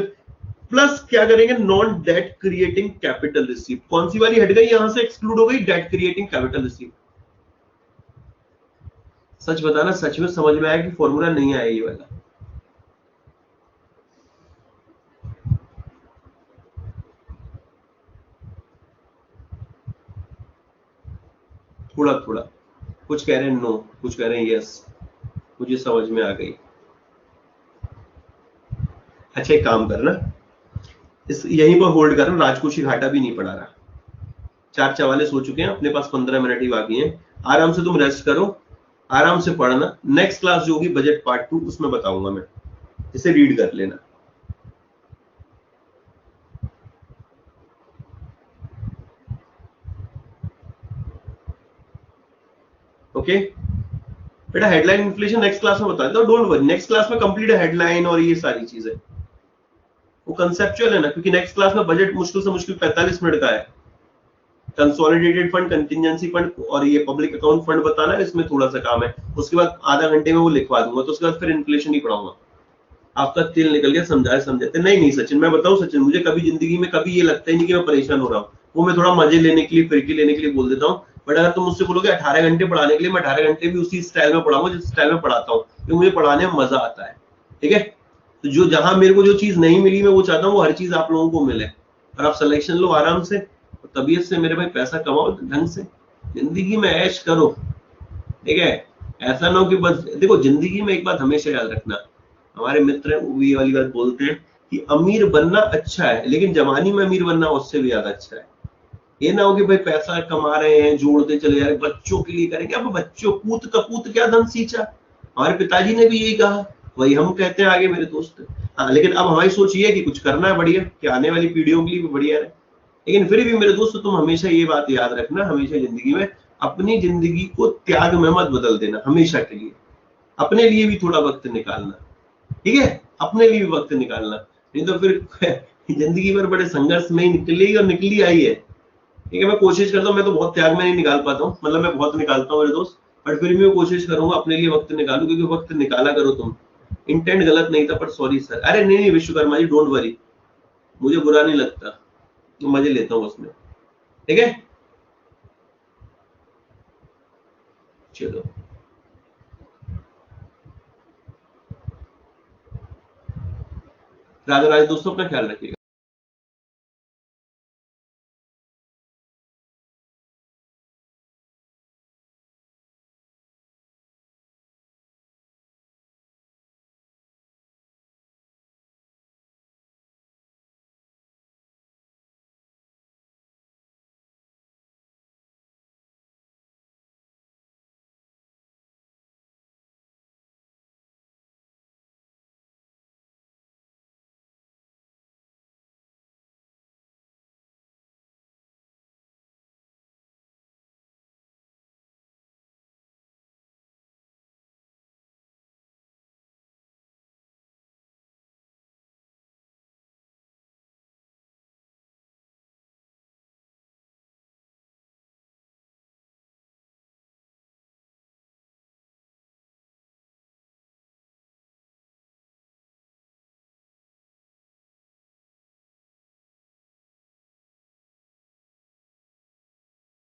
प्लस क्या करेंगे non debt creating capital receipt. कौन सी वाली हट गई यहां से, एक्सक्लूड हो गई, डेट क्रिएटिंग कैपिटल रिसिप्ट। सच बताना, सच में समझ में आया कि फॉर्मूला नहीं आया ये वाला? थोड़ा थोड़ा, कुछ कह रहे हैं नो, कुछ कह रहे हैं यस, मुझे समझ में आ गई। अच्छा एक काम करना, इस यहीं पर होल्ड करना, राजकोषी घाटा भी नहीं पड़ा रहा, 4 हो चुके हैं, अपने पास 15 मिनट ही बाकी हैं। आराम से तुम रेस्ट करो, आराम से पढ़ना। नेक्स्ट क्लास जो होगी बजट पार्ट 2 उसमें बताऊंगा मैं, इसे रीड कर लेना। ओके बेटा, हेडलाइन इन्फ्लेशन नेक्स्ट क्लास में बता देता हूं, डोंट वरी, नेक्स्ट क्लास में कंप्लीट हेडलाइन और ये सारी चीजें, वो कंसेप्चुअल है ना, क्योंकि नेक्स्ट क्लास में बजट मुश्किल से मुश्किल 45 मिनट का है। कंसोलिडेटेड फंड, कंटिजेंसी फंड और ये पब्लिक अकाउंट फंड बताना है, इसमें थोड़ा सा काम है, उसके बाद आधा घंटे में वो लिखवा दूंगा, तो उसके बाद फिर इन्फ्लेशन ही पढ़ाऊंगा। आपका तेल निकल गया, समझाए समझाते नहीं। नहीं सचिन, मैं बताऊं सचिन, मुझे कभी जिंदगी में कभी ये लगता ही नहीं कि मैं परेशान हो रहा हूँ, वो मैं थोड़ा मजे लेने के लिए, फिरकी लेने के लिए बोल देता हूँ। बट अगर तुम मुझसे बोलोगे 18 घंटे पढ़ाने के लिए, मैं 18 घंटे भी उसी स्टाइल में पढ़ाऊंगा जिस स्टाइल में पढ़ाता हूँ, क्योंकि मुझे पढ़ाने में मजा आता है। ठीक है, तो जो जहां मेरे को जो चीज नहीं मिली, मैं वो चाहता हूँ वो हर चीज आप लोगों को मिले, और आप सिलेक्शन लो आराम से, तबीयत से मेरे भाई, पैसा कमाओ ढंग से, जिंदगी में ऐश करो। ठीक है, ऐसा ना हो कि बस देखो, जिंदगी में एक बात हमेशा याद रखना, हमारे मित्र हैं वो भी ये वाली बात बोलते हैं कि अमीर बनना अच्छा है, लेकिन जवानी में अमीर बनना उससे भी ज्यादा अच्छा है। ये ना हो कि भाई पैसा कमा रहे हैं जोड़ते चले जा रहे, बच्चों के लिए करेंगे, अब बच्चों पूत कपूत क्या धन सींचा, हमारे पिताजी ने भी यही कहा, वही हम कहते हैं आगे मेरे दोस्त। हाँ, लेकिन अब हमारी सोच ये है कि कुछ करना है बढ़िया, कि आने वाली पीढ़ियों के लिए भी बढ़िया है। लेकिन फिर भी मेरे दोस्त, तुम हमेशा ये बात याद रखना, हमेशा जिंदगी में अपनी जिंदगी को त्याग में मत बदल देना, हमेशा के लिए अपने लिए भी थोड़ा वक्त निकालना। ठीक है, अपने लिए भी वक्त निकालना, नहीं तो फिर जिंदगी भर बड़े संघर्ष में ही निकलेगी, और निकली आई है। ठीक है, मैं कोशिश करता हूँ, मैं तो बहुत त्याग में नहीं निकाल पाता हूँ, मतलब मैं बहुत निकालता हूँ मेरे दोस्त, बट फिर भी मैं कोशिश करूंगा अपने लिए वक्त निकालूं, क्योंकि वक्त निकाला करो तुम। इंटेंट गलत नहीं था, पर सॉरी सर, अरे नहीं नहीं विश्वकर्मा जी, डोंट वरी, मुझे बुरा नहीं लगता, मजे लेता हूँ उसमें। ठीक है, चलो, राधे राधे दोस्तों, अपना ख्याल रखिएगा।